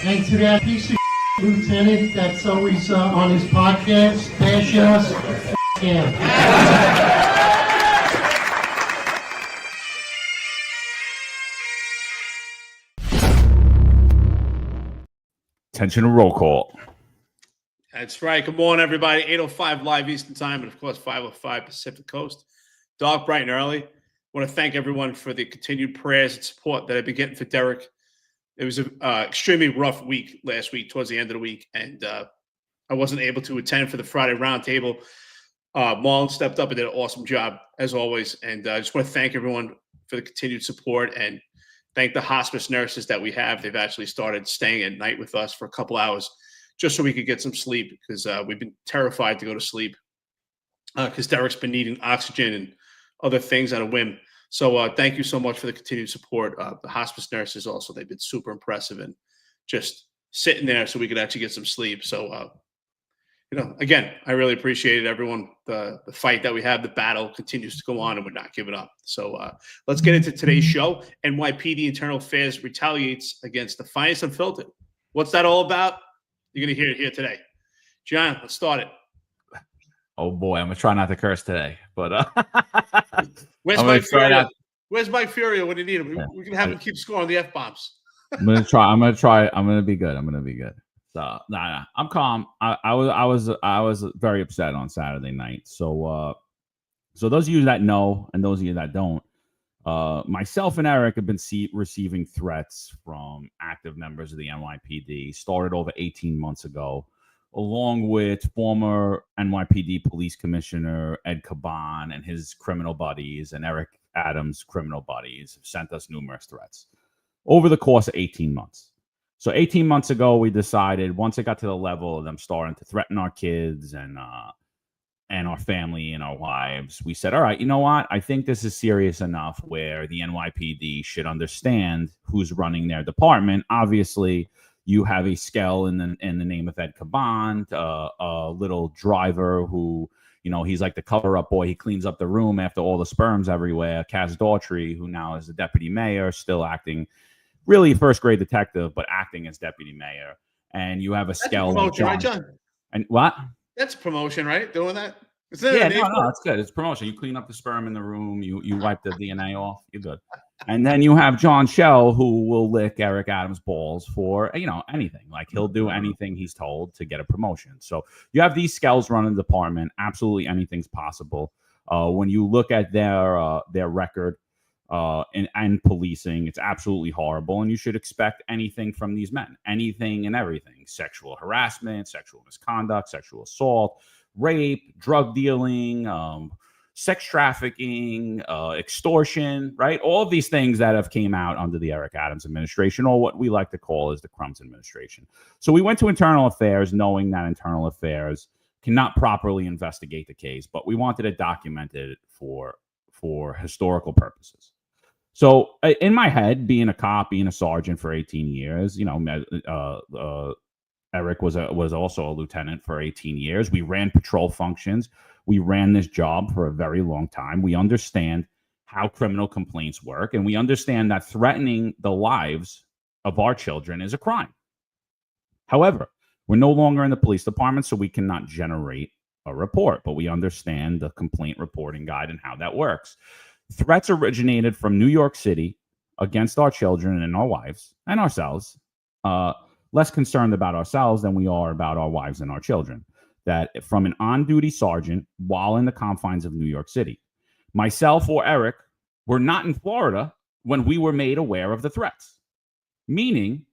And to that piece of lieutenant that's always on his podcast, bash us, him. Attention to roll call. That's right. Good morning, everybody. 8:05 live Eastern Time, and of course 5:05 Pacific Coast. Dark, bright, and early. I want to thank everyone for the continued prayers and support that I've been getting for Derek. It was an extremely rough week last week, towards the end of the week, and I wasn't able to attend for the Friday roundtable. Marlon stepped up and did an awesome job, as always, and I just want to thank everyone for the continued support and thank the hospice nurses that we have. They've actually started staying at night with us for a couple hours just so we could get some sleep, because we've been terrified to go to sleep because Derek's been needing oxygen and other things on a whim. So thank you so much for the continued support. The hospice nurses also, they've been super impressive and just sitting there so we could actually get some sleep. So, again, I really appreciate it, everyone. The fight that we have, the battle continues to go on, and we're not giving up. So let's get into today's show. NYPD Internal Affairs retaliates against the finest Unfiltered. What's that all about? You're going to hear it here today. John, let's start it. Oh boy, I'm gonna try not to curse today, but where's Mike Furio? Where's Mike Furio when you need him? We can have him keep scoring the F-bombs. I'm gonna try. I'm gonna be good. So nah. I'm calm. I was very upset on Saturday night. So those of you that know and those of you that don't, myself and Eric have been receiving threats from active members of the NYPD. Started over 18 months ago, along with former NYPD Police Commissioner Ed Caban and his criminal buddies, and Eric Adams' criminal buddies have sent us numerous threats over the course of 18 months. So 18 months ago, we decided, once it got to the level of them starting to threaten our kids and our family and our wives, we said, all right, you know what? I think this is serious enough where the NYPD should understand who's running their department. Obviously, you have a skell in the name of Ed Caban, a little driver who, he's like the cover-up boy. He cleans up the room after all the sperms everywhere. Cass Daughtry, who now is the deputy mayor, still acting, really first-grade detective, but acting as deputy mayor. And you have a skell. That's a promotion, right, John? And what? That's a promotion, right? Doing that? Yeah, no, it's good. It's promotion. You clean up the sperm in the room. You wipe the DNA off. You're good. And then you have John Schell, who will lick Eric Adams' balls for, anything. Like, he'll do anything he's told to get a promotion. So you have these skells running the department. Absolutely anything's possible. When you look at their record and policing, it's absolutely horrible. And you should expect anything from these men. Anything and everything. Sexual harassment, sexual misconduct, sexual assault, rape, drug dealing, sex trafficking, extortion, right? All of these things that have came out under the Eric Adams administration, or what we like to call is the Crumbs administration. So we went to Internal Affairs knowing that Internal Affairs cannot properly investigate the case, but we wanted to document it for historical purposes. So in my head, being a cop, being a sergeant for 18 years, Eric was also a lieutenant for 18 years. We ran patrol functions. We ran this job for a very long time. We understand how criminal complaints work, and we understand that threatening the lives of our children is a crime. However, we're no longer in the police department, so we cannot generate a report, but we understand the complaint reporting guide and how that works. Threats originated from New York City against our children and our wives and ourselves. Less concerned about ourselves than we are about our wives and our children. That from an on-duty sergeant while in the confines of New York City. Myself or Eric were not in Florida when we were made aware of the threats. Meaning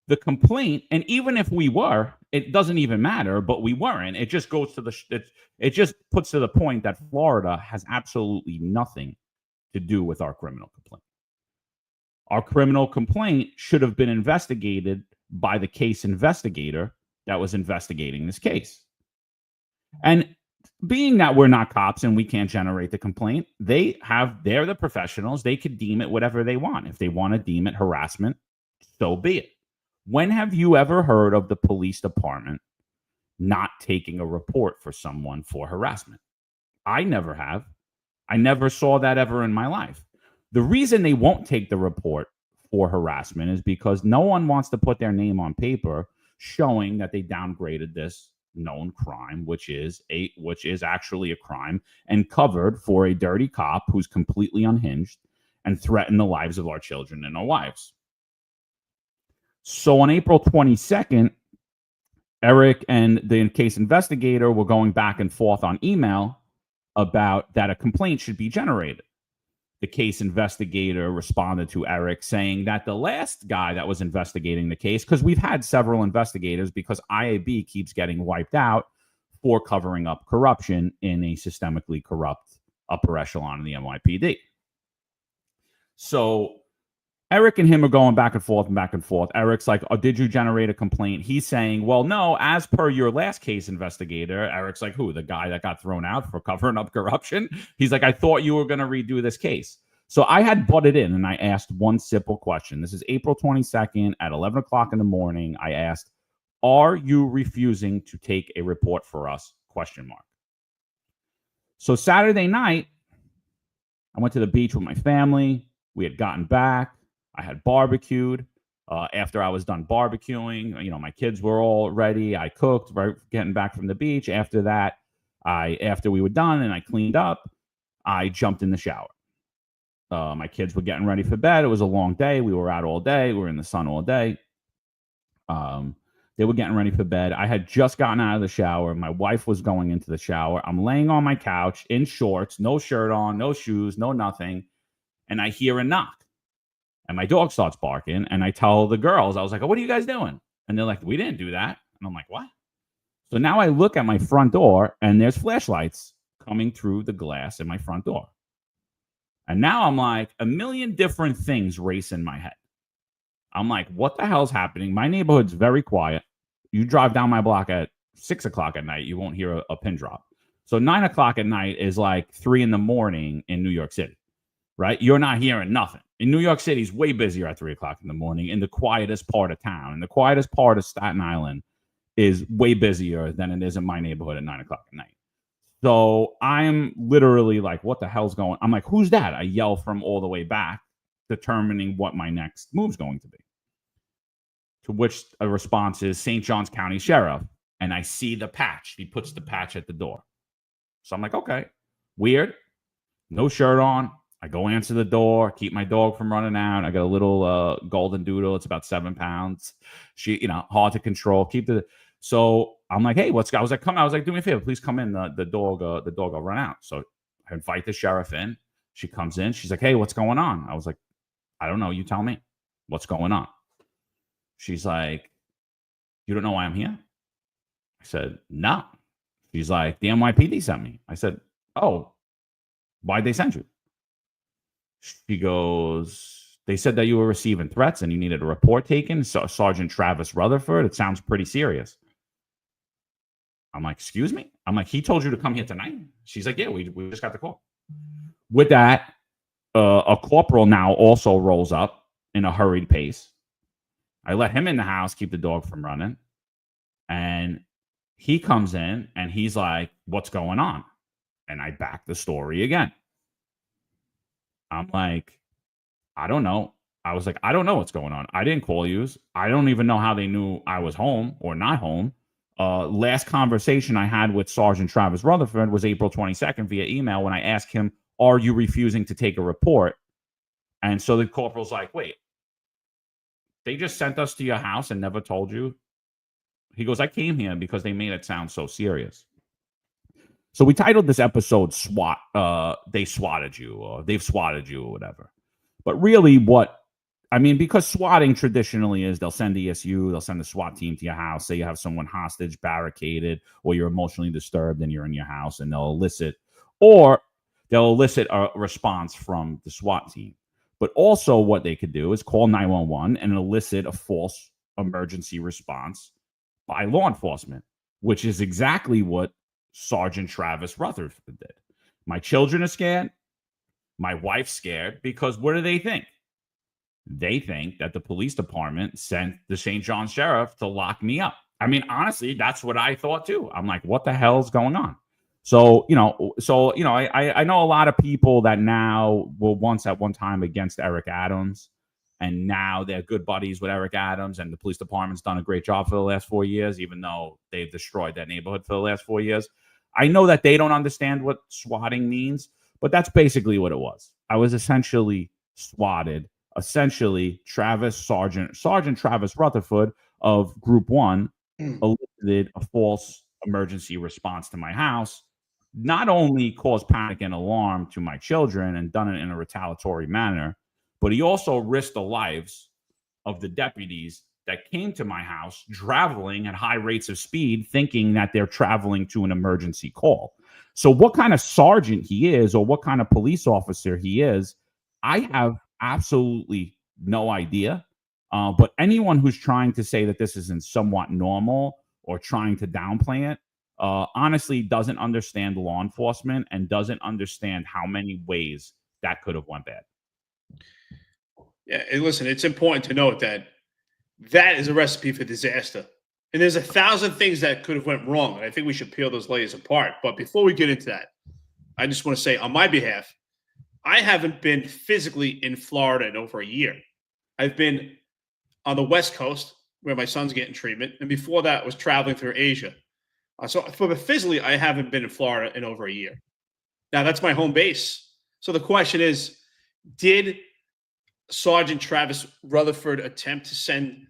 the complaint, and even if we were, it doesn't even matter, but we weren't. It just goes to it just puts to the point that Florida has absolutely nothing to do with our criminal complaint. Our criminal complaint should have been investigated by the case investigator that was investigating this case. And being that we're not cops and we can't generate the complaint, they're the professionals. They could deem it whatever they want. If they want to deem it harassment, so be it. When have you ever heard of the police department not taking a report for someone for harassment? I never have. I never saw that ever in my life. The reason they won't take the report for harassment is because no one wants to put their name on paper showing that they downgraded this known crime, which is actually a crime and covered for a dirty cop who's completely unhinged and threatened the lives of our children and our wives. So on April 22nd, Eric and the case investigator were going back and forth on email about that a complaint should be generated. The case investigator responded to Eric saying that the last guy that was investigating the case, because we've had several investigators because IAB keeps getting wiped out for covering up corruption in a systemically corrupt upper echelon of the NYPD. So Eric and him are going back and forth and back and forth. Eric's like, oh, did you generate a complaint? He's saying, well, no, as per your last case investigator. Eric's like, who? The guy that got thrown out for covering up corruption? He's like, I thought you were going to redo this case. So I had butted in and I asked one simple question. This is April 22nd at 11 o'clock in the morning. I asked, are you refusing to take a report for us? ? So Saturday night, I went to the beach with my family. We had gotten back. I had barbecued. After I was done barbecuing, my kids were all ready. I cooked, right, getting back from the beach. After that, after we were done and I cleaned up, I jumped in the shower. My kids were getting ready for bed. It was a long day. We were out all day. We were in the sun all day. They were getting ready for bed. I had just gotten out of the shower. My wife was going into the shower. I'm laying on my couch in shorts, no shirt on, no shoes, no nothing. And I hear a knock. And my dog starts barking. And I tell the girls, I was like, oh, what are you guys doing? And they're like, we didn't do that. And I'm like, what? So now I look at my front door and there's flashlights coming through the glass in my front door. And now I'm like, a million different things race in my head. I'm like, what the hell's happening? My neighborhood's very quiet. You drive down my block at 6 o'clock at night, you won't hear a pin drop. So 9 o'clock at night is like 3 in the morning in New York City, right? You're not hearing nothing. In New York City, it's way busier at 3 o'clock in the morning in the quietest part of town. And the quietest part of Staten Island is way busier than it is in my neighborhood at 9 o'clock at night. So I'm literally like, what the hell's going on? I'm like, who's that? I yell from all the way back, determining what my next move's going to be. To which a response is St. Johns County Sheriff. And I see the patch. He puts the patch at the door. So I'm like, okay, weird. No shirt on. I go answer the door, keep my dog from running out. I got a little golden doodle. It's about 7 pounds. She, hard to control. So I'm like, hey, I was like, come. I was like, do me a favor, please come in. The dog will run out. So I invite the sheriff in. She comes in. She's like, hey, what's going on? I was like, I don't know. You tell me what's going on. She's like, you don't know why I'm here? I said, no. She's like, the NYPD sent me. I said, oh, why'd they send you? She goes, they said that you were receiving threats and you needed a report taken. So Sergeant Travis Rutherford, it sounds pretty serious. I'm like, excuse me? I'm like, he told you to come here tonight? She's like, yeah, we just got the call. With that, a corporal now also rolls up in a hurried pace. I let him in the house, keep the dog from running. And he comes in and he's like, what's going on? And I back the story again. I'm like, I don't know. I was like, I don't know what's going on. I didn't call you. I don't even know how they knew I was home or not home. Last conversation I had with Sergeant Travis Rutherford was April 22nd via email when I asked him, are you refusing to take a report? And so the corporal's like, wait, they just sent us to your house and never told you? He goes, I came here because they made it sound so serious. So we titled this episode SWAT. They swatted you, or they've swatted you, or whatever. But really because swatting traditionally is they'll send ESU, they'll send a SWAT team to your house, say you have someone hostage, barricaded, or you're emotionally disturbed and you're in your house, and they'll elicit a response from the SWAT team. But also what they could do is call 911 and elicit a false emergency response by law enforcement, which is exactly what Sergeant Travis Rutherford did. My children are scared. My wife's scared because what do they think? They think that the police department sent the St. John Sheriff to lock me up. I mean, honestly, that's what I thought too. I'm like, what the hell's going on? So, I know a lot of people that now were once at one time against Eric Adams. And now they're good buddies with Eric Adams, and the police department's done a great job for the last 4 years, even though they've destroyed that neighborhood for the last 4 years. I know that they don't understand what swatting means, but that's basically what it was. I was essentially swatted. Essentially, Sergeant Travis Rutherford of Group 1 elicited a false emergency response to my house, not only caused panic and alarm to my children and done it in a retaliatory manner, but he also risked the lives of the deputies that came to my house traveling at high rates of speed, thinking that they're traveling to an emergency call. So what kind of sergeant he is or what kind of police officer he is, I have absolutely no idea. But anyone who's trying to say that this isn't somewhat normal or trying to downplay it, honestly doesn't understand law enforcement and doesn't understand how many ways that could have went bad. Yeah, and listen, it's important to note that that is a recipe for disaster. And there's 1,000 things that could have went wrong. And I think we should peel those layers apart. But before we get into that, I just want to say on my behalf, I haven't been physically in Florida in over a year. I've been on the West Coast where my son's getting treatment. And before that, I was traveling through Asia. So physically, I haven't been in Florida in over a year. Now, that's my home base. So the question is, did Sergeant Travis Rutherford attempt to send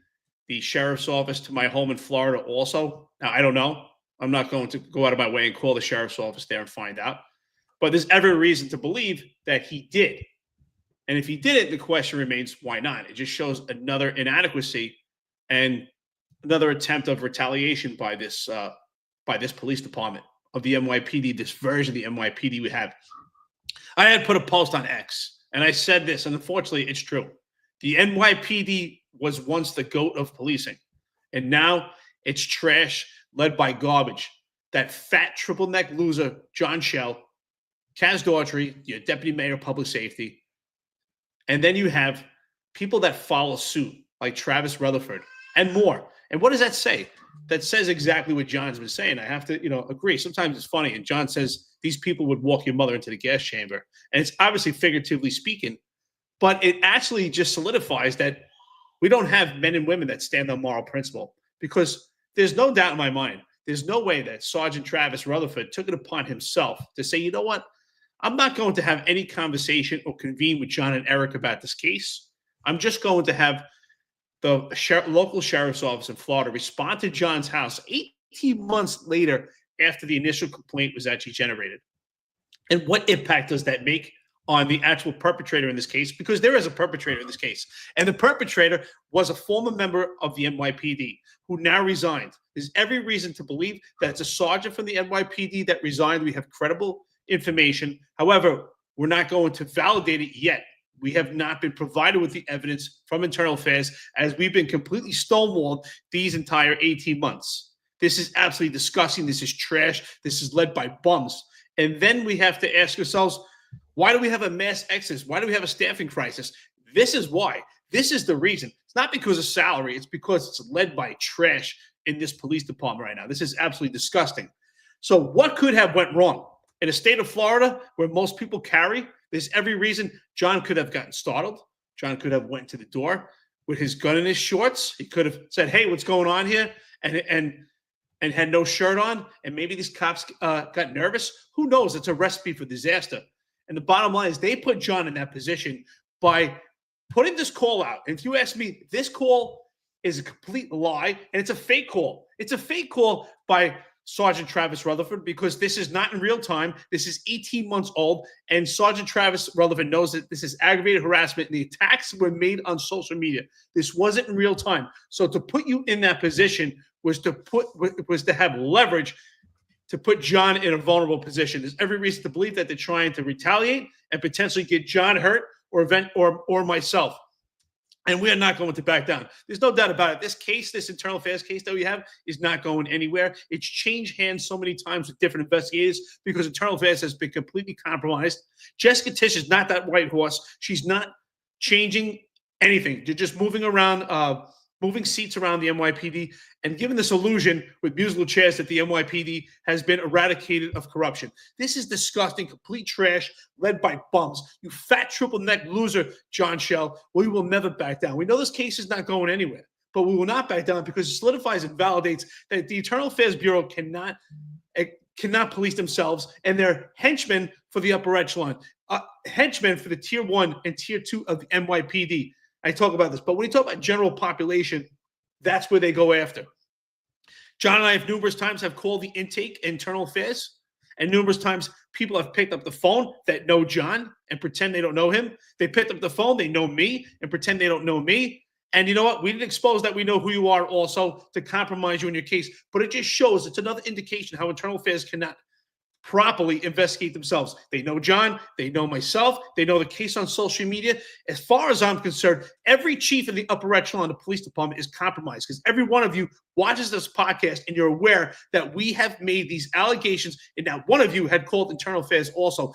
the sheriff's office to my home in Florida also? Now, I don't know. I'm not going to go out of my way and call the sheriff's office there and find out. But there's every reason to believe that he did. And if he did it, the question remains, why not? It just shows another inadequacy and another attempt of retaliation by this police department of the NYPD, this version of the NYPD we have. I had put a post on X, and I said this, and unfortunately, it's true. The NYPD was once the goat of policing, and now it's trash led by garbage. That fat triple neck loser, John Schell, Kaz Daughtry, your deputy mayor of public safety, and then you have people that follow suit, like Travis Rutherford, and more. And what does that say? That says exactly what John's been saying. I have to, agree. Sometimes it's funny. And John says these people would walk your mother into the gas chamber. And it's obviously figuratively speaking, but it actually just solidifies that we don't have men and women that stand on moral principle, because there's no doubt in my mind, there's no way that Sergeant Travis Rutherford took it upon himself to say, you know what? I'm not going to have any conversation or convene with John and Eric about this case. I'm just going to have the local sheriff's office in Florida respond to John's house 18 months later after the initial complaint was actually generated. And what impact does that make on the actual perpetrator in this case? Because there is a perpetrator in this case. And the perpetrator was a former member of the NYPD who now resigned. There's every reason to believe that it's a sergeant from the NYPD that resigned. We have credible information. However, we're not going to validate it yet. We have not been provided with the evidence from Internal Affairs, as we've been completely stonewalled these entire 18 months. This is absolutely disgusting. This is trash. This is led by bums. And then we have to ask ourselves, why do we have a mass exodus? Why do we have a staffing crisis? This is why. This is the reason. It's not because of salary. It's because it's led by trash in this police department right now. This is absolutely disgusting. So what could have went wrong? In a state of Florida where most people carry, there's every reason John could have gotten startled. John could have went to the door with his gun in his shorts. He could have said, hey, what's going on here? And had no shirt on. And maybe these cops got nervous. Who knows? It's a recipe for disaster. And the bottom line is they put John in that position by putting this call out. And if you ask me, this call is a complete lie, and it's a fake call. It's a fake call by Sergeant Travis Rutherford, because this is not in real time. This is 18 months old, and Sergeant Travis Rutherford knows that this is aggravated harassment, and the attacks were made on social media. This wasn't in real time. So to put you in that position was to have leverage to put John in a vulnerable position. There's every reason to believe that they're trying to retaliate and potentially get John hurt or myself. And we are not going to back down. There's no doubt about it. This case, this internal affairs case that we have, is not going anywhere. It's changed hands so many times with different investigators because internal affairs has been completely compromised. Jessica Tisch is not that white horse. She's not changing anything. They're just moving around moving seats around the NYPD, and giving this illusion with musical chairs that the NYPD has been eradicated of corruption. This is disgusting, complete trash, led by bums. You fat triple-neck loser, John Shell. We will never back down. We know this case is not going anywhere, but we will not back down because it solidifies and validates that the Internal Affairs Bureau cannot police themselves, and they're henchmen for the upper echelon, henchmen for the tier 1 and tier 2 of the NYPD. I talk about this, but when you talk about general population, that's where they go after. John and I have numerous times have called the intake internal affairs, and numerous times people have picked up the phone that know John and pretend they don't know him. They picked up the phone, they know me and pretend they don't know me. And you know what? We didn't expose that we know who you are also to compromise you in your case, but it just shows, it's another indication how internal affairs cannot properly investigate themselves. They know John, they know myself, they know the case on social media. As far as I'm concerned, every chief in the upper echelon of the police department is compromised because every one of you watches this podcast and you're aware that we have made these allegations, and now one of you had called internal affairs also.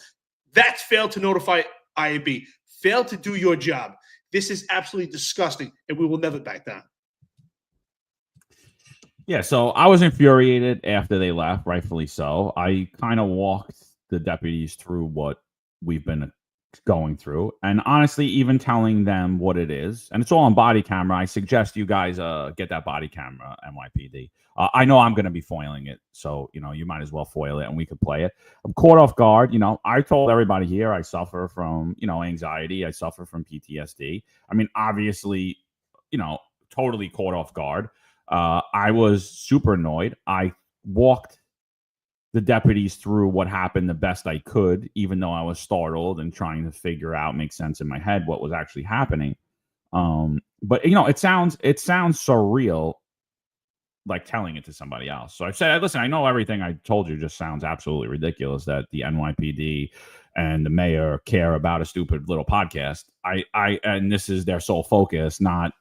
That's failed to notify IAB, failed to do your job. This is absolutely disgusting, and we will never back down. Yeah, so I was infuriated after they left, rightfully so. I kind of walked the deputies through what we've been going through, and honestly, even telling them what it is, and it's all on body camera. I suggest you guys get that body camera, NYPD. I know I'm going to be foiling it, so you might as well foil it, and we could play it. I'm caught off guard. I told everybody here I suffer from anxiety. I suffer from PTSD. I mean, obviously, totally caught off guard. I was super annoyed. I walked the deputies through what happened the best I could, even though I was startled and trying to figure out, make sense in my head what was actually happening. But it sounds surreal, like telling it to somebody else. So I said, listen, I know everything I told you just sounds absolutely ridiculous that the NYPD and the mayor care about a stupid little podcast. And this is their sole focus, not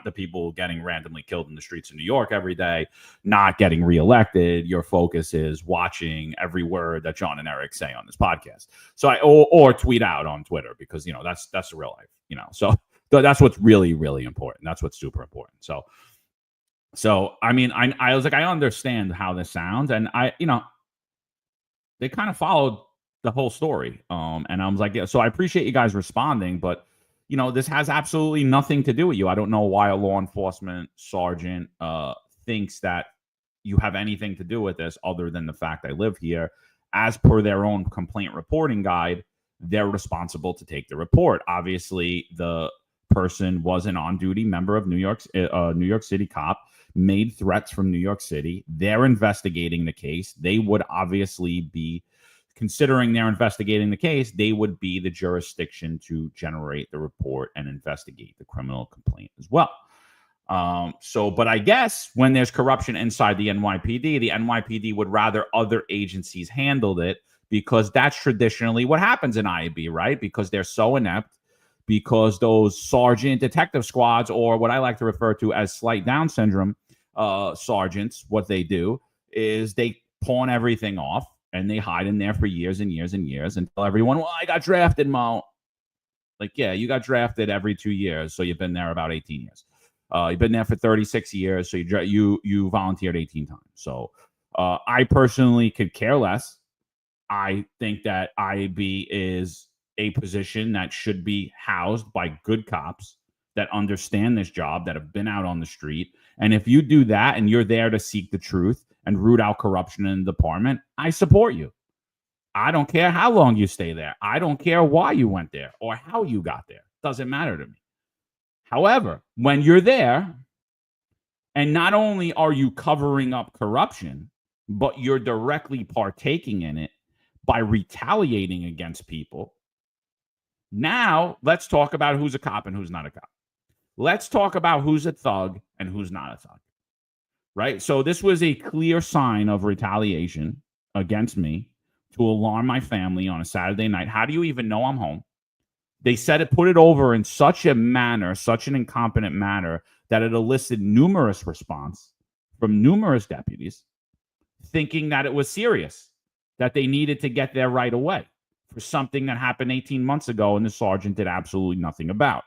the people getting randomly killed in the streets of New York every day, not getting reelected. Your focus is watching every word that John and Eric say on this podcast. So or tweet out on Twitter, because that's the real life. So that's what's really, really important. That's what's super important. So I mean, I was like, I understand how this sounds, and they kind of followed the whole story. And I was like, yeah. So I appreciate you guys responding, but this has absolutely nothing to do with you. I don't know why a law enforcement sergeant thinks that you have anything to do with this other than the fact I live here. As per their own complaint reporting guide, they're responsible to take the report. Obviously, the person was an on-duty member of New York City cop, made threats from New York City. They're investigating the case. They would obviously be, considering they're investigating the case, they would be the jurisdiction to generate the report and investigate the criminal complaint as well. But I guess when there's corruption inside the NYPD would rather other agencies handled it, because that's traditionally what happens in IAB, right? Because they're so inept, because those sergeant detective squads, or what I like to refer to as slight Down syndrome sergeants, what they do is they pawn everything off, and they hide in there for years and years and years and tell everyone, well, I got drafted, Mo. Like, yeah, you got drafted every 2 years, so you've been there about 18 years. You've been there for 36 years, so you volunteered 18 times. So I personally could care less. I think that IAB is a position that should be housed by good cops that understand this job, that have been out on the street. And if you do that and you're there to seek the truth and root out corruption in the department, I support you. I don't care how long you stay there. I don't care why you went there or how you got there. Doesn't matter to me. However, when you're there, and not only are you covering up corruption, but you're directly partaking in it by retaliating against people, now let's talk about who's a cop and who's not a cop. Let's talk about who's a thug and who's not a thug. Right? So this was a clear sign of retaliation against me to alarm my family on a Saturday night. How do you even know I'm home? They said it, put it over in such a manner, such an incompetent manner, that it elicited numerous response from numerous deputies, thinking that it was serious, that they needed to get there right away for something that happened 18 months ago and the sergeant did absolutely nothing about.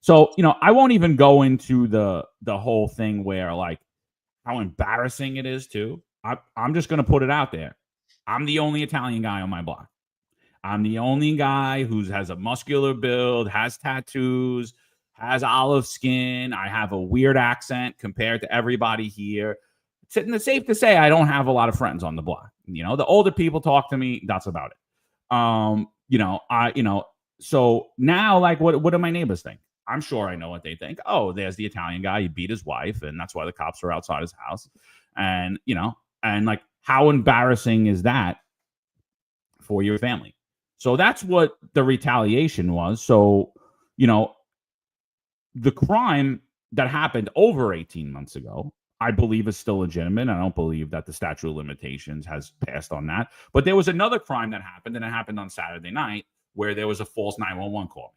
So, I won't even go into the whole thing where like how embarrassing it is too. I'm just going to put it out there. I'm the only Italian guy on my block. I'm the only guy who has a muscular build, has tattoos, has olive skin. I have a weird accent compared to everybody here. It's safe to say I don't have a lot of friends on the block. The older people talk to me. That's about it. So now, like, what do my neighbors think? I'm sure I know what they think. Oh, there's the Italian guy. He beat his wife, and that's why the cops are outside his house. And, and like, how embarrassing is that for your family? So that's what the retaliation was. So, the crime that happened over 18 months ago, I believe is still legitimate. I don't believe that the statute of limitations has passed on that. But there was another crime that happened, and it happened on Saturday night, where there was a false 911 call.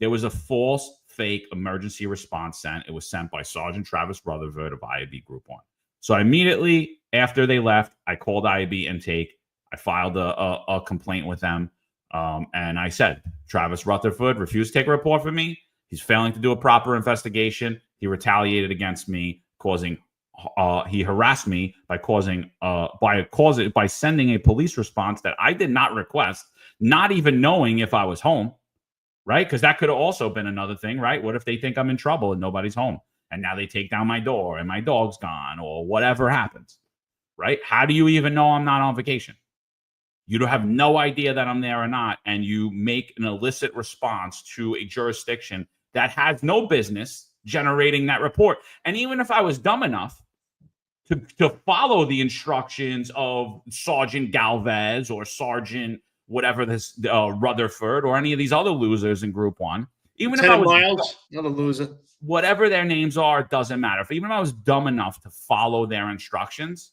There was a false, fake emergency response sent. It was sent by Sergeant Travis Rutherford of IAB Group 1. So immediately after they left, I called IAB intake. I filed a complaint with them. And I said, Travis Rutherford refused to take a report from me. He's failing to do a proper investigation. He retaliated against me, he harassed me by sending a police response that I did not request, not even knowing if I was home, right? Because that could have also been another thing, right? What if they think I'm in trouble and nobody's home, and now they take down my door and my dog's gone, or whatever happens, right? How do you even know I'm not on vacation? You don't have no idea that I'm there or not, and you make an illicit response to a jurisdiction that has no business generating that report. And even if I was dumb enough to follow the instructions of Sergeant Galvez or Sergeant whatever this Rutherford or any of these other losers in Group 1, even if I was Miles, another loser, whatever their names are, it doesn't matter. Even if I was dumb enough to follow their instructions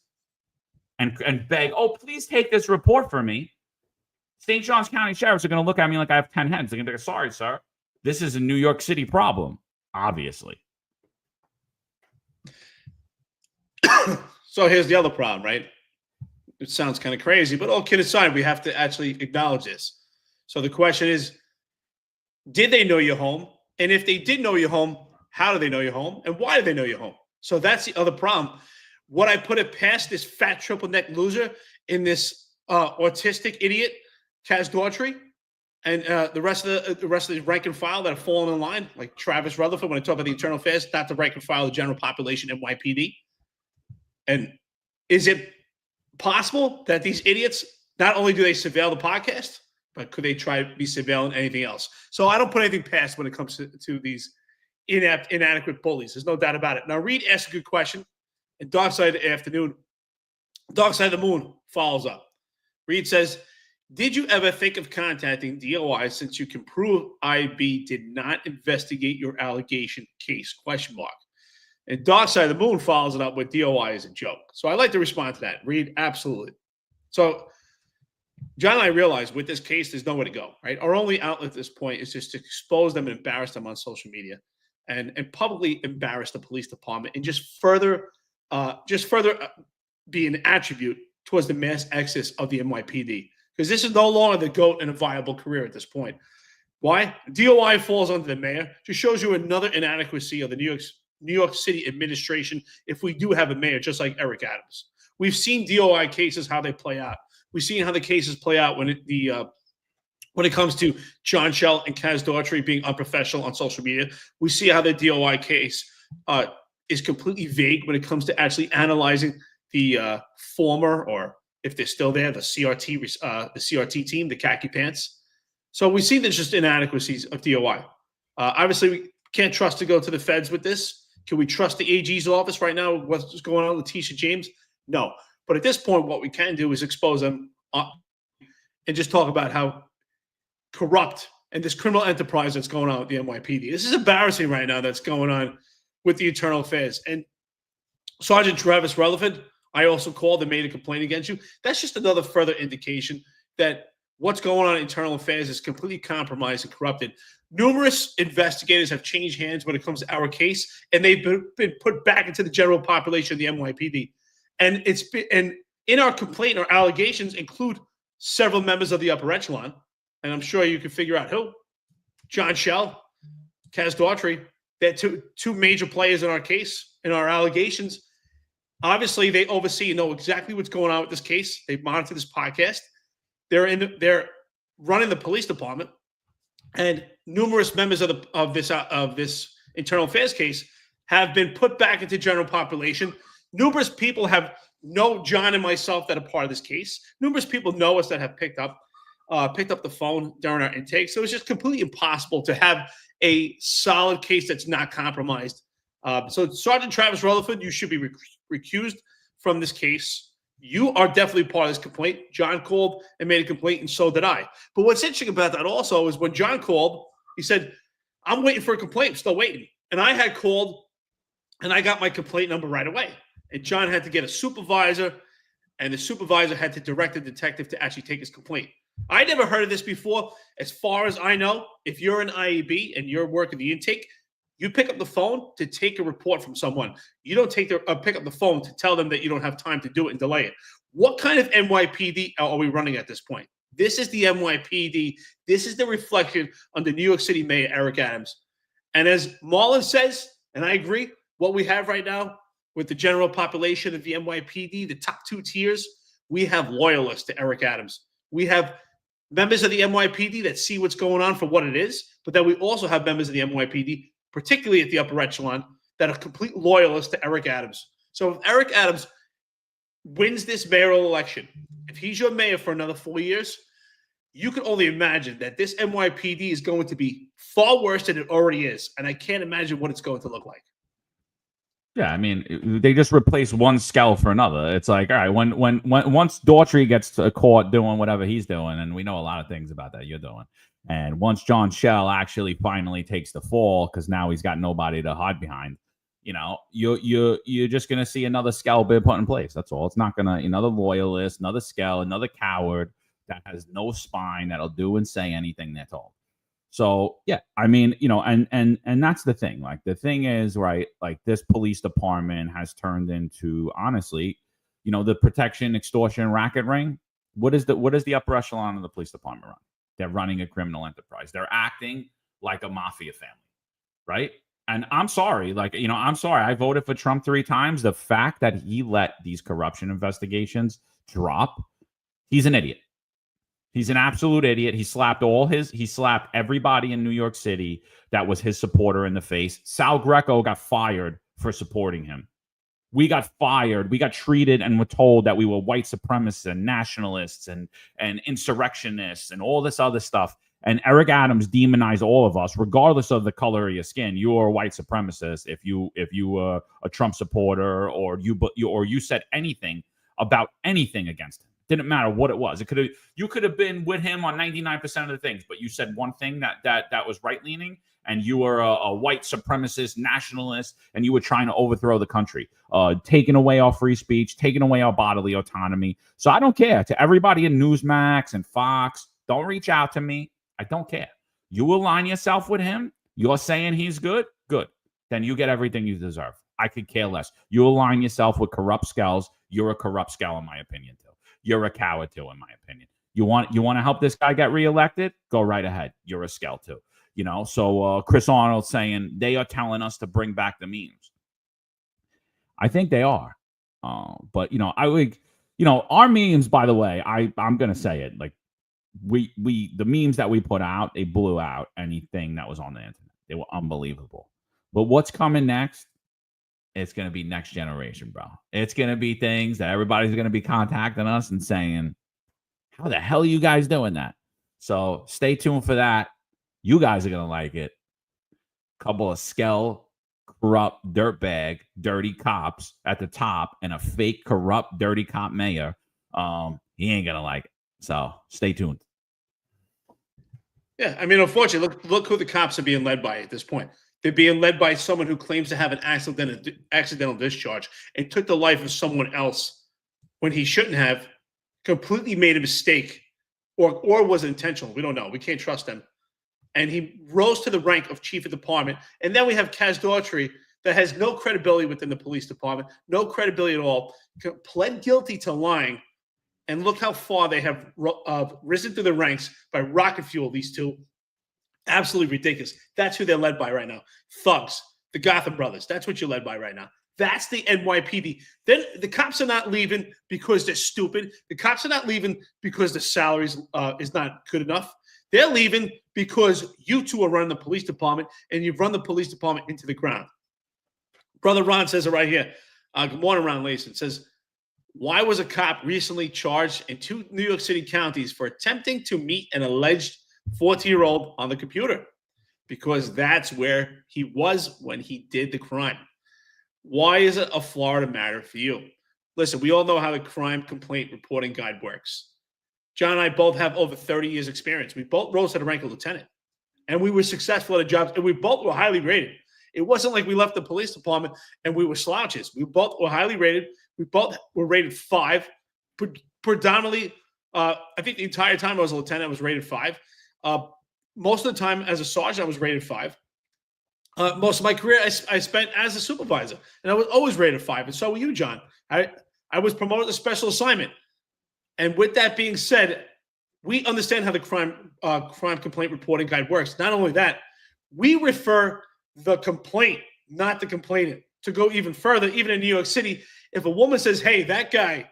and beg, oh, please take this report for me, St. Johns County sheriffs are going to look at me like I have 10 heads. They're going to be like, sorry, sir. This is a New York City problem, obviously. So here's the other problem, right? It sounds kind of crazy, but all kidding aside, we have to actually acknowledge this. So the question is, did they know you're home? And if they did know you're home, how do they know you're home? And why do they know you're home? So that's the other problem. Would I put it past this fat triple neck loser in this autistic idiot, Kaz Daughtry, and the rest of the rank and file that have fallen in line, like Travis Rutherford, when I talk about the internal affairs, not the rank and file of the general population, NYPD? And is it possible that these idiots, not only do they surveil the podcast, but could they try to be surveilling anything else? So I don't put anything past when it comes to these inept, inadequate bullies. There's no doubt about it. Now, Reed asked a good question, and Dark Side of the Moon follows up. Reed says, did you ever think of contacting DOI since you can prove IB did not investigate your allegation case? ? And Dark Side of the Moon follows it up with DOI is a joke. So I'd like to respond to that. Reed, absolutely. So John and I realize with this case, there's nowhere to go, right? Our only outlet at this point is just to expose them and embarrass them on social media and publicly embarrass the police department and just further be an attribute towards the mass exodus of the NYPD. Because this is no longer the GOAT and a viable career at this point. Why? DOI falls under the mayor. Just shows you another inadequacy of the New York City administration if we do have a mayor just like Eric Adams. We've seen DOI cases, how they play out. We've seen how the cases play out when it comes to John Schell and Kaz Daughtry being unprofessional on social media. We see how the DOI case is completely vague when it comes to actually analyzing the former, or if they're still there, the CRT team, the khaki pants. So we see there's just inadequacies of DOI. Obviously, we can't trust to go to the feds with this. Can we trust the AG's office right now? What's going on with Letitia James? No. But at this point, what we can do is expose them and just talk about how corrupt and this criminal enterprise that's going on with the NYPD. This is embarrassing right now that's going on with the internal affairs. And Sergeant Travis Rutherford, I also called and made a complaint against you. That's just another further indication that what's going on in internal affairs is completely compromised and corrupted. Numerous investigators have changed hands when it comes to our case, and they've been put back into the general population of the NYPD. And in our complaint, our allegations include several members of the upper echelon, and I'm sure you can figure out who. John Schell, Kaz Daughtry. They're two major players in our case, in our allegations. Obviously, they oversee and know exactly what's going on with this case. They monitor this podcast. They're running the police department, and numerous members of this internal affairs case have been put back into general population. Numerous people know John and myself that are part of this case. Numerous people know us that have picked up the phone during our intake. So it's just completely impossible to have a solid case that's not compromised. So Sergeant Travis Rutherford, you should be recused from this case. You are definitely part of this complaint. John called and made a complaint, and so did I. But what's interesting about that also is when John called, he said, I'm waiting for a complaint, still waiting. And I had called, and I got my complaint number right away. And John had to get a supervisor, and the supervisor had to direct the detective to actually take his complaint. I never heard of this before. As far as I know, if you're an IEB and you're working the intake, you pick up the phone to take a report from someone. You don't pick up the phone to tell them that you don't have time to do it and delay it. What kind of NYPD are we running at this point? This is the NYPD. This is the reflection on the New York City Mayor, Eric Adams. And as Marlon says, and I agree, what we have right now with the general population of the NYPD, the top two tiers, we have loyalists to Eric Adams. We have members of the NYPD that see what's going on for what it is, but then we also have members of the NYPD, particularly at the upper echelon, that are complete loyalists to Eric Adams. So if Eric Adams wins this mayoral election, if he's your mayor for another 4 years, you can only imagine that this NYPD is going to be far worse than it already is. And I can't imagine what it's going to look like. Yeah, I mean, they just replace one Skell for another. It's like, all right, when once Daughtry gets caught doing whatever he's doing, and we know a lot of things about that you're doing, and once John Schell actually finally takes the fall because now he's got nobody to hide behind, you're just gonna see another Skell be put in place. That's all. It's not gonna another loyalist, another Skell, another coward that has no spine that'll do and say anything they're told. So yeah, I mean, and that's the thing. Like the thing is, right, like this police department has turned into, honestly, the protection, extortion, racket ring. What is the upper echelon of the police department run? They're running a criminal enterprise. They're acting like a mafia family, right? And I'm sorry, I'm sorry. I voted for Trump 3 times. The fact that he let these corruption investigations drop, he's an idiot. He's an absolute idiot. He slapped everybody in New York City that was his supporter in the face. Sal Greco got fired for supporting him. We got fired. We got treated and were told that we were white supremacists and nationalists and insurrectionists and all this other stuff. And Eric Adams demonized all of us, regardless of the color of your skin. You are a white supremacist if you were a Trump supporter or you said anything about anything against him. Didn't matter what it was. You could have been with him on 99% of the things, but you said one thing that was right leaning, and you were a white supremacist nationalist, and you were trying to overthrow the country, taking away our free speech, taking away our bodily autonomy. So I don't care. To everybody in Newsmax and Fox, don't reach out to me. I don't care. You align yourself with him. You're saying he's good. Good. Then you get everything you deserve. I could care less. You align yourself with corrupt skells. You're a corrupt skell, in my opinion, too. You're a coward, too, in my opinion. You want to help this guy get reelected? Go right ahead. You're a skell, too. So Chris Arnold saying they are telling us to bring back the memes. I think they are. But, I would, our memes, by the way, I'm going to say it. Like, the memes that we put out, they blew out anything that was on the internet. They were unbelievable. But what's coming next? It's going to be next generation, bro. It's going to be things that everybody's going to be contacting us and saying, how the hell are you guys doing that? So stay tuned for that. You guys are going to like it. Couple of skell, corrupt, dirtbag, dirty cops at the top and a fake, corrupt, dirty cop mayor. He ain't going to like it. So stay tuned. Yeah, I mean, unfortunately, look who the cops are being led by at this point. They're being led by someone who claims to have an accidental discharge and took the life of someone else when he shouldn't have, completely made a mistake or was intentional. We don't know. We can't trust them. And he rose to the rank of chief of department. And then we have Kaz Daughtry that has no credibility within the police department, no credibility at all, pled guilty to lying. And look how far they have risen through the ranks by rocket fuel, these two Absolutely ridiculous. That's who they're led by right now. Thugs, the Gotham Brothers. That's what you're led by right now. That's the NYPD. Then the cops are not leaving because they're stupid. The cops are not leaving because the salaries is not good enough. They're leaving because you two are running the police department, and you've run the police department into the ground. Brother Ron says it right here. Good morning, Ron Lason. Says, why was a cop recently charged in 2 New York City counties for attempting to meet an alleged 40-year-old on the computer? Because that's where he was when he did the crime. Why is it a Florida matter for you? Listen, we all know how the crime complaint reporting guide works. John and I both have over 30 years experience. We both rose to the rank of lieutenant, and we were successful at a job, and we both were highly rated. It wasn't like we left the police department and we were slouches. We both were highly rated. We both were rated 5. Predominantly, I think the entire time I was a lieutenant, I was rated 5. Most of the time as a sergeant, I was rated 5. Most of my career, I spent as a supervisor, and I was always rated 5. And so were you, John. I was promoted to special assignment. And with that being said, we understand how the crime complaint reporting guide works. Not only that, we refer the complaint, not the complainant. To go even further, even in New York City, if a woman says, hey, that guy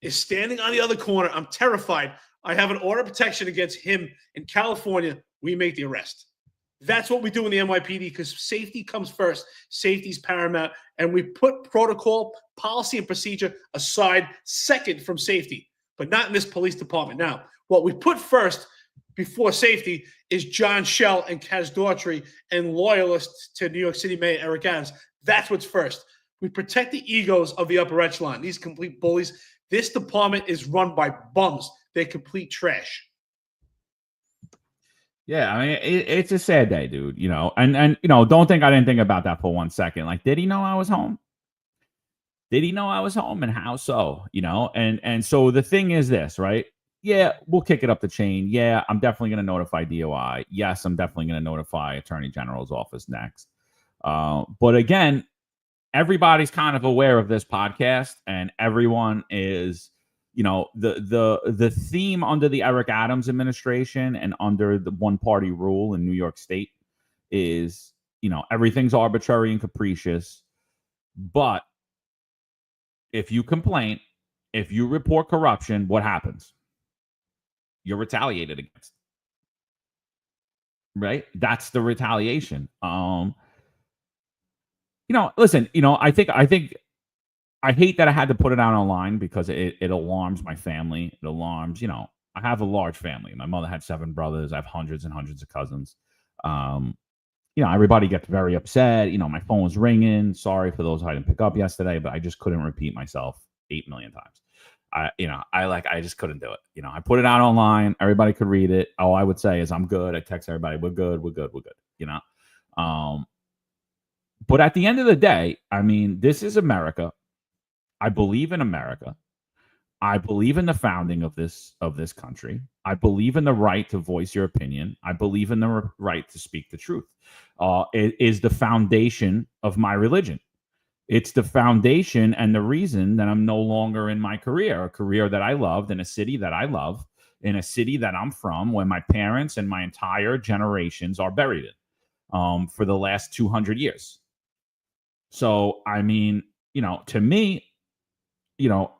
is standing on the other corner, I'm terrified, I have an order of protection against him in California, we make the arrest. That's what we do in the NYPD, because safety comes first. Safety is paramount. And we put protocol, policy, and procedure aside second from safety, but not in this police department. Now, what we put first before safety is John Shell and Kaz Daughtry and loyalists to New York City Mayor Eric Adams. That's what's first. We protect the egos of the upper echelon. These complete bullies. This department is run by bums. They're complete trash. Yeah, I mean, it's a sad day, dude. And don't think I didn't think about that for 1 second. Like, did he know I was home? Did he know I was home, and how so? And so the thing is this, right? Yeah, we'll kick it up the chain. Yeah, I'm definitely going to notify DOI. Yes, I'm definitely going to notify Attorney General's office next. But again, everybody's kind of aware of this podcast, and everyone is, the theme under the Eric Adams administration and under the one-party rule in New York State is, everything's arbitrary and capricious. But if you complain, if you report corruption, what happens? You're retaliated against. Right? That's the retaliation. Listen, I think I hate that I had to put it out online because it alarms my family. It alarms, I have a large family. My mother had 7 brothers. I have hundreds and hundreds of cousins. Everybody gets very upset. My phone was ringing. Sorry for those I didn't pick up yesterday, but I just couldn't repeat myself 8 million times. I just couldn't do it. I put it out online. Everybody could read it. All I would say is I'm good. I text everybody, we're good. But at the end of the day, I mean, this is America. I believe in America. I believe in the founding of this country. I believe in the right to voice your opinion. I believe in the right to speak the truth. It is the foundation of my religion. It's the foundation and the reason that I'm no longer in my career, a career that I loved in a city that I love, in a city that I'm from, where my parents and my entire generations are buried in for the last 200 years. So, I mean, to me,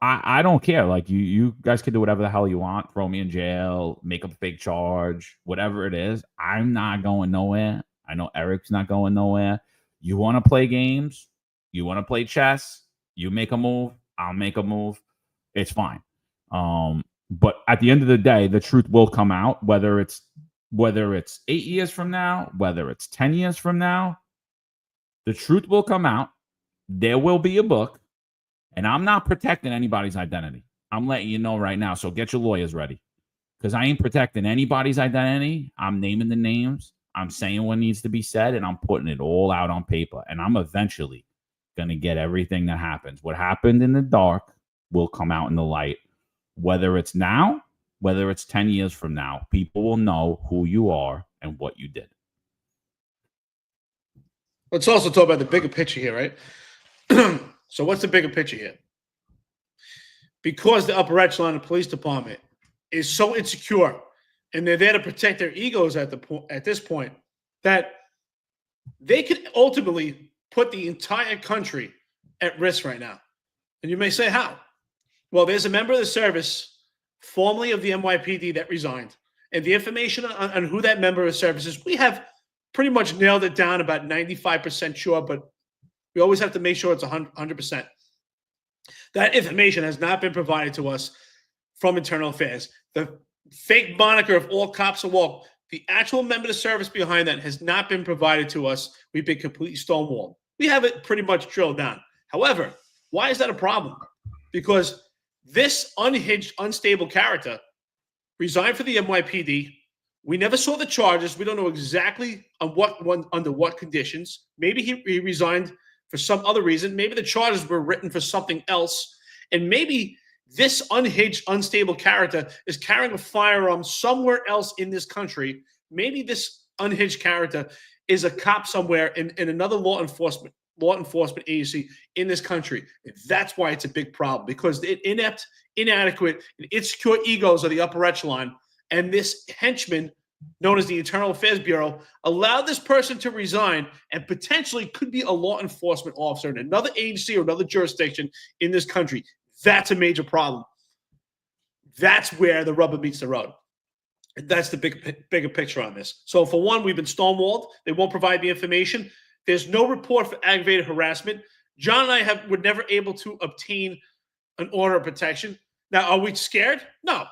I don't care. Like, you guys can do whatever the hell you want. Throw me in jail, make up a fake charge, whatever it is. I'm not going nowhere. I know Eric's not going nowhere. You want to play games? You want to play chess? You make a move. I'll make a move. It's fine. But at the end of the day, the truth will come out, whether it's 8 years from now, whether it's 10 years from now, the truth will come out. There will be a book, and I'm not protecting anybody's identity. I'm letting you know right now. So get your lawyers ready, because I ain't protecting anybody's identity. I'm naming the names. I'm saying what needs to be said, and I'm putting it all out on paper. And I'm eventually going to get everything that happens. What happened in the dark will come out in the light. Whether it's now, whether it's 10 years from now, people will know who you are and what you did. Let's also talk about the bigger picture here, right? So what's the bigger picture here? Because the upper echelon of the police department is so insecure and they're there to protect their egos at this point, that they could ultimately put the entire country at risk right now. And you may say, how? Well, there's a member of the service, formerly of the NYPD, that resigned. And the information on who that member of the service is, we have pretty much nailed it down, about 95% sure, but we always have to make sure it's 100%. That information has not been provided to us from Internal Affairs. The fake moniker of all cops are woke, the actual member of the service behind that has not been provided to us. We've been completely stonewalled. We have it pretty much drilled down. However, why is that a problem? Because this unhinged, unstable character resigned for the NYPD. We never saw the charges. We don't know exactly under what conditions. Maybe he resigned for some other reason. Maybe the charges were written for something else. And maybe this unhinged, unstable character is carrying a firearm somewhere else in this country. Maybe this unhinged character is a cop somewhere in another law enforcement agency in this country. And that's why it's a big problem, because the inept, inadequate, and insecure egos of the upper echelon and this henchman known as the Internal Affairs Bureau allowed this person to resign and potentially could be a law enforcement officer in another agency or another jurisdiction in this country. That's a major problem. That's where the rubber meets the road. And that's the bigger picture on this. So for one, we've been stonewalled. They won't provide the information. There's no report for aggravated harassment. John and I were never able to obtain an order of protection. Now, are we scared? No,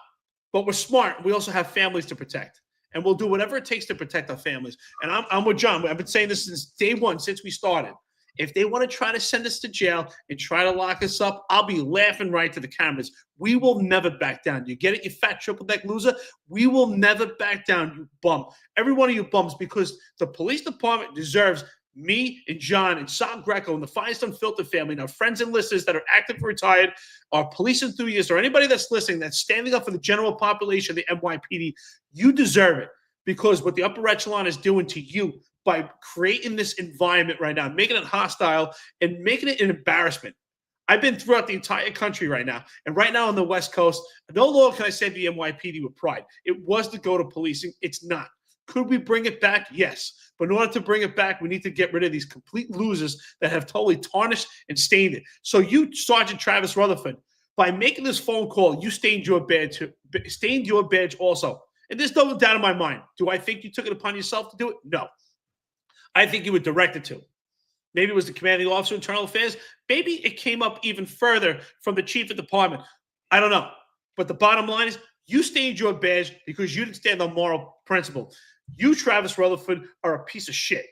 but we're smart. We also have families to protect, and we'll do whatever it takes to protect our families. And I'm with John. I've been saying this since day one, since we started. If they want to try to send us to jail and try to lock us up, I'll be laughing right to the cameras. We will never back down. You get it, you fat triple-deck loser? We will never back down, you bum. Every one of you bums, because the police department deserves me and John and Sal Greco and the finest Unfiltered family and our friends and listeners that are active or retired, our police enthusiasts, or anybody that's listening that's standing up for the general population of the NYPD. You deserve it, because what the upper echelon is doing to you by creating this environment right now, making it hostile and making it an embarrassment. I've been throughout the entire country right now, and right now on the West Coast, no longer can I say the NYPD with pride. It was to go to policing. It's not. Could we bring it back? Yes. But in order to bring it back, we need to get rid of these complete losers that have totally tarnished and stained it. So you, Sergeant Travis Rutherford, by making this phone call, you stained your badge also. And there's no doubt in my mind. Do I think you took it upon yourself to do it? No. I think you were directed to. Maybe it was the commanding officer of Internal Affairs. Maybe it came up even further from the chief of department. I don't know. But the bottom line is, you stained your badge because you didn't stand on moral principle. You, Travis Rutherford, are a piece of shit.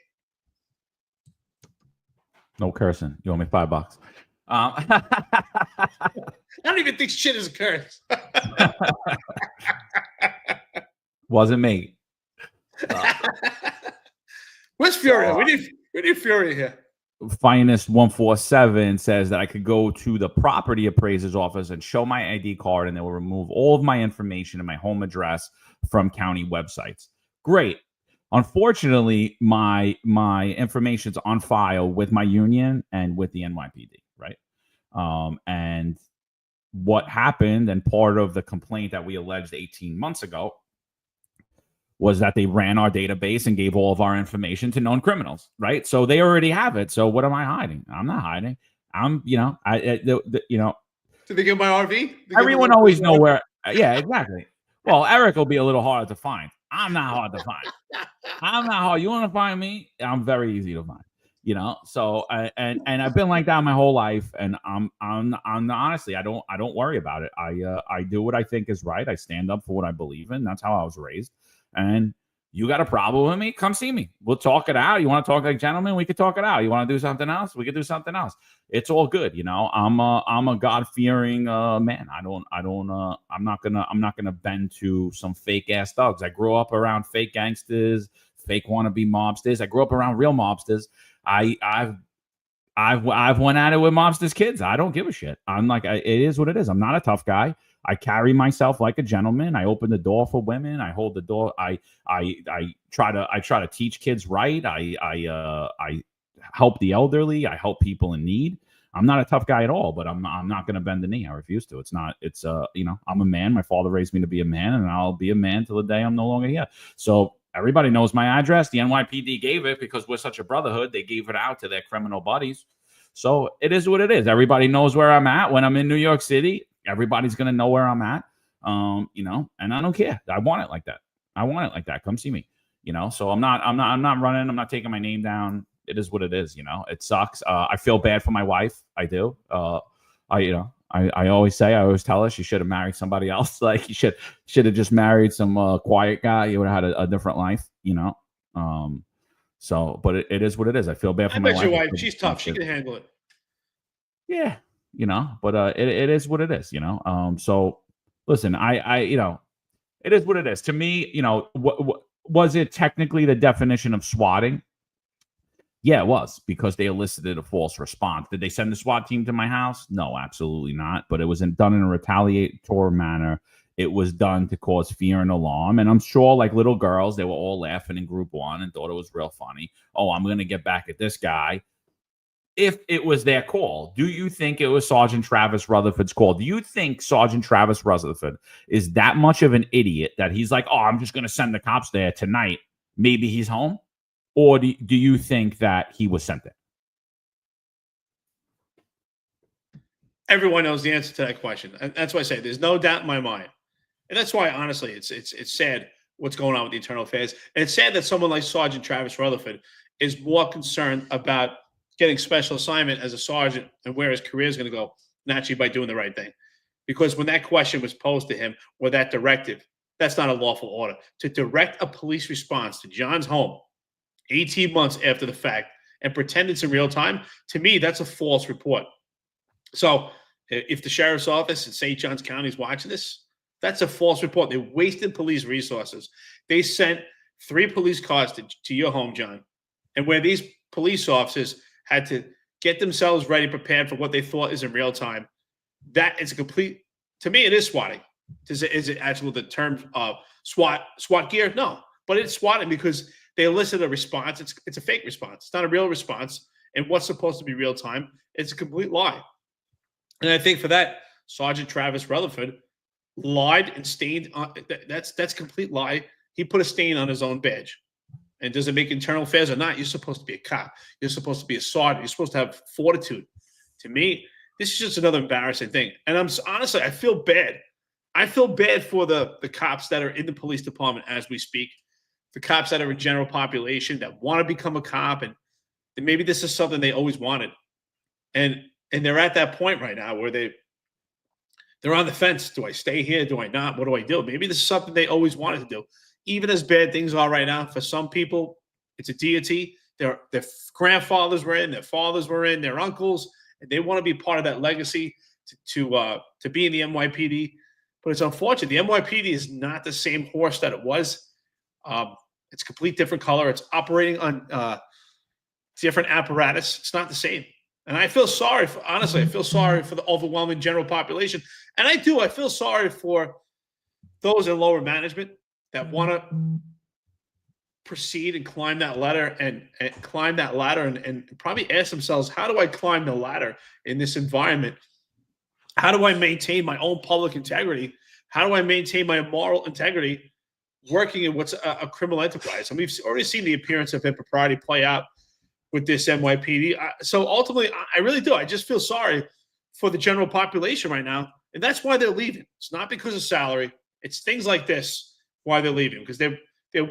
No cursing. You owe me $5. I don't even think shit is a curse. Wasn't me. Where's Furia? We need Furia here. Finest 147 says that I could go to the property appraiser's office and show my ID card, and they will remove all of my information and my home address from county websites. Great. Unfortunately, my information's on file with my union and with the NYPD, right? And what happened, and part of the complaint that we alleged 18 months ago, was that they ran our database and gave all of our information to known criminals, right? So they already have it. So what am I hiding? I'm not hiding. I'm, you know, Did they get my RV? Everyone always know where. Yeah, exactly. Well, Eric will be a little hard to find. I'm not hard to find. I'm not hard. You want to find me? I'm very easy to find. You know. So and I've been like that my whole life, and I'm honestly, I don't worry about it. I do what I think is right. I stand up for what I believe in. That's how I was raised. And you got a problem with me? Come see me. We'll talk it out. You want to talk like gentlemen? We could talk it out. You want to do something else? We could do something else. It's all good. You know, I'm a God-fearing man. I'm not gonna bend to some fake ass thugs. I grew up around fake gangsters, fake wannabe mobsters. I grew up around real mobsters. I've went at it with mobsters kids. I don't give a shit. I'm like, it is what it is. I'm not a tough guy. I carry myself like a gentleman. I open the door for women. I hold the door. I try to teach kids right. I help the elderly. I help people in need. I'm not a tough guy at all, but I'm not going to bend the knee. I refuse to. I'm a man. My father raised me to be a man, and I'll be a man till the day I'm no longer here. So everybody knows my address. The NYPD gave it because we're such a brotherhood. They gave it out to their criminal buddies. So it is what it is. Everybody knows where I'm at. When I'm in New York City, everybody's going to know where I'm at. And I don't care. I want it like that. Come see me. So I'm not running. I'm not taking my name down. It is what it is. It sucks. I feel bad for my wife. I do. I always tell her she should have married somebody else. Like you should have just married some quiet guy. You would have had a different life, but it is what it is. I feel bad for my wife. Your wife, she's tough. She can handle it. Yeah. But it is what it is, so listen, it is what it is to me. Was it technically the definition of swatting? Yeah, it was, because they elicited a false response. Did they send the SWAT team to my house? No, absolutely not. But it was done in a retaliatory manner. It was done to cause fear and alarm. And I'm sure, like little girls, they were all laughing in group one and thought it was real funny. Oh, I'm going to get back at this guy. If it was their call, do you think it was Sergeant Travis Rutherford's call? Do you think Sergeant Travis Rutherford is that much of an idiot that he's like, oh, I'm just going to send the cops there tonight? Maybe he's home. Or do you think that he was sent there? Everyone knows the answer to that question. And that's why I say there's no doubt in my mind. And that's why, honestly, it's sad what's going on with the internal affairs. And it's sad that someone like Sergeant Travis Rutherford is more concerned about getting special assignment as a sergeant and where his career is going to go, naturally by doing the right thing. Because when that question was posed to him, or that directive, that's not a lawful order. To direct a police response to John's home 18 months after the fact and pretend it's in real time, to me, that's a false report. So if the sheriff's office in St. Johns County is watching this, that's a false report. They wasted police resources. They sent 3 police cars to your home, John, and where these police officers had to get themselves ready, prepared for what they thought is in real time. That is a complete, to me, it is swatting. Is it actually the term SWAT gear? No, but it's swatting because they elicit a response. It's a fake response. It's not a real response. And what's supposed to be real time, it's a complete lie. And I think for that, Sergeant Travis Rutherford lied and stained. That's complete lie. He put a stain on his own badge. And does it make internal affairs or not? You're supposed to be a cop. You're supposed to be a sergeant. You're supposed to have fortitude. To me, this is just another embarrassing thing. And honestly, I feel bad. I feel bad for the cops that are in the police department as we speak. The cops that are in general population that want to become a cop, and maybe this is something they always wanted, and they're at that point right now where they're on the fence. Do I stay here? Do I not? What do I do? Maybe this is something they always wanted to do. Even as bad things are right now, for some people, it's a deity. Their grandfathers were in, their fathers were in, their uncles, and they want to be part of that legacy to be in the NYPD. But it's unfortunate. The NYPD is not the same horse that it was. It's a complete different color. It's operating on different apparatus. It's not the same. And I feel sorry honestly, I feel sorry for the overwhelming general population. And I feel sorry for those in lower management that want to proceed and climb that ladder and probably ask themselves, how do I climb the ladder in this environment? How do I maintain my own public integrity? How do I maintain my moral integrity working in what's a criminal enterprise? And we've already seen the appearance of impropriety play out with this NYPD. So ultimately, I really do. I just feel sorry for the general population right now. And that's why they're leaving. It's not because of salary. It's things like this why they're leaving, because they're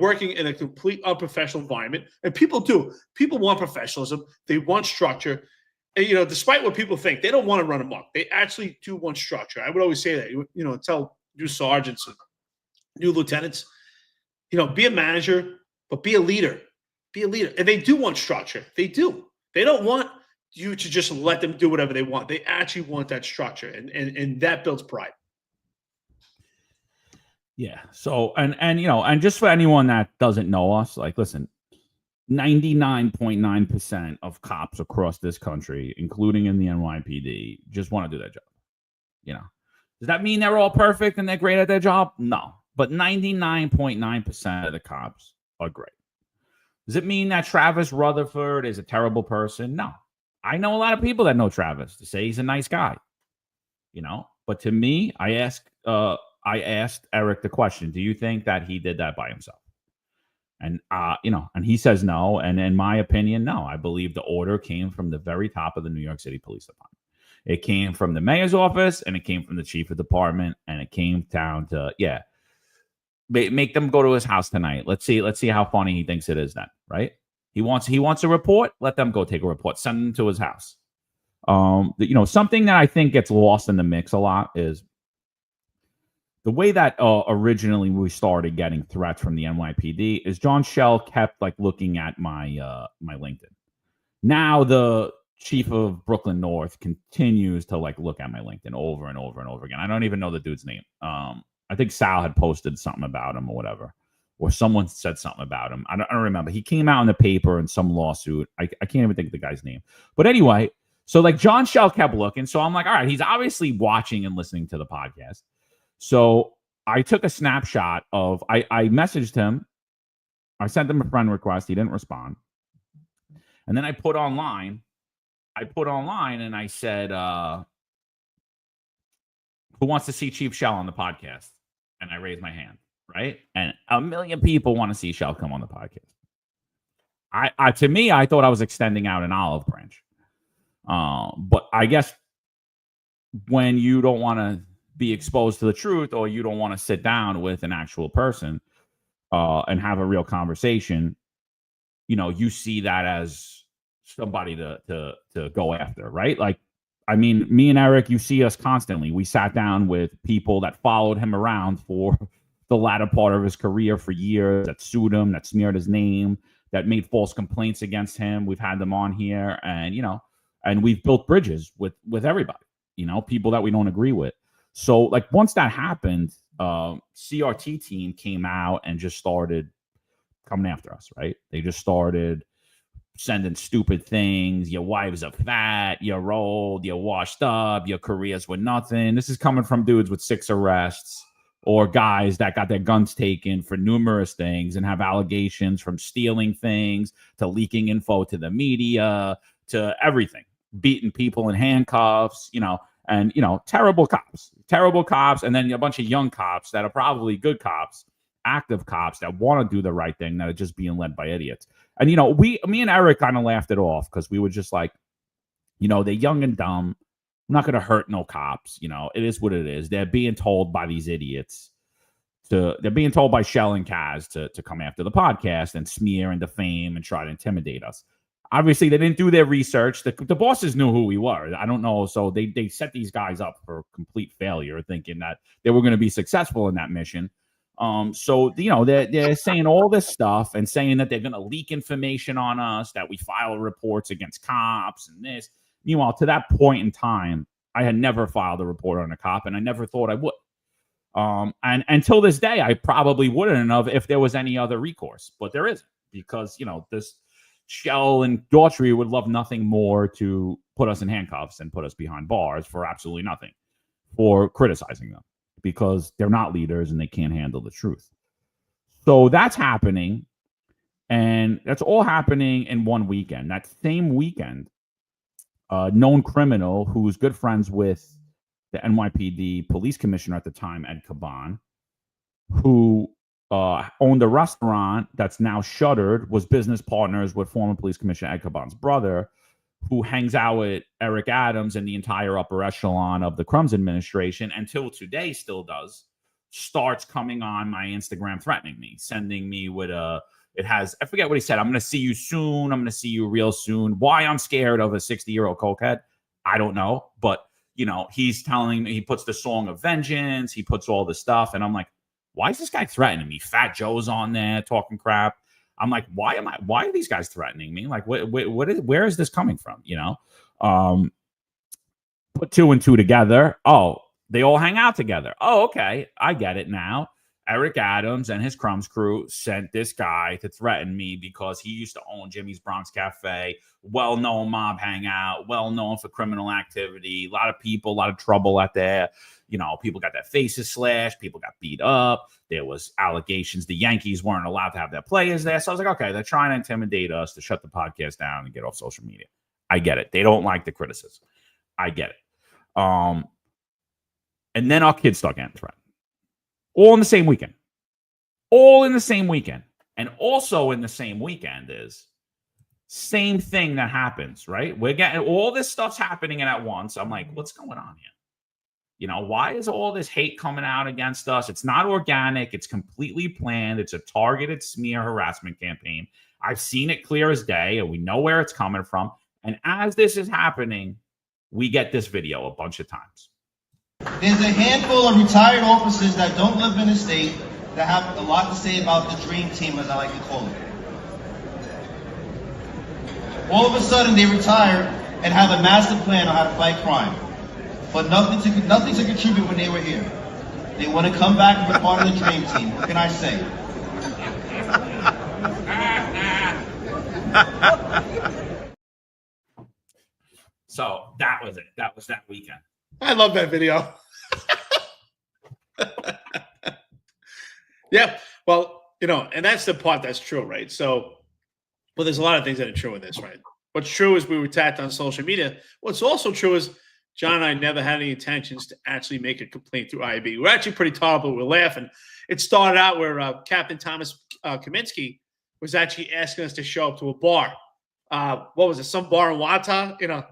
working in a complete unprofessional environment. And people do. People want professionalism. They want structure. And, despite what people think, they don't want to run amok. They actually do want structure. I would always say that, tell new sergeants and new lieutenants, be a manager, but be a leader. Be a leader. And they do want structure. They do. They don't want you to just let them do whatever they want. They actually want that structure. And that builds pride. Yeah. So, and just for anyone that doesn't know us, like, listen, 99.9% of cops across this country, including in the NYPD, just want to do their job. Does that mean they're all perfect and they're great at their job? No. But 99.9% of the cops are great. Does it mean that Travis Rutherford is a terrible person? No. I know a lot of people that know Travis to say he's a nice guy, But to me, I asked Eric the question: do you think that he did that by himself? And and he says no. And in my opinion, no. I believe the order came from the very top of the New York City Police Department. It came from the mayor's office, and it came from the chief of department, and it came down to make them go to his house tonight. Let's see how funny he thinks it is then, right? He wants a report. Let them go take a report. Send them to his house. Something that I think gets lost in the mix a lot is the way that originally we started getting threats from the NYPD is John Schell kept looking at my my LinkedIn. Now the chief of Brooklyn North continues to look at my LinkedIn over and over and over again. I don't even know the dude's name. I think Sal had posted something about him or whatever, or someone said something about him. I don't remember. He came out in the paper in some lawsuit. I can't even think of the guy's name. But anyway, so John Schell kept looking. So I'm like, all right, he's obviously watching and listening to the podcast. So I took a snapshot of, I messaged him. I sent him a friend request. He didn't respond. And then I put online and I said, who wants to see Chief Schell on the podcast? And I raised my hand, right? And 1 million people want to see Schell come on the podcast. To me, I thought I was extending out an olive branch. But I guess when you don't want to be exposed to the truth, or you don't want to sit down with an actual person and have a real conversation, you see that as somebody to go after, right? Me and Eric, you see us constantly. We sat down with people that followed him around for the latter part of his career for years, that sued him, that smeared his name, that made false complaints against him. We've had them on here, and and we've built bridges with everybody, people that we don't agree with. So once that happened, CRT team came out and just started coming after us, right? They just started sending stupid things. Your wives are fat, you're old, you're washed up, your careers were nothing. This is coming from dudes with 6 arrests, or guys that got their guns taken for numerous things and have allegations, from stealing things to leaking info to the media to everything, beating people in handcuffs, and terrible cops, and then a bunch of young cops that are probably good cops, active cops that want to do the right thing, that are just being led by idiots. And me and Eric kind of laughed it off, because we were just like, they're young and dumb. I'm not going to hurt no cops. It is what it is. They're being told by these idiots they're being told by Schell and Kaz to come after the podcast and smear and defame and try to intimidate us. Obviously, they didn't do their research. The bosses knew who we were. I don't know. So they set these guys up for complete failure, thinking that they were going to be successful in that mission. So they're saying all this stuff and saying that they're going to leak information on us, that we file reports against cops and this. Meanwhile, to that point in time, I had never filed a report on a cop, and I never thought I would. And until this day, I probably wouldn't have if there was any other recourse, but there isn't, because this Schell and Daughtry would love nothing more to put us in handcuffs and put us behind bars for absolutely nothing, for criticizing them, because they're not leaders and they can't handle the truth. So that's happening, and that's all happening in one weekend. That same weekend, a known criminal who's good friends with the NYPD police commissioner at the time, Ed Caban, who owned a restaurant that's now shuttered, was business partners with former police commissioner Ed Caban's brother, who hangs out with Eric Adams and the entire upper echelon of the Crumbs administration, until today still does, starts coming on my Instagram threatening me, sending me with it has, I forget what he said. I'm going to see you soon. I'm going to see you real soon. Why I'm scared of a 60-year-old cokehead, I don't know. But, he's telling me, he puts the song of vengeance. He puts all this stuff. And I'm like, why is this guy threatening me? Fat Joe's on there talking crap. I'm like, why are these guys threatening me? Where is this coming from? Put 2 and 2 together. Oh, they all hang out together. Oh, okay. I get it now. Eric Adams and his Crumbs crew sent this guy to threaten me because he used to own Jimmy's Bronx Cafe, well-known mob hangout, well-known for criminal activity, a lot of people, a lot of trouble out there. People got their faces slashed, people got beat up. There was allegations the Yankees weren't allowed to have their players there. So I was like, okay, they're trying to intimidate us to shut the podcast down and get off social media. I get it. They don't like the criticism. I get it. And then our kids start getting threatened. All in the same weekend. All in the same weekend. And also in the same weekend is same thing that happens, right? We're getting all this stuff's happening at once. I'm like, what's going on here? You know, why is all this hate coming out against us? It's not organic. It's completely planned. It's a targeted smear harassment campaign. I've seen it clear as day, and we know where it's coming from. And as this is happening, we get this video a bunch of times. There's a handful of retired officers that don't live in the state that have a lot to say about the dream team, as I like to call it. All of a sudden, they retire and have a master plan on how to fight crime, but nothing to contribute when they were here. They want to come back and be part of the dream team. What can I say? So that was it. That was that weekend. I love that video. Yeah. Well, you know, and that's the part that's true, right? So, well, there's a lot of things that are true in this, right? What's true is we were attacked on social media. What's also true is John and I never had any intentions to actually make a complaint through IAB. We're actually pretty tolerable. We're laughing. It started out where Captain Thomas Kaminsky was actually asking us to show up to a bar. What was it? Some bar in Wata, you know?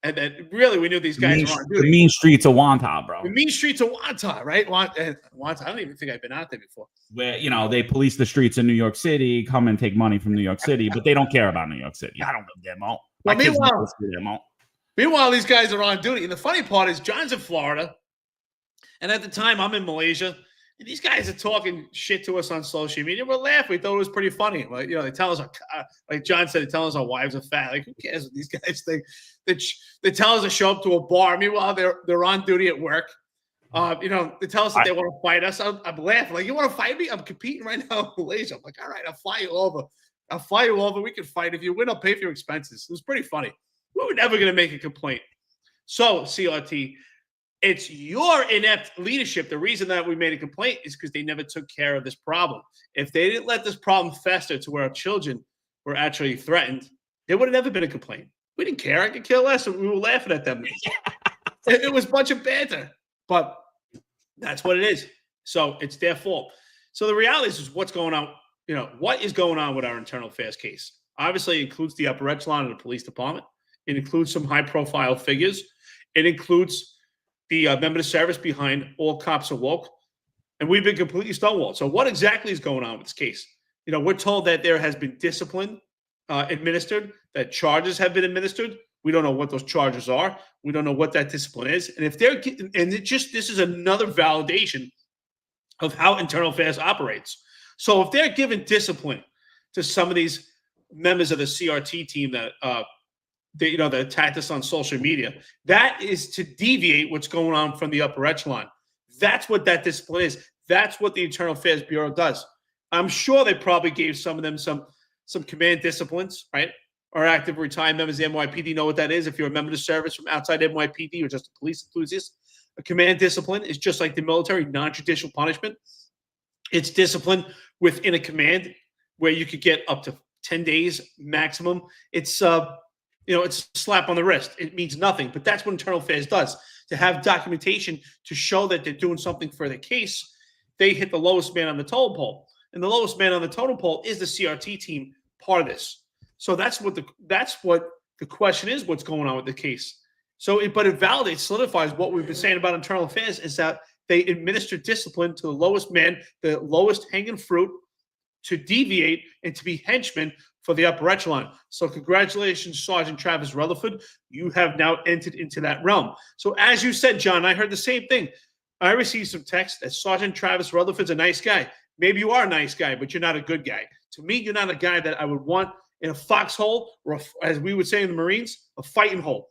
And then really, we knew these guys were on duty. The mean streets of Wanta, bro. The mean streets of Wanta, right? Wanta. I don't even think I've been out there before. Where, you know, they police the streets in New York City, come and take money from New York City, but they don't care about New York City. I don't live there, Mo. Meanwhile, these guys are on duty. And the funny part is John's in Florida. And at the time, I'm in Malaysia. And these guys are talking shit to us on social media. We're laughing. We thought it was pretty funny. Like, you know, they tell us, like John said, they tell us our wives are fat. Like, who cares what these guys think? They tell us to show up to a bar. Meanwhile, they're on duty at work. You know, they tell us that they want to fight us. I'm laughing. Like, you want to fight me? I'm competing right now in Malaysia. I'm like, all right, I'll fly you over. We can fight. If you win, I'll pay for your expenses. It was pretty funny. We were never going to make a complaint. So, CRT, it's your inept leadership. The reason that we made a complaint is because they never took care of this problem. If they didn't let this problem fester to where our children were actually threatened, there would have never been a complaint. We didn't care. I could care less. We were laughing at them. It was a bunch of banter, but that's what it is. So it's their fault. So the reality is what's going on. You know, what is going on with our internal affairs case? Obviously, it includes the upper echelon of the police department. It includes some high-profile figures. It includes the member of service behind All Cops Are Woke, and we've been completely stonewalled. So what exactly is going on with this case? You know, we're told that there has been discipline administered, that charges have been administered. We don't know what those charges are. We don't know what that discipline is. And if they're this is another validation of how internal affairs operates. So if they're giving discipline to some of these members of the CRT team that that attacked us on social media, that is to deviate what's going on from the upper echelon. That's what that discipline is. That's what the Internal Affairs Bureau does. I'm sure they probably gave some of them some command disciplines, right? Or active retired members of the NYPD know what that is. If you're a member of the service from outside NYPD or just a police enthusiast, a command discipline is just like the military, non-judicial punishment. It's discipline within a command where you could get up to 10 days maximum. It's it's a slap on the wrist. It means nothing, but that's what Internal Affairs does. To have documentation to show that they're doing something for the case, they hit the lowest man on the totem pole. And the lowest man on the totem pole is the CRT team, part of this. So that's what the question is, what's going on with the case. So, but it validates, solidifies what we've been saying about Internal Affairs is that they administer discipline to the lowest man, the lowest hanging fruit, to deviate and to be henchmen for the upper echelon. So congratulations, Sergeant Travis Rutherford. You have now entered into that realm. So as you said, John, I heard the same thing. I received some text that Sergeant Travis Rutherford's a nice guy. Maybe you are a nice guy, but you're not a good guy. To me, you're not a guy that I would want in a foxhole, or as we would say in the Marines, a fighting hole.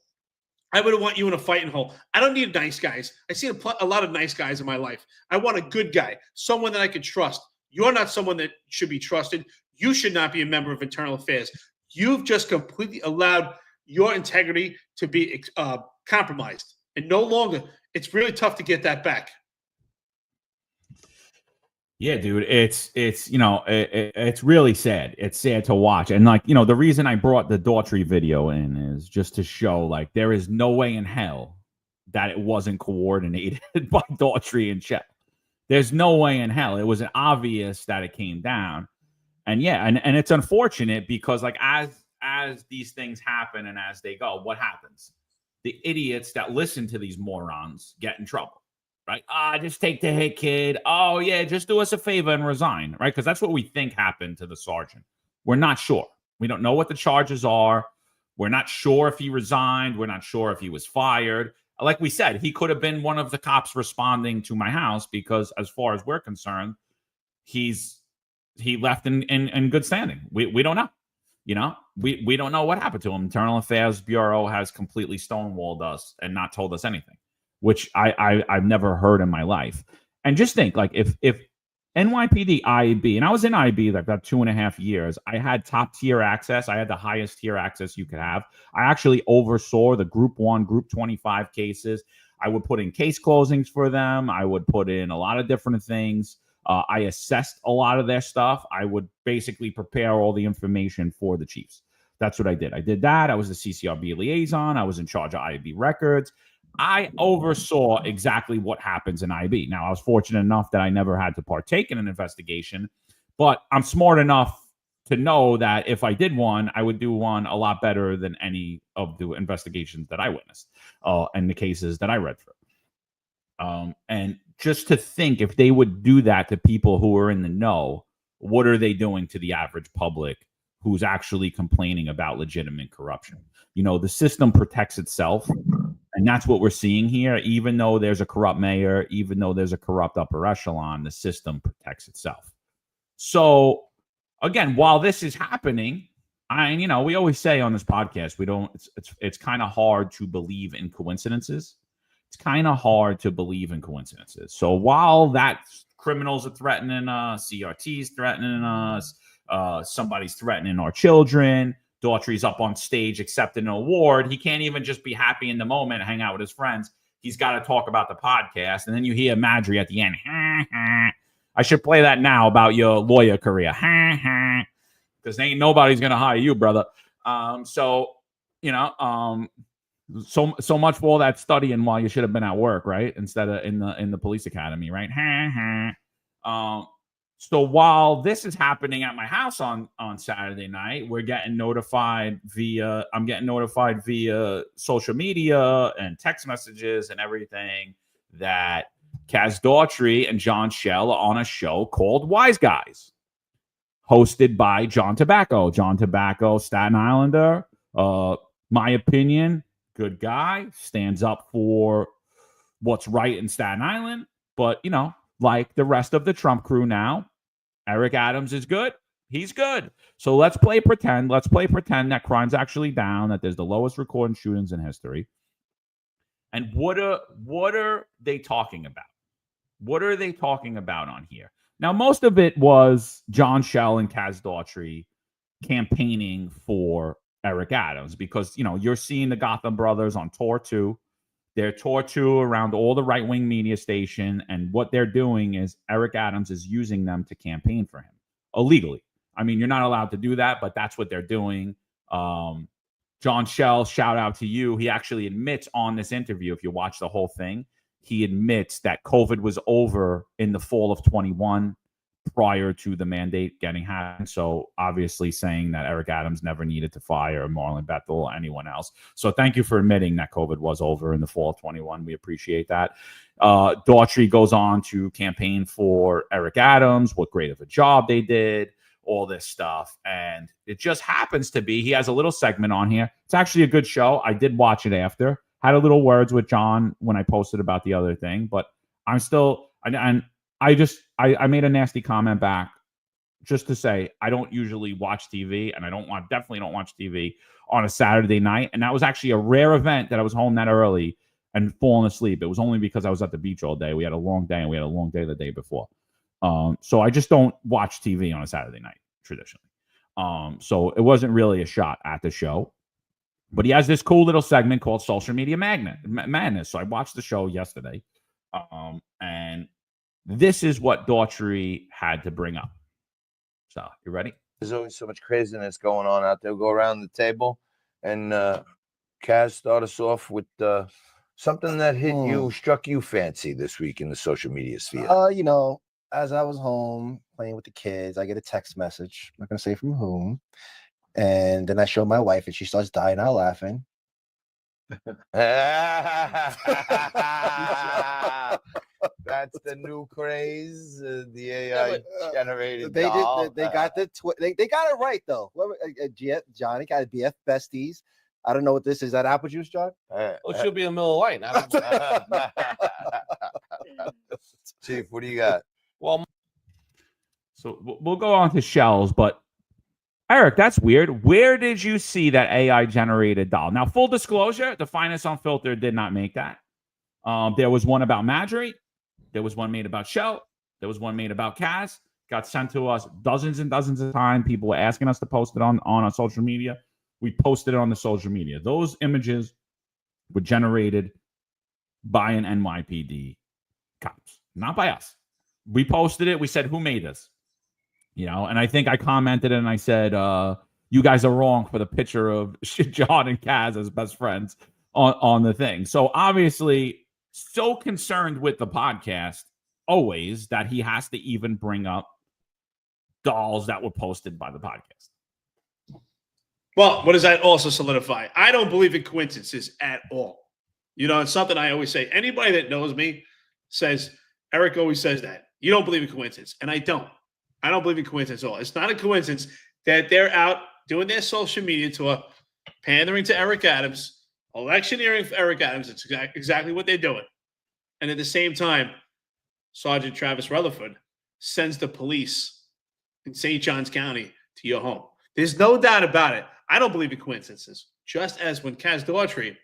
I would want you in a fighting hole. I don't need nice guys. I've seen a lot of nice guys in my life. I want a good guy, someone that I could trust. You're not someone that should be trusted. You should not be a member of Internal Affairs. You've just completely allowed your integrity to be compromised. And no longer, it's really tough to get that back. Yeah, dude, it's it's really sad. It's sad to watch, and like the reason I brought the Daughtry video in is just to show like there is no way in hell that it wasn't coordinated by Daughtry and Shell. There's no way in hell. It was obvious that it came down, and yeah, and it's unfortunate because like as these things happen and as they go, what happens? The idiots that listen to these morons get in trouble. Right? Just take the hit, kid. Oh, yeah, just do us a favor and resign, right? Because that's what we think happened to the sergeant. We're not sure. We don't know what the charges are. We're not sure if he resigned. We're not sure if he was fired. Like we said, he could have been one of the cops responding to my house because, as far as we're concerned, he left in good standing. We don't know. We don't know what happened to him. Internal Affairs Bureau has completely stonewalled us and not told us anything, which I've never heard in my life. And just think, like, if NYPD IB, and I was in IB like about 2.5 years, I had top tier access. I had the highest tier access you could have. I actually oversaw the Group 1, Group 25 cases. I would put in case closings for them. I would put in a lot of different things. I assessed a lot of their stuff. I would basically prepare all the information for the chiefs. That's what I did. I did that. I was the CCRB liaison. I was in charge of IB records. I oversaw exactly what happens in IB. Now, I was fortunate enough that I never had to partake in an investigation, but I'm smart enough to know that if I did one, I would do one a lot better than any of the investigations that I witnessed and the cases that I read through. And just to think, if they would do that to people who are in the know, what are they doing to the average public who's actually complaining about legitimate corruption? The system protects itself. And that's what we're seeing here. Even though there's a corrupt mayor, even though there's a corrupt upper echelon, the system protects itself. So, again, while this is happening, we always say on this podcast, it's kind of hard to believe in coincidences. It's kind of hard to believe in coincidences. So while that criminals are threatening us, CRT's threatening us, somebody's threatening our children, Daughtry's up on stage accepting an award, he can't even just be happy in the moment and hang out with his friends. He's got to talk about the podcast. And then you hear Madry at the end. I should play that now about your lawyer career. Because ain't nobody's going to hire you, brother. So much for all that studying while you should have been at work, right? Instead of in the police academy, right? So while this is happening at my house on Saturday night, I'm getting notified via social media and text messages and everything that Kaz Daughtry and John Shell are on a show called Wise Guys, hosted by John Tobacco. John Tobacco, Staten Islander, my opinion, good guy, stands up for what's right in Staten Island. But, like the rest of the Trump crew now, Eric Adams is good. He's good. So let's play pretend. Let's play pretend that crime's actually down, that there's the lowest recorded shootings in history. And what are they talking about? What are they talking about on here? Now, most of it was John Shell and Kaz Daughtry campaigning for Eric Adams because, you're seeing the Gotham Brothers on tour 2. They're tour 2 around all the right-wing media station, and what they're doing is Eric Adams is using them to campaign for him illegally. I mean, you're not allowed to do that, but that's what they're doing. John Shell, shout out to you. He actually admits on this interview, if you watch the whole thing, he admits that COVID was over in the fall of 21 prior to the mandate getting happened. So obviously saying that Eric Adams never needed to fire Marlon Bethel or anyone else. So thank you for admitting that COVID was over in the fall of 21. We appreciate that. Daughtry goes on to campaign for Eric Adams, what great of a job they did, all this stuff. And it just happens to be, he has a little segment on here. It's actually a good show. I did watch it after. Had a little words with John when I posted about the other thing, but I'm still, and I made a nasty comment back just to say I don't usually watch TV, and definitely don't watch TV on a Saturday night. And that was actually a rare event that I was home that early and falling asleep. It was only because I was at the beach all day. We had a long day, and we had a long day the day before. So I just don't watch TV on a Saturday night traditionally. So it wasn't really a shot at the show. But he has this cool little segment called Social Media Madness. So I watched the show yesterday. And This is what Daughtry had to bring up. So, you ready? There's always so much craziness going on out there. Go around the table, and Kaz, start us off with something that struck you fancy this week in the social media sphere. As I was home playing with the kids, I get a text message. I'm not gonna say from whom. And then I show my wife, and she starts dying out laughing. That's the new craze, the AI generated. They doll. they got the they got it right though. Johnny got BF besties. I don't know what this is. That apple juice, John? Well, it should be a Miller Lite. Chief, what do you got? Well, so we'll go on to shells, but Eric, that's weird. Where did you see that AI generated doll? Now, full disclosure, the Finest Unfiltered did not make that. There was one about Madry. There was one made about Shell. There was one made about Kaz. Got sent to us dozens and dozens of times. People were asking us to post it on our social media. We posted it on the social media. Those images were generated by an NYPD cops, not by us. We posted it. We said, who made this? And I think I commented and I said, you guys are wrong for the picture of John and Kaz as best friends on the thing. So obviously, so concerned with the podcast always that he has to even bring up dolls that were posted by the podcast. Well, what does that also solidify? I don't believe in coincidences at all. It's something I always say. Anybody that knows me says, Eric always says that. You don't believe in coincidence. And I don't. I don't believe in coincidence at all. It's not a coincidence that they're out doing their social media tour, pandering to Eric Adams, electioneering for Eric Adams. It's exactly what they're doing. And at the same time, Sergeant Travis Rutherford sends the police in St. Johns County to your home. There's no doubt about it. I don't believe in coincidences. Just as when Kaz Daughtry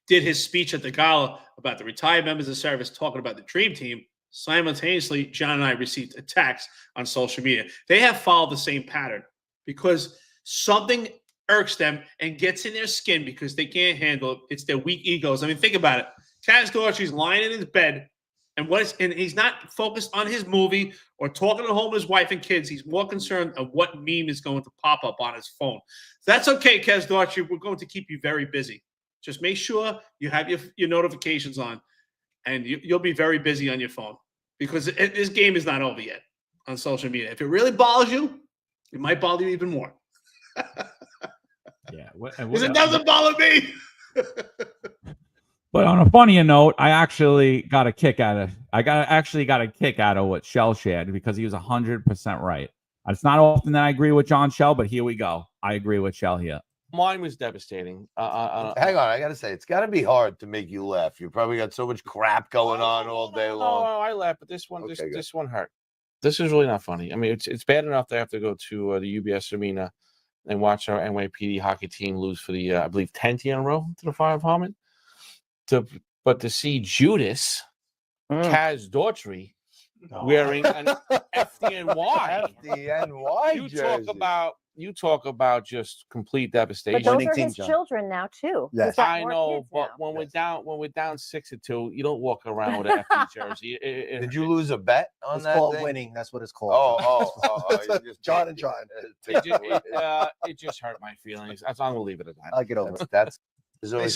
did his speech at the gala about the retired members of service talking about the Dream Team, simultaneously, John and I received attacks on social media. They have followed the same pattern because something irks them and gets in their skin because they can't handle it. It's their weak egos. I mean, think about it. Kaz Daughtry's lying in his bed, and he's not focused on his movie or talking at home with his wife and kids. He's more concerned of what meme is going to pop up on his phone. That's okay, Kaz Daughtry. We're going to keep you very busy. Just make sure you have your notifications on, and you'll be very busy on your phone because this game is not over yet on social media. If it really bothers you, it might bother you even more. Yeah, because it doesn't bother me. But on a funnier note, I actually got a kick out of what Shell shared because he was 100% right. It's not often that I agree with John Shell, but here we go. I agree with Shell here. mine was devastating. Hang on, I gotta say, it's gotta be hard to make you laugh. You probably got so much crap going on all day long. No, I laugh, but this one, Okay, this one hurt. This is really not funny. I mean, it's bad enough that I have to go to the UBS Arena and watch our NYPD hockey team lose for the, I believe, 10th year in a row to the fire department. But to see Judas, Kaz Daughtry, wearing an FDNY. FDNY jersey. You talk about just complete devastation. But those are his children now too. Yes. I know, but when we're down 6-2, you don't walk around with an FD jersey. Did you lose a bet on It's that called thing? winning. That's what it's called. Oh, you just John and John. It just hurt my feelings. I'm gonna leave it at that. I'll get over it. That's Hey,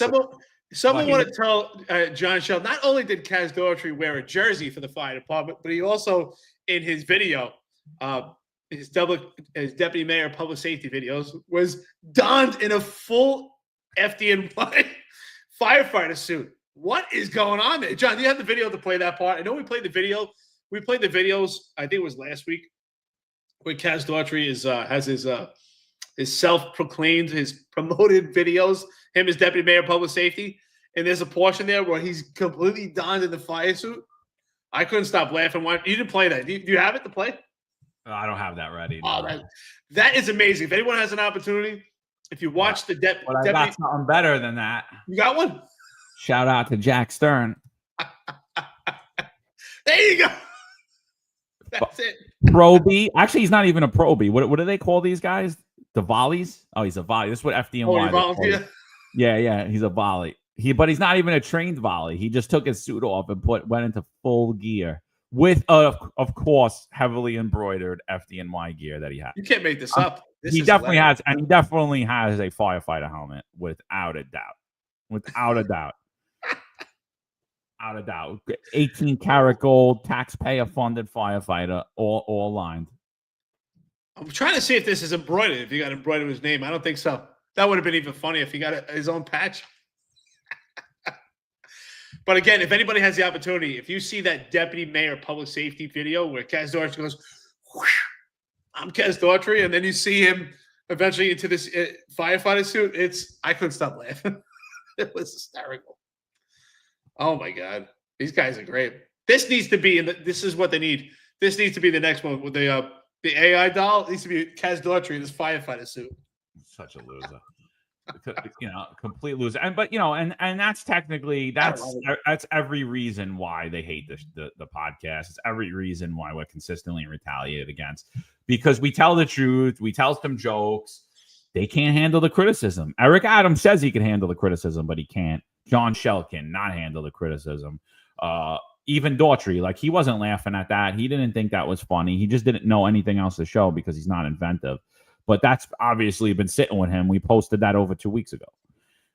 someone want to tell John Shell, not only did Kaz Daughtry wear a jersey for the fire department, but he also, in his video, his deputy mayor of public safety videos, was donned in a full FDNY firefighter suit. What is going on there? John, do you have the video to play that part? I know we played the video. We played the videos, I think it was last week, where Kaz Daughtry has his self-proclaimed, his promoted videos, him as deputy mayor of public safety. And there's a portion there where he's completely donned in the fire suit. I couldn't stop laughing. You didn't play that. Do you have it to play? I don't have that ready. Oh, that is amazing. If anyone has an opportunity, if you watch the But I got something better than that. You got one? Shout out to Jack Stern. There you go. That's it. Proby. Actually, he's not even a Proby. What do they call these guys? The volleys? Oh, he's a volley. This is what FDNY. Volunteer? Yeah, he's a volley. But he's not even a trained volley. He just took his suit off and went into full gear. with of course heavily embroidered FDNY gear that he has. You can't make this up. He definitely has, and he definitely has a firefighter helmet without a doubt. Without a doubt. Out of doubt. 18 karat gold, taxpayer funded firefighter, all lined. I'm trying to see if this is embroidered. If he got embroidered his name, I don't think so. That would have been even funny if he got his own patch. But again, if anybody has the opportunity, if you see that deputy mayor public safety video where Kaz Daughtry goes, whoosh, I'm Kaz Daughtry, and then you see him eventually into this firefighter suit, I couldn't stop laughing. It was hysterical. Oh my God, these guys are great. This needs to be, this is what they need. This needs to be the next one with the AI doll. It needs to be Kaz Daughtry in his firefighter suit. Such a loser. Complete loser. And that's technically that's every reason why they hate the podcast. It's every reason why we're consistently retaliated against, because we tell the truth, we tell some jokes. They can't handle the criticism. Eric Adams says he can handle the criticism, but he can't. John Shell cannot handle the criticism. Even Daughtry, like, he wasn't laughing at that. He didn't think that was funny. He just didn't know anything else to show because he's not inventive. But that's obviously been sitting with him. We posted that over 2 weeks ago.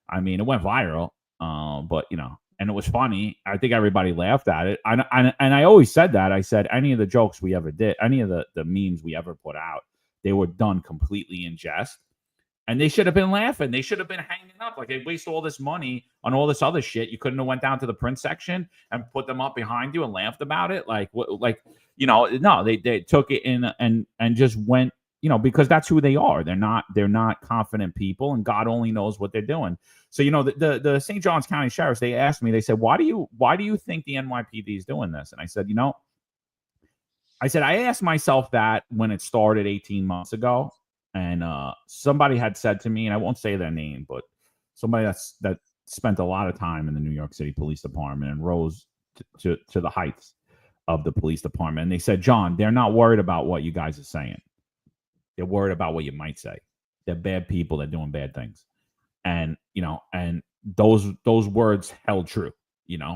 I mean, it went viral, but, and it was funny. I think everybody laughed at it. And I always said that. I said any of the jokes we ever did, any of the memes we ever put out, they were done completely in jest. And they should have been laughing. They should have been hanging up. Like, they waste all this money on all this other shit. You couldn't have went down to the print section and put them up behind you and laughed about it. No, they took it in and just went, because that's who they are. They're not confident people, and God only knows what they're doing. So, the St. Johns County Sheriffs, they asked me, they said, why do you think the NYPD is doing this? And I said, I asked myself that when it started 18 months ago. And somebody had said to me, and I won't say their name, but somebody that spent a lot of time in the New York City Police Department and rose to the heights of the police department. And they said, John, they're not worried about what you guys are saying. They're worried about what you might say. They're bad people. They're doing bad things. And, and those words held true.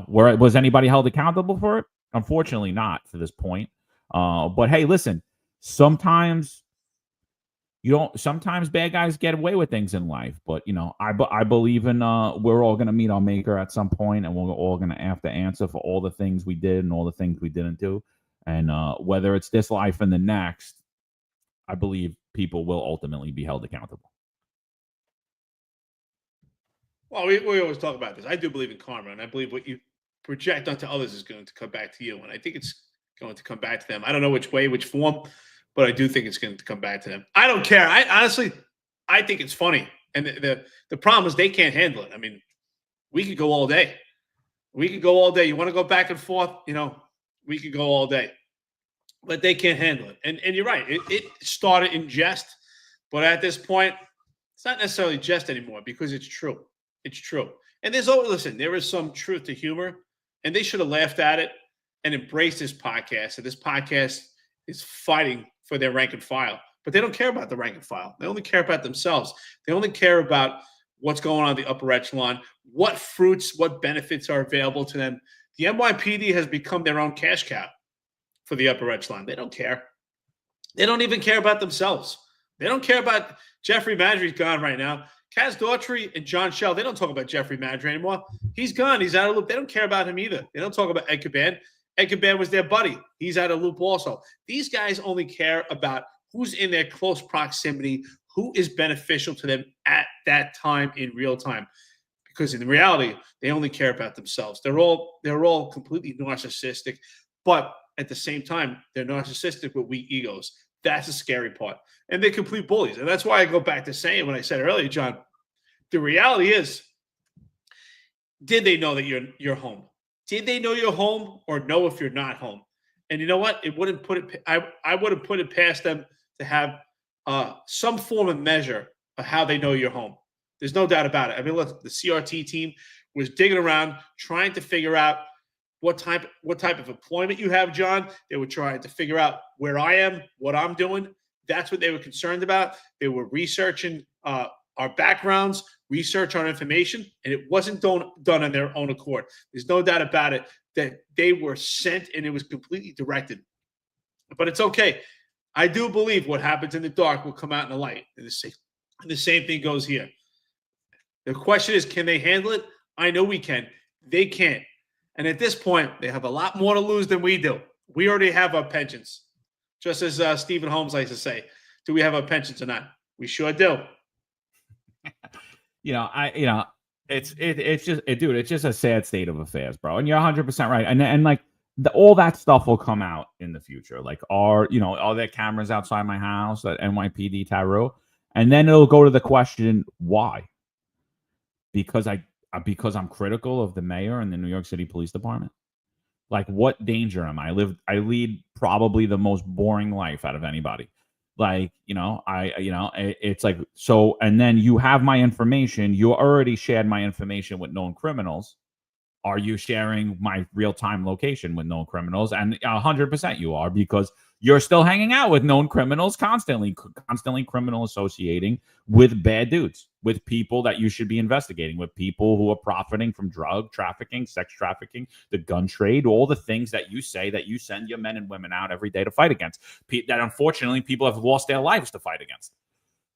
Was anybody held accountable for it? Unfortunately not to this point. But hey, listen, sometimes bad guys get away with things in life, but I believe in we're all going to meet our maker at some point, and we're all going to have to answer for all the things we did and all the things we didn't do. And whether it's this life and the next, I believe people will ultimately be held accountable. Well, we always talk about this. I do believe in karma, and I believe what you project onto others is going to come back to you. And I think it's going to come back to them. I don't know which way, which form, but I do think it's going to come back to them. I don't care. I think it's funny. And the problem is they can't handle it. I mean, we could go all day. You want to go back and forth, we could go all day. But they can't handle it. And you're right. It started in jest. But at this point, it's not necessarily jest anymore because it's true. It's true. And there is some truth to humor. And they should have laughed at it and embraced this podcast. And this podcast is fighting for their rank and file. But they don't care about the rank and file. They only care about themselves. They only care about what's going on in the upper echelon, what fruits, what benefits are available to them. The NYPD has become their own cash cow for the upper echelon. They don't care. They don't even care about themselves. They don't care about Jeffrey Madry's gone right now. Kaz Daughtry and John Shell, they don't talk about Jeffrey Madry anymore. He's gone. He's out of the loop. They don't care about him either. They don't talk about Ed Caban. Ed Caban was their buddy. He's out of the loop also. These guys only care about who's in their close proximity, who is beneficial to them at that time in real time. Because in reality, they only care about themselves. They're all completely narcissistic, but at the same time, they're narcissistic with weak egos. That's the scary part. And they're complete bullies. And that's why I go back to saying what I said earlier, John, the reality is, did they know that you're home? Did they know you're home or know if you're not home? And you know what? I wouldn't put it past them to have some form of measure of how they know you're home. There's no doubt about it. I mean, look, the CRT team was digging around, trying to figure out what type of employment you have, John. They were trying to figure out where I am, what I'm doing. That's what they were concerned about. They were researching our backgrounds, research our information, and it wasn't done on their own accord. There's no doubt about it. that they were sent and it was completely directed. But it's okay. I do believe what happens in the dark will come out in the light. And the same thing goes here. The question is, can they handle it? I know we can. They can't. And at this point, they have a lot more to lose than we do. We already have our pensions. Just as Stephen Holmes likes to say, do we have our pensions or not? We sure do. It's just a sad state of affairs, bro. And you're 100% right. And like all that stuff will come out in the future. Like, are there cameras outside my house at NYPD Taru? And then it'll go to the question, why? Because I'm critical of the mayor and the New York City Police Department. Like, what danger am I? I lead probably the most boring life out of anybody. Like, it's like, so, and then you have my information. You already shared my information with known criminals. Are you sharing my real-time location with known criminals? And 100% you are, because you're still hanging out with known criminals constantly criminal associating with bad dudes, with people that you should be investigating, with people who are profiting from drug trafficking, sex trafficking, the gun trade, all the things that you say that you send your men and women out every day to fight against, that unfortunately people have lost their lives to fight against.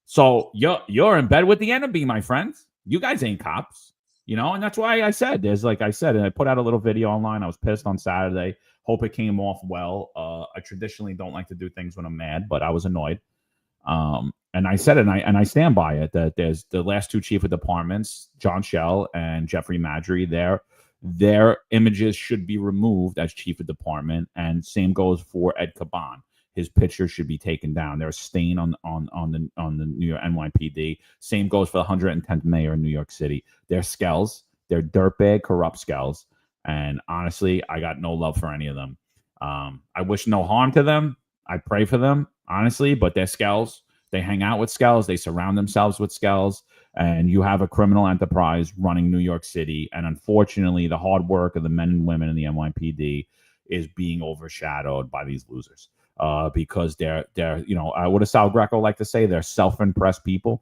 So you're in bed with the enemy, my friends. You guys ain't cops. And that's why I said, and I put out a little video online. I was pissed on Saturday. Hope it came off well. I traditionally don't like to do things when I'm mad, but I was annoyed. And I said it, and I stand by it, that there's the last two chief of departments, John Schell and Jeffrey Madry, their images should be removed as chief of department. And same goes for Ed Caban. His picture should be taken down. There's a stain on the New York NYPD. Same goes for the 110th mayor in New York City. They're skells. They're dirtbag, corrupt skells. And honestly, I got no love for any of them. I wish no harm to them. I pray for them, honestly, but they're skells. They hang out with skells. They surround themselves with skells. And you have a criminal enterprise running New York City. And unfortunately, the hard work of the men and women in the NYPD is being overshadowed by these losers. Because they're what does Sal Greco like to say? They're self-impressed people.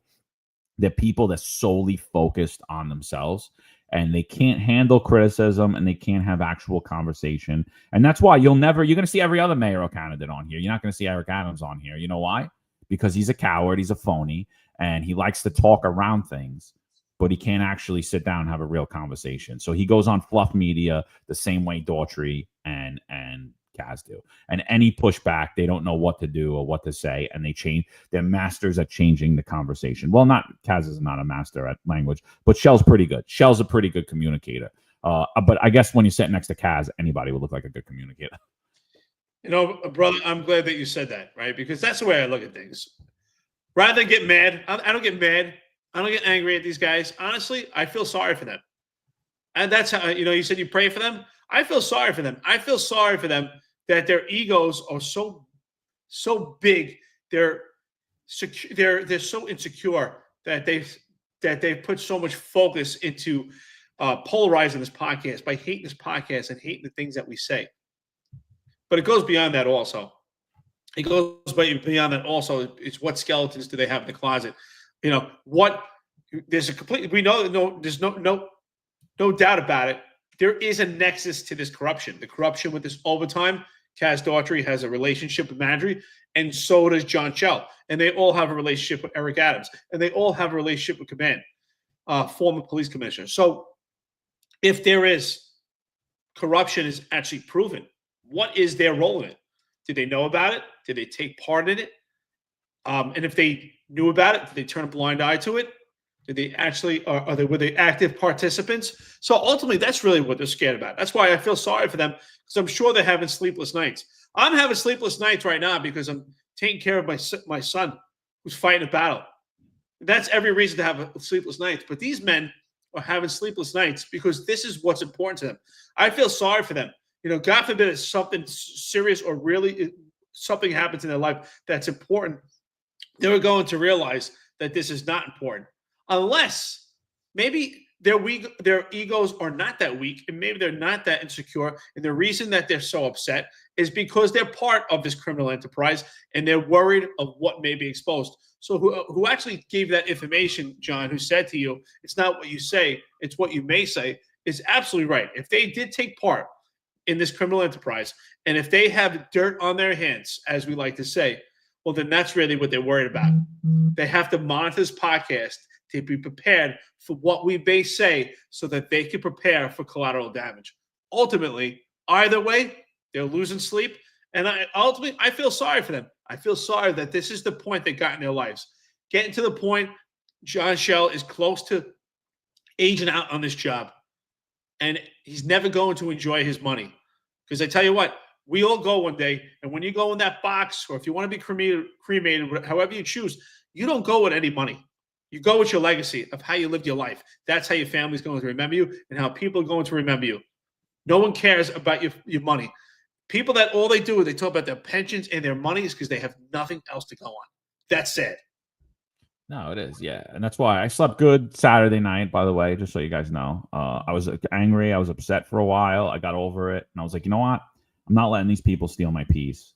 They're people that solely focused on themselves, and they can't handle criticism, and they can't have actual conversation. And that's why you're going to see every other mayoral candidate on here. You're not going to see Eric Adams on here. You know why? Because he's a coward, he's a phony, and he likes to talk around things, but he can't actually sit down and have a real conversation. So he goes on fluff media the same way Daughtry and Kaz do. And any pushback, they don't know what to do or what to say, and they're masters at changing the conversation. Well, Kaz is not a master at language, but Shell's pretty good. Shell's a pretty good communicator. But I guess when you sit next to Kaz, anybody would look like a good communicator. Brother, I'm glad that you said that, right? Because that's the way I look at things. Rather than get mad, I don't get mad. I don't get angry at these guys. Honestly, I feel sorry for them. And that's how, you said you pray for them. I feel sorry for them. I feel sorry for them that their egos are so big. They're so insecure that they've put so much focus into polarizing this podcast by hating this podcast and hating the things that we say. But it goes beyond that also. It goes beyond that also. It's what skeletons do they have in the closet? We know that there's no doubt about it. There is a nexus to this corruption. The corruption with this overtime. Kaz Daughtry has a relationship with Madry, and so does John Schell. And they all have a relationship with Eric Adams. And they all have a relationship with Caban, former police commissioner. So if there is corruption is actually proven, what is their role in it? Did they know about it? Did they take part in it? And if they knew about it, did they turn a blind eye to it? Did they actually, were they active participants? So ultimately, that's really what they're scared about. That's why I feel sorry for them, because I'm sure they're having sleepless nights. I'm having sleepless nights right now because I'm taking care of my son who's fighting a battle. That's every reason to have sleepless nights. But these men are having sleepless nights because this is what's important to them. I feel sorry for them. God forbid it's something serious or really something happens in their life that's important. They're going to realize that this is not important. Unless maybe their egos are not that weak, and maybe they're not that insecure, and the reason that they're so upset is because they're part of this criminal enterprise, and they're worried of what may be exposed. So who actually gave that information, John, who said to you, it's not what you say, it's what you may say, is absolutely right. If they did take part, in this criminal enterprise. And if they have dirt on their hands, as we like to say, well, then that's really what they're worried about. They have to monitor this podcast to be prepared for what we may say so that they can prepare for collateral damage. Ultimately, either way, they're losing sleep. And ultimately, I feel sorry for them. I feel sorry that this is the point they got in their lives. Getting to the point, John Shell is close to aging out on this job. And he's never going to enjoy his money. Because I tell you what, we all go one day, and when you go in that box, or if you want to be cremated, however you choose, you don't go with any money. You go with your legacy of how you lived your life. That's how your family's going to remember you and how people are going to remember you. No one cares about your money. People that all they do is they talk about their pensions and their money is because they have nothing else to go on. That's sad. No, it is. Yeah. And that's why I slept good Saturday night, by the way, just so you guys know. I was angry. I was upset for a while. I got over it. And I was like, you know what? I'm not letting these people steal my peace.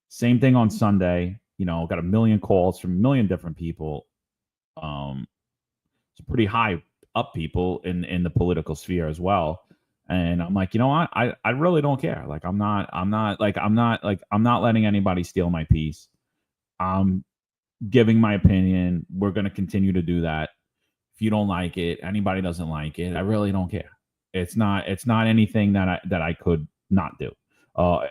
Same thing on Sunday. You know, got a million calls from a million different people. Some pretty high up people in the political sphere as well. And I'm like, you know what? I really don't care. Like, I'm not letting anybody steal my peace. I'm giving my opinion. We're going to continue to do that. If you don't like it, anybody doesn't like it, I really don't care. It's not anything that I could not do.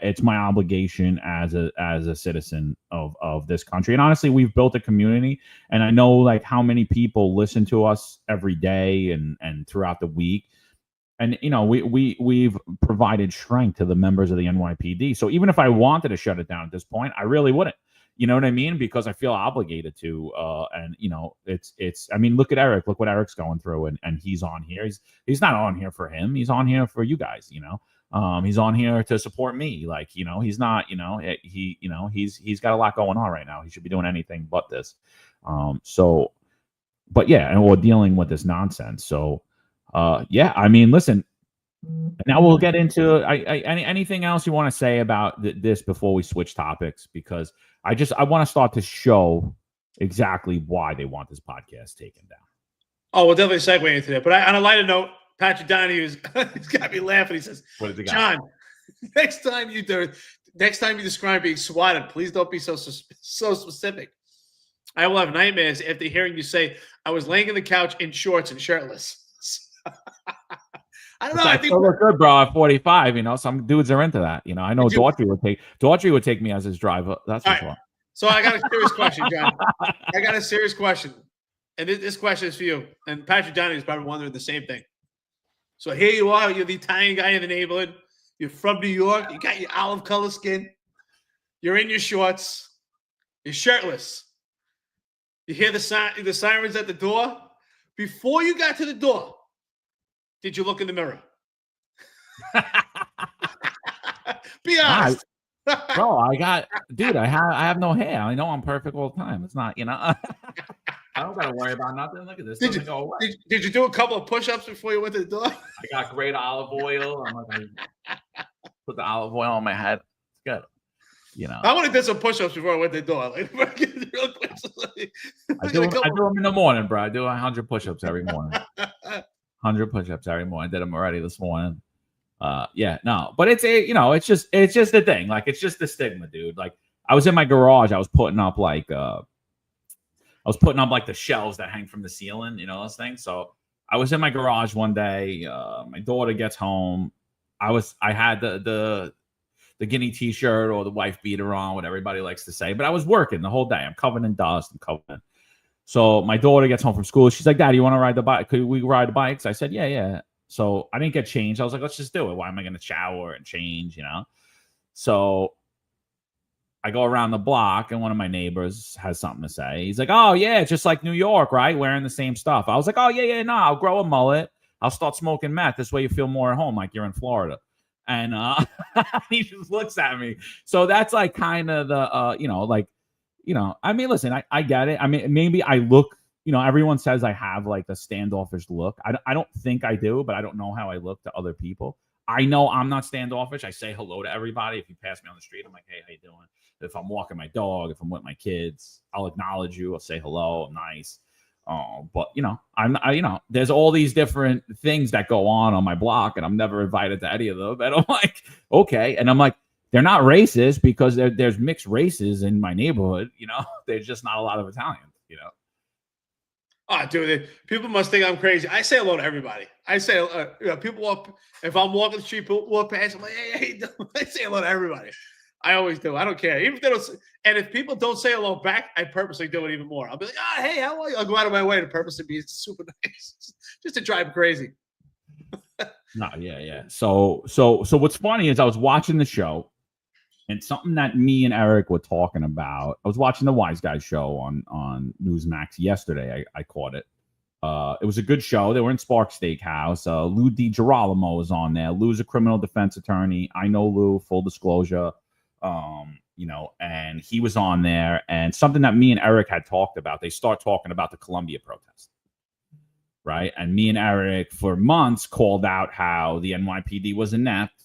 It's my obligation as a citizen of this country. And honestly, we've built a community, and I know like how many people listen to us every day and throughout the week. And you know, we've provided strength to the members of the NYPD. So even if I wanted to shut it down at this point, I really wouldn't. You know what I mean? Because I feel obligated to. And you know, it's. I mean, look at Eric. Look what Eric's going through, and he's on here. He's not on here for him. He's on here for you guys. You know, he's on here to support me. Like, you know, he's not. You know, he's got a lot going on right now. He should be doing anything but this. So, but yeah, and we're dealing with this nonsense. So. Yeah, I mean, listen. Now we'll get into anything else you want to say about this before we switch topics, because I want to start to show exactly why they want this podcast taken down. Oh, we'll definitely segue into that. But on a lighter note, Patrick Donahue he's got me laughing. He says, "John, next time you describe being swatted, please don't be so specific. I will have nightmares after hearing you say I was laying on the couch in shorts and shirtless." I don't know. I think look good, bro. At 45, you know, some dudes are into that. You know, I know Daughtry would take me as his driver. That's for sure. So I got a serious question, John. I got a serious question, and this question is for you. And Patrick Donahue is probably wondering the same thing. So here you are. You're the Italian guy in the neighborhood. You're from New York. You got your olive color skin. You're in your shorts. You're shirtless. You hear the sirens at the door. Before you got to the door, did you look in the mirror? Be honest. Bro, I have no hair. I know I'm perfect all the time. It's not, you know. I don't got to worry about nothing. Look at this. Did you do a couple of push-ups before you went to the door? I got great olive oil. I'm like, I put the olive oil on my head. It's good. You know, I want to do some push-ups before I went to the door. Like, real quick. I do them in the morning, bro. I do 100 push-ups every morning. 100 push-ups every morning. I did them already this morning. Yeah, no, but it's just the thing. Like, it's just the stigma, dude. Like, I was in my garage. I was putting up like the shelves that hang from the ceiling, you know, those things. So I was in my garage one day. My daughter gets home. I had the Guinea t-shirt or the wife beater on, what everybody likes to say. But I was working the whole day. I'm covered in dust. So my daughter gets home from school. She's like, "Dad, you want to ride the bike? Could we ride the bikes?" I said, yeah. So I didn't get changed. I was like, let's just do it. Why am I going to shower and change, you know? So I go around the block, and one of my neighbors has something to say. He's like, "Oh, yeah, it's just like New York, right? Wearing the same stuff." I was like, "Oh, yeah, no, I'll grow a mullet. I'll start smoking meth. This way you feel more at home, like you're in Florida." And he just looks at me. So that's like kind of the, I mean, listen, I get it. I mean, maybe I look, you know, everyone says I have like a standoffish look. I don't think I do, but I don't know how I look to other people. I know I'm not standoffish. I say hello to everybody. If you pass me on the street, I'm like, "Hey, how you doing?" If I'm walking my dog, if I'm with my kids, I'll acknowledge you. I'll say hello. I'm nice. But there's all these different things that go on my block, and I'm never invited to any of them. And I'm like, okay, and I'm like, they're not racist because there's mixed races in my neighborhood. There's just not a lot of Italians. Oh, dude, people must think I'm crazy. I say hello to everybody. I say, people walk, if I'm walking the street, people walk past, I'm like, hey, I say hello to everybody. I always do. I don't care. Even if they don't, and if people don't say hello back, I purposely do it even more. I'll be like, hey, how are you? I'll go out of my way to purposely be super nice, just to drive crazy. No, yeah. So what's funny is I was watching the show, and something that me and Eric were talking about. I was watching the Wise Guys show on Newsmax yesterday. I caught it. It was a good show. They were in Spark Steakhouse. Lou DiGirolamo was on there. Lou's a criminal defense attorney. I know Lou, full disclosure. And he was on there. And something that me and Eric had talked about, they start talking about the Columbia protest. Right? And me and Eric for months called out how the NYPD was inept,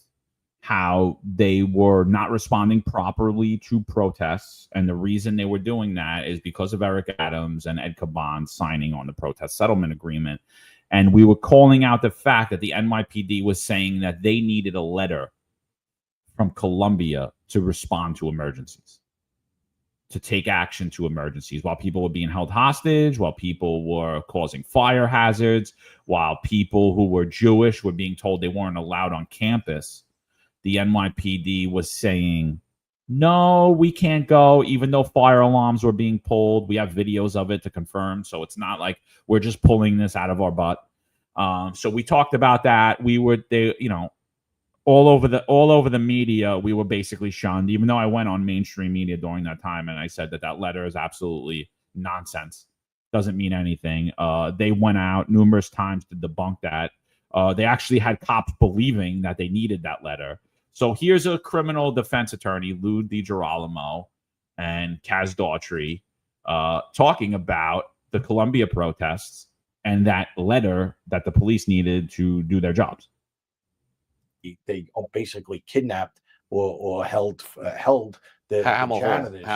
how they were not responding properly to protests. And the reason they were doing that is because of Eric Adams and Ed Caban signing on the protest settlement agreement. And we were calling out the fact that the NYPD was saying that they needed a letter from Columbia to respond to emergencies, to take action to emergencies, while people were being held hostage, while people were causing fire hazards, while people who were Jewish were being told they weren't allowed on campus. The NYPD was saying, no, we can't go, even though fire alarms were being pulled. We have videos of it to confirm. So it's not like we're just pulling this out of our butt. So we talked about that. We were, all over the media, we were basically shunned, even though I went on mainstream media during that time. And I said that letter is absolutely nonsense. Doesn't mean anything. They went out numerous times to debunk that. They actually had cops believing that they needed that letter. So here's a criminal defense attorney, Lou DiGirolamo and Kaz Daughtry, talking about the Columbia protests and that letter that the police needed to do their jobs. They basically kidnapped or held the janitors.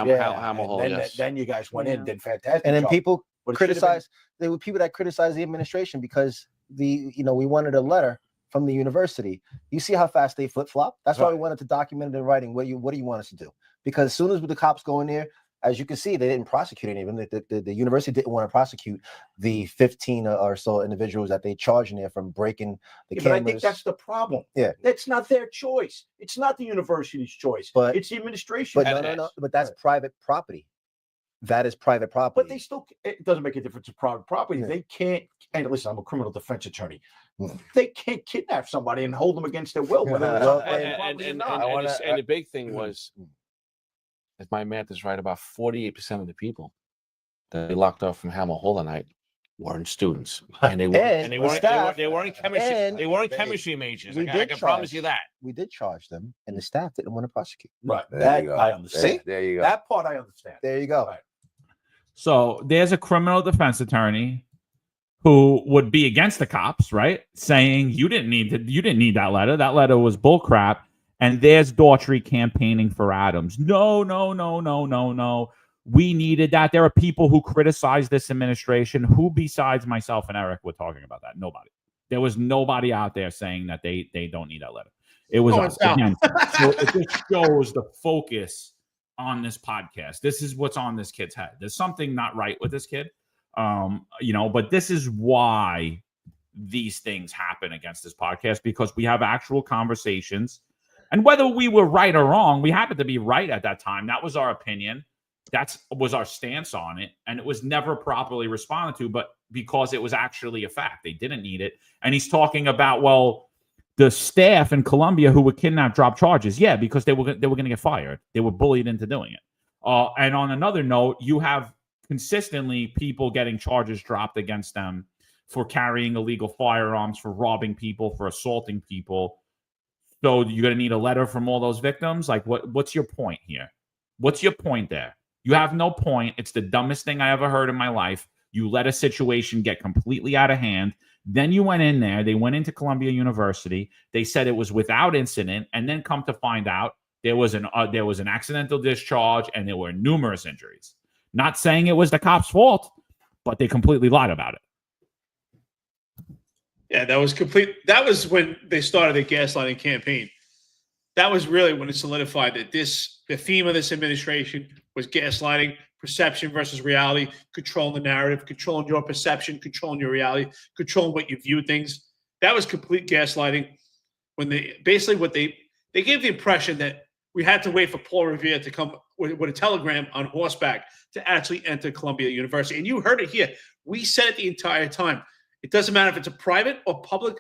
Then you guys went in, did fantastic. And then job. people criticize. There were people that criticized the administration because we wanted a letter from the university. You see how fast they flip-flop? That's why we wanted to document it in writing. What do you want us to do? Because as soon as the cops go in there, as you can see, they didn't prosecute any of them. The university didn't want to prosecute the 15 or so individuals that they charged in there from breaking the cameras. But I think that's the problem. Yeah. That's not their choice. It's not the university's choice. But it's the administration. But no. But that's private property. That is private property. But they still, it doesn't make a difference to private property. Yeah. They can't, and listen, I'm a criminal defense attorney. They can't kidnap somebody and hold them against their will. And the big thing was, if my math is right, about 48% of the people that they locked up from Hamel Hall tonight weren't students, and they weren't chemistry. They weren't chemistry majors. I can promise you that. We did charge them, and the staff didn't want to prosecute. Right. That I understand. There you go. That part I understand. There you go. Right. So there's a criminal defense attorney who would be against the cops, right? Saying you didn't need that letter. That letter was bullcrap. And there's Daughtry campaigning for Adams. No. We needed that. There are people who criticize this administration. Who besides myself and Eric were talking about that? Nobody. There was nobody out there saying that they don't need that letter. It was us. Again. So it just shows the focus on this podcast. This is what's on this kid's head. There's something not right with this kid. But this is why these things happen against this podcast, because we have actual conversations. And whether we were right or wrong, we happened to be right at that time. That was our opinion. That was our stance on it. And it was never properly responded to, but because it was actually a fact. They didn't need it. And he's talking about, well, the staff in Columbia who were kidnapped dropped charges. Yeah, because they were going to get fired. They were bullied into doing it. And on another note, you have consistently people getting charges dropped against them for carrying illegal firearms, for robbing people, for assaulting people. So you're going to need a letter from all those victims? Like, what's your point here? What's your point there? You have no point. It's the dumbest thing I ever heard in my life. You let a situation get completely out of hand. Then you went in there. They went into Columbia University. They said it was without incident. And then come to find out there was an accidental discharge and there were numerous injuries. Not saying it was the cop's fault, but they completely lied about it. Yeah, that was complete. That was when they started the gaslighting campaign. That was really when it solidified that the theme of this administration was gaslighting, perception versus reality, controlling the narrative, controlling your perception, controlling your reality, controlling what you view things. That was complete gaslighting. When they gave the impression that we had to wait for Paul Revere to come with a telegram on horseback to actually enter Columbia University. And you heard it here. We said it the entire time. It doesn't matter if it's a private or public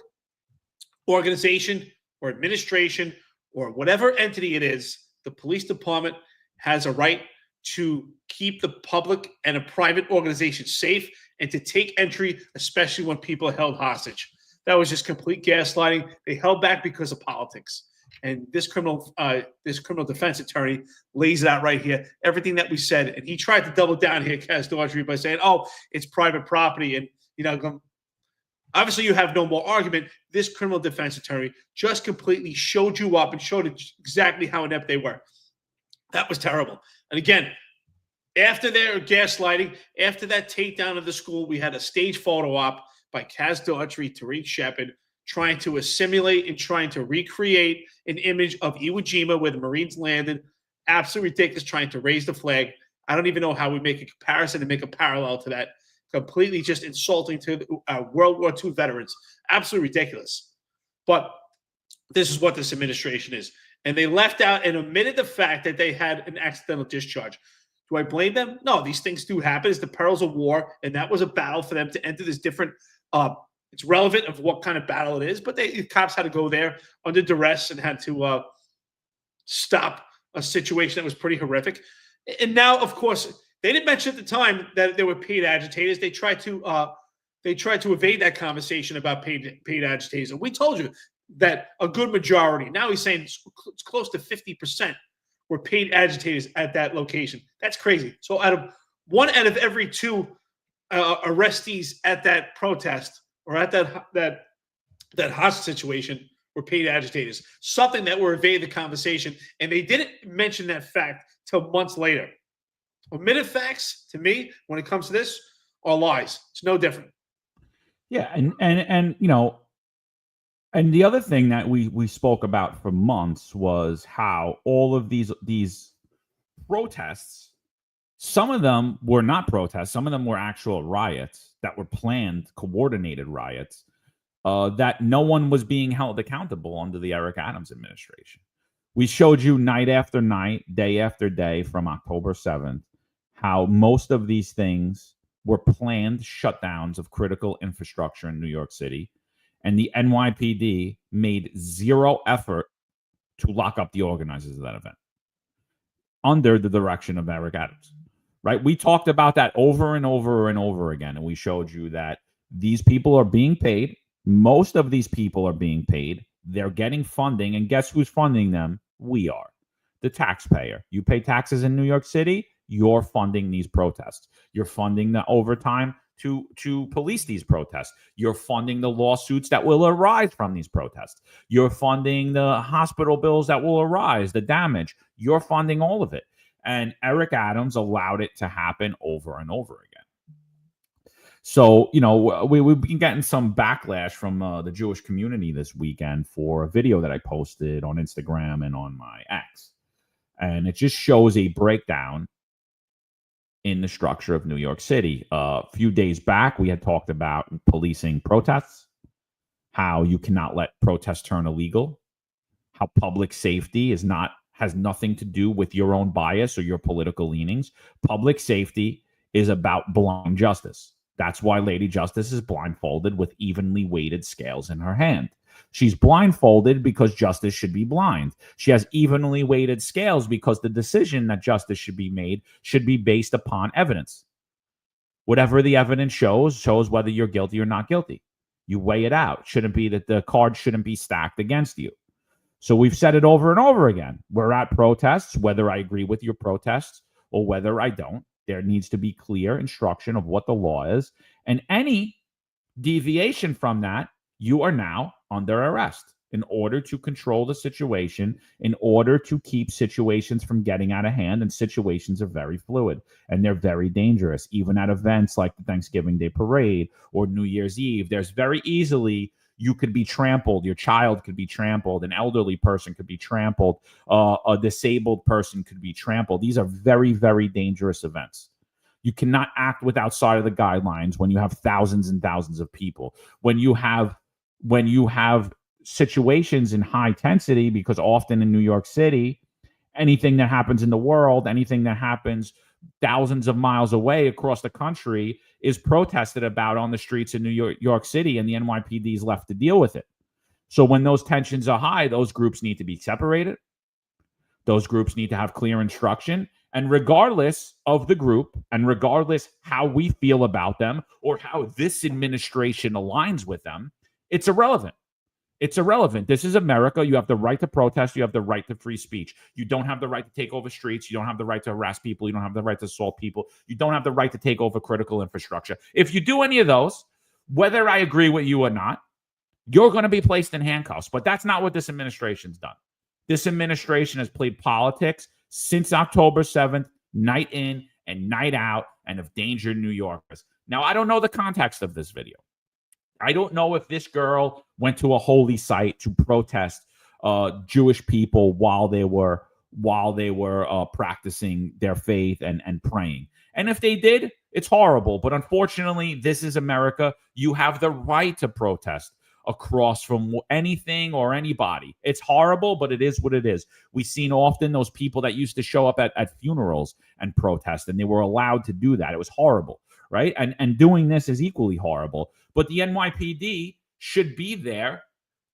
organization or administration or whatever entity it is, the police department has a right to keep the public and a private organization safe and to take entry, especially when people are held hostage. That was just complete gaslighting. They held back because of politics. And this criminal defense attorney lays it out right here. Everything that we said, and he tried to double down here, Kaz Daughtry, by saying, "Oh, it's private property," and obviously you have no more argument. This criminal defense attorney just completely showed you up and showed exactly how inept they were. That was terrible. And again, after their gaslighting, after that takedown of the school, we had a stage photo op by Kaz Daughtry, Tariq Shepard, trying to assimilate and trying to recreate an image of Iwo Jima where the Marines landed. Absolutely ridiculous, trying to raise the flag. I don't even know how we make a comparison and make a parallel to that. Completely just insulting to World War II veterans. Absolutely ridiculous. But this is what this administration is. And they left out and omitted the fact that they had an accidental discharge. Do I blame them? No, these things do happen. It's the perils of war, and that was a battle for them to enter this different it's relevant of what kind of battle it is, but the cops had to go there under duress and had to stop a situation that was pretty horrific. And now, of course, they didn't mention at the time that there were paid agitators. They tried to evade that conversation about paid agitators. And we told you that a good majority, now he's saying it's close to 50% were paid agitators at that location. That's crazy. So one out of every two arrestees at that protest or at that hostage situation were paid agitators. Something that were evading the conversation, and they didn't mention that fact till months later. Omitted facts, to me, when it comes to this, are lies. It's no different. Yeah, and and the other thing that we spoke about for months was how all of these protests, some of them were not protests, some of them were actual riots that were planned, coordinated riots, that no one was being held accountable under the Eric Adams administration. We showed you night after night, day after day from October 7th, how most of these things were planned shutdowns of critical infrastructure in New York City, and the NYPD made zero effort to lock up the organizers of that event under the direction of Eric Adams. Right? We talked about that over and over and over again, and we showed you that these people are being paid. Most of these people are being paid. They're getting funding, and guess who's funding them? We are, the taxpayer. You pay taxes in New York City, you're funding these protests. You're funding the overtime to police these protests. You're funding the lawsuits that will arise from these protests. You're funding the hospital bills that will arise, the damage. You're funding all of it. And Eric Adams allowed it to happen over and over again. So, we've been getting some backlash from the Jewish community this weekend for a video that I posted on Instagram and on my X. And it just shows a breakdown in the structure of New York City. A few days back, we had talked about policing protests, how you cannot let protests turn illegal, how public safety has nothing to do with your own bias or your political leanings. Public safety is about blind justice. That's why Lady Justice is blindfolded with evenly weighted scales in her hand. She's blindfolded because justice should be blind. She has evenly weighted scales because the decision that justice should be made should be based upon evidence. Whatever the evidence shows whether you're guilty or not guilty. You weigh it out. Shouldn't be that the card shouldn't be stacked against you. So we've said it over and over again. We're at protests, whether I agree with your protests or whether I don't. There needs to be clear instruction of what the law is. And any deviation from that, you are now under arrest. in order to control the situation, in order to keep situations from getting out of hand. And situations are very fluid and they're very dangerous. Even at events like the Thanksgiving Day Parade or New Year's Eve, there's very easily you could be trampled. Your child could be trampled. An elderly person could be trampled. A disabled person could be trampled. These are very, very dangerous events. You cannot act with outside of the guidelines when you have thousands and thousands of people. When you have situations in high intensity, because often in New York City, anything that happens in the world, anything that happens thousands of miles away across the country is protested about on the streets in New York City, and the NYPD is left to deal with it. So when those tensions are high, those groups need to be separated. Those groups need to have clear instruction. And regardless of the group, and regardless how we feel about them or how this administration aligns with them, it's irrelevant. It's irrelevant. This is America. You have the right to protest. You have the right to free speech. You don't have the right to take over streets. You don't have the right to harass people. You don't have the right to assault people. You don't have the right to take over critical infrastructure. If you do any of those, whether I agree with you or not, you're going to be placed in handcuffs. But that's not what this administration's done. This administration has played politics since October 7th, night in and night out, and have endangered New Yorkers. Now, I don't know the context of this video. I don't know if this girl went to a holy site to protest Jewish people while they were practicing their faith and praying. And if they did, it's horrible. But unfortunately, this is America. You have the right to protest across from anything or anybody. It's horrible, but it is what it is. We've seen often those people that used to show up at funerals and protest, and they were allowed to do that. It was horrible, right? And doing this is equally horrible. But the NYPD should be there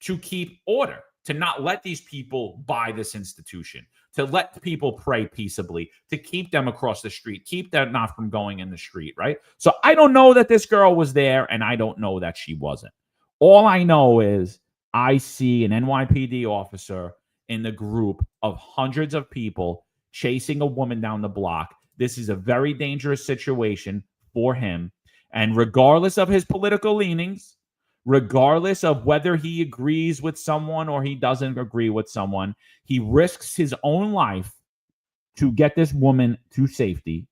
to keep order, to not let these people buy this institution, to let people pray peaceably, to keep them across the street, keep them not from going in the street, right? So I don't know that this girl was there, and I don't know that she wasn't. All I know is I see an NYPD officer in the group of hundreds of people chasing a woman down the block. This is a very dangerous situation for him. And regardless of his political leanings, regardless of whether he agrees with someone or he doesn't agree with someone, he risks his own life to get this woman to safety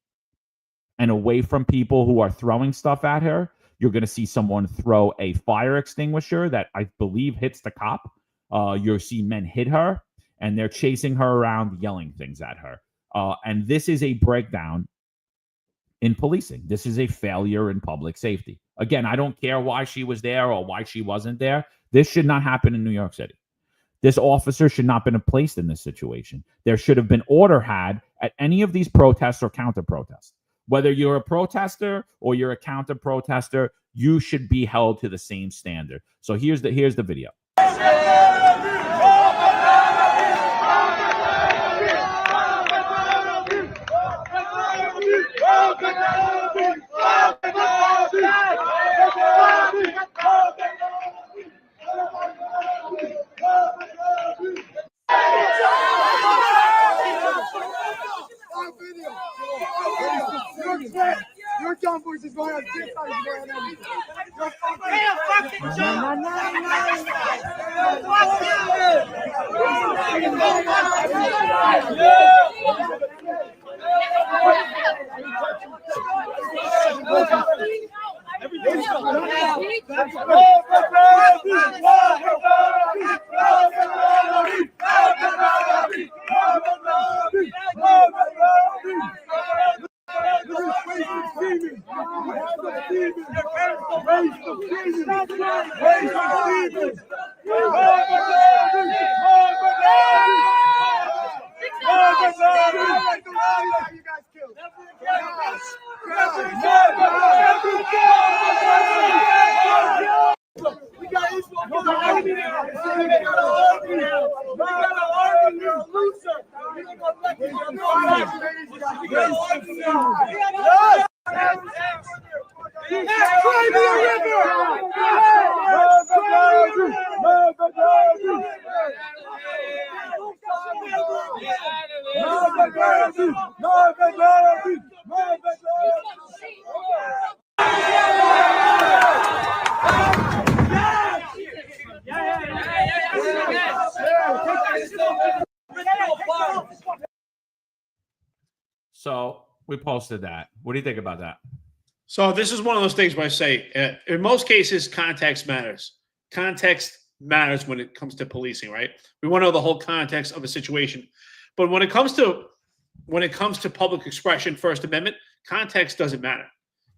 and away from people who are throwing stuff at her. You're going to see someone throw a fire extinguisher that I believe hits the cop. You'll see men hit her, and they're chasing her around, yelling things at her. And this is a breakdown in policing. This is a failure in public safety. Again, I don't care why she was there or why she wasn't there. This should not happen in New York City. This officer should not have been placed in this situation. There should have been order had at any of these protests or counter-protests. Whether you're a protester or you're a counter-protester, you should be held to the same standard. So here's the video. Your John voice is going on. This side is going on. We posted that. What do you think about that? So this is one of those things where I say, in most cases, context matters. Context matters when it comes to policing, right? We want to know the whole context of a situation. But when it comes to public expression, First Amendment, context doesn't matter.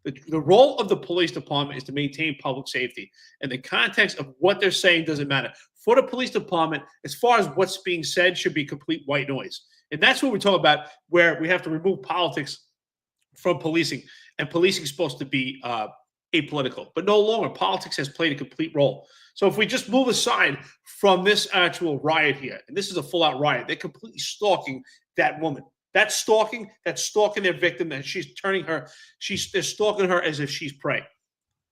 The role of the police department is to maintain public safety, and the context of what they're saying doesn't matter. For the police department, as far as what's being said, should be complete white noise. And that's what we talk about, where we have to remove politics from policing. And policing is supposed to be apolitical, but no longer. Politics has played a complete role. So if we just move aside from this actual riot here, and this is a full-out riot, they're completely stalking that woman. That's stalking their victim, and they're stalking her as if she's prey.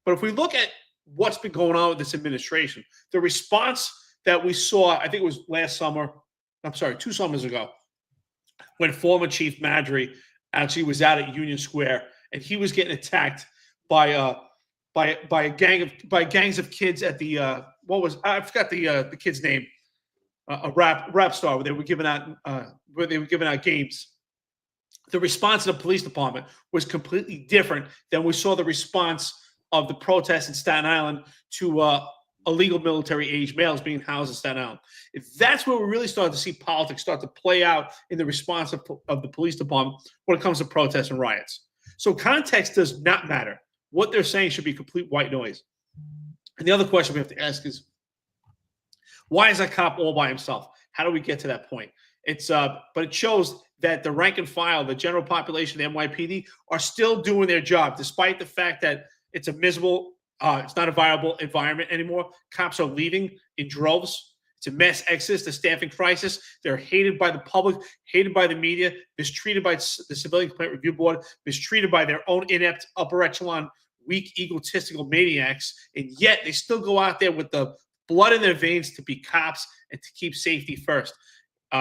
But if we look at what's been going on with this administration, the response that we saw, I think it was 2 summers ago, when former Chief Madry actually was out at Union Square, and he was getting attacked by gangs of kids at the I forgot the kid's name, a rap star, where they were giving out games. The response of the police department was completely different than we saw the response of the protests in Staten Island to illegal military age males being housed in Staten Island. That's where we really started to see politics start to play out in the response of the police department when it comes to protests and riots. So context does not matter. What they're saying should be complete white noise. And the other question we have to ask is, why is that cop all by himself? How do we get to that point? But it shows that the rank and file, the general population, the NYPD, are still doing their job, despite the fact that it's a miserable, it's not a viable environment anymore. Cops are leaving in droves. It's a mass exodus, the staffing crisis. They're hated by the public, hated by the media, mistreated by the Civilian Complaint Review Board, mistreated by their own inept, upper echelon, weak, egotistical maniacs, and yet they still go out there with the blood in their veins to be cops and to keep safety first.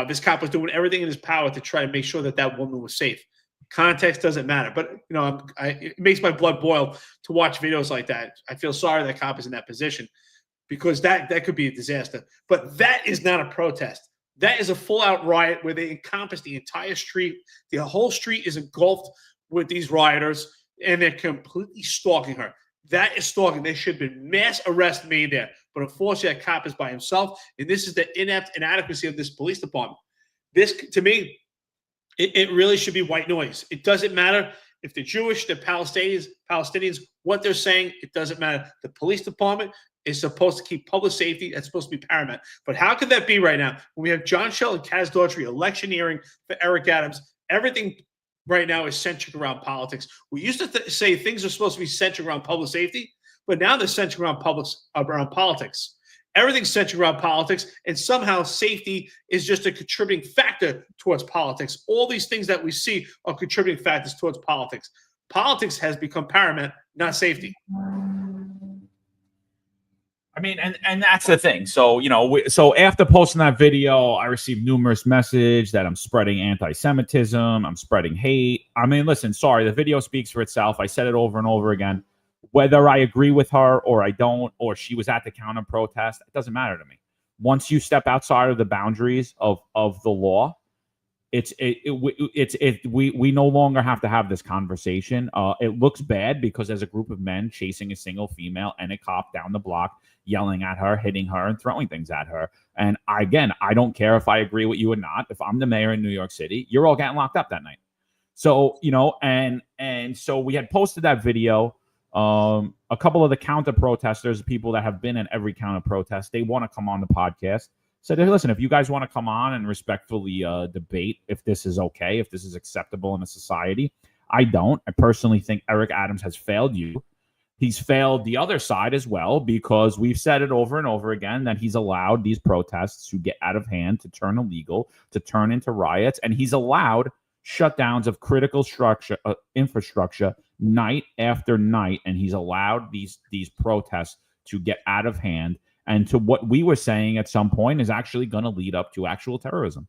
This cop was doing everything in his power to try to make sure that that woman was safe. Context doesn't matter, but it makes my blood boil to watch videos like that. I feel sorry that cop is in that position, because that could be a disaster. But that is not a protest. That is a full-out riot where they encompass the entire street. The whole street is engulfed with these rioters, and they're completely stalking her. That is stalking. There should have been mass arrest made there. But unfortunately, that cop is by himself, and this is the inept inadequacy of this police department. This, to me, it really should be white noise. It doesn't matter if they're Jewish, they're Palestinians, what they're saying, it doesn't matter. The police department is supposed to keep public safety. That's supposed to be paramount. But how could that be right now when we have John Shell and Kaz Daughtry electioneering for Eric Adams? Everything right now is centered around politics. We used to say things are supposed to be centered around public safety, but now they're centered around politics. Everything's centered around politics, and somehow safety is just a contributing factor towards politics. All these things that we see are contributing factors towards politics. Politics has become paramount, not safety. I mean, and that's the thing. So, so after posting that video, I received numerous messages that I'm spreading anti-Semitism, I'm spreading hate. I mean, listen, sorry, the video speaks for itself. I said it over and over again. Whether I agree with her or I don't, or she was at the counter protest, it doesn't matter to me. Once you step outside of the boundaries of the law, we no longer have to have this conversation. It looks bad because there's a group of men chasing a single female and a cop down the block, yelling at her, hitting her, and throwing things at her. And I don't care if I agree with you or not. If I'm the mayor in New York City, you're all getting locked up that night. So, and so we had posted that video. A couple of the counter protesters, people that have been in every counter protest, they want to come on the podcast. Said, hey, listen, if you guys want to come on and respectfully debate if this is okay, if this is acceptable in a society, I don't. I personally think Eric Adams has failed you. He's failed the other side as well, because we've said it over and over again that he's allowed these protests to get out of hand, to turn illegal, to turn into riots, and he's allowed shutdowns of critical infrastructure night after night, and he's allowed these protests to get out of hand, and to what we were saying at some point is actually going to lead up to actual terrorism,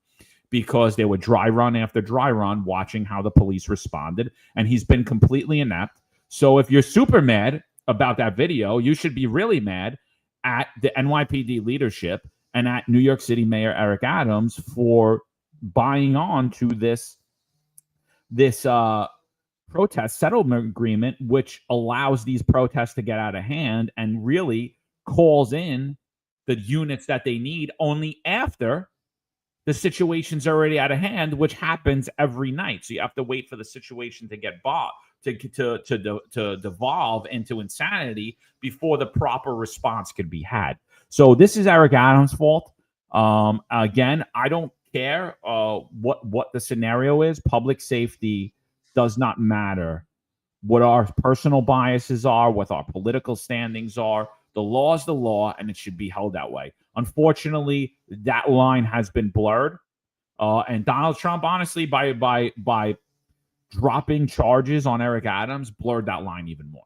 because there were dry run after dry run watching how the police responded, and he's been completely inept. So if you're super mad about that video, you should be really mad at the NYPD leadership and at New York City Mayor Eric Adams for buying on to this protest settlement agreement, which allows these protests to get out of hand and really calls in the units that they need only after the situation's already out of hand, which happens every night. So you have to wait for the situation to get bought, to devolve into insanity before the proper response could be had. So this is Eric Adams' fault. Again, I don't care what the scenario is. Public safety does not matter. What our personal biases are, what our political standings are. The law is the law, and it should be held that way. Unfortunately, that line has been blurred. And Donald Trump, honestly, by dropping charges on Eric Adams, blurred that line even more.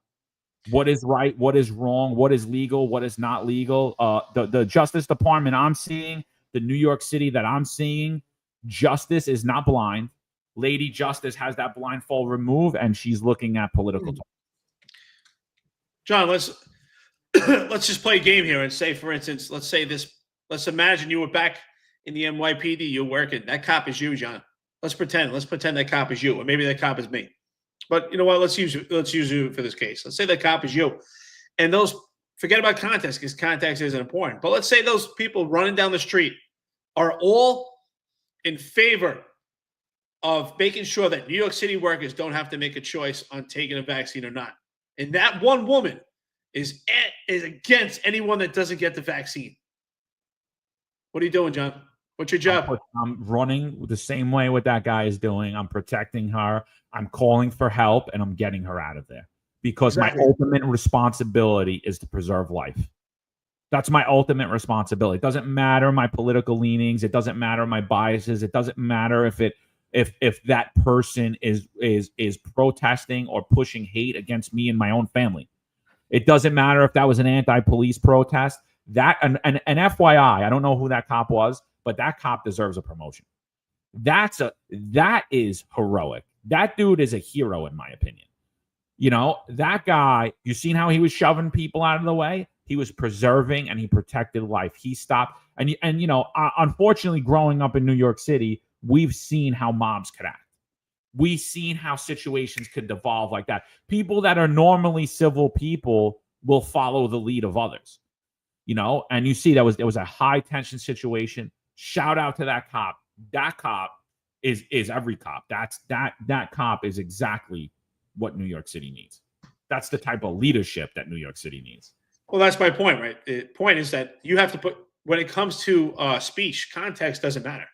What is right? What is wrong? What is legal? What is not legal? The Justice Department I'm seeing, the New York City that I'm seeing, justice is not blind. Lady Justice has that blindfold removed, and she's looking at political. John, let's just play a game here and say, for instance, let's imagine you were back in the NYPD, you're working. That cop is you, John. Let's pretend that cop is you, or maybe that cop is me. But you know what? Let's use you for this case. Let's say that cop is you. And forget about context, because context isn't important. But let's say those people running down the street are all in favor of making sure that New York City workers don't have to make a choice on taking a vaccine or not. And that one woman is against anyone that doesn't get the vaccine. What are you doing, John? What's your job? I'm running the same way what that guy is doing. I'm protecting her. I'm calling for help, and I'm getting her out of there. Because my ultimate responsibility is to preserve life. That's my ultimate responsibility. It doesn't matter my political leanings. It doesn't matter my biases. It doesn't matter if that person is protesting or pushing hate against me and my own family. It doesn't matter if that was an anti-police protest. That and FYI, I don't know who that cop was, but that cop deserves a promotion. That is heroic. That dude is a hero, in my opinion. You know, that guy, you seen how he was shoving people out of the way? He was preserving and he protected life. He stopped. And you know, unfortunately, growing up in New York City, we've seen how mobs could act. We've seen how situations could devolve like that. People that are normally civil people will follow the lead of others. You know, and you see there was a high tension situation. Shout out to that cop. That cop is every cop. That cop is exactly what New York City needs. That's the type of leadership that New York City needs. Well, that's my point, right? The point is that you have to put, when it comes to speech, context doesn't matter.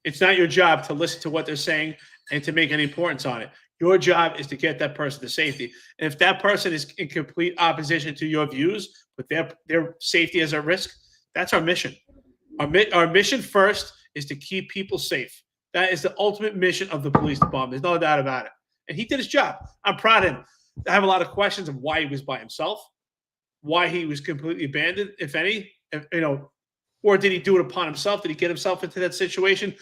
It's not your job to listen to what they're saying and to make any importance on it. Your job is to get that person to safety. And if that person is in complete opposition to your views, but their safety is at risk, that's our mission. Our mission first is to keep people safe. That is the ultimate mission of the police department. There's no doubt about it. And he did his job. I'm proud of him. I have a lot of questions of why he was by himself, why he was completely abandoned, if any, or did he do it upon himself? Did he get himself into that situation?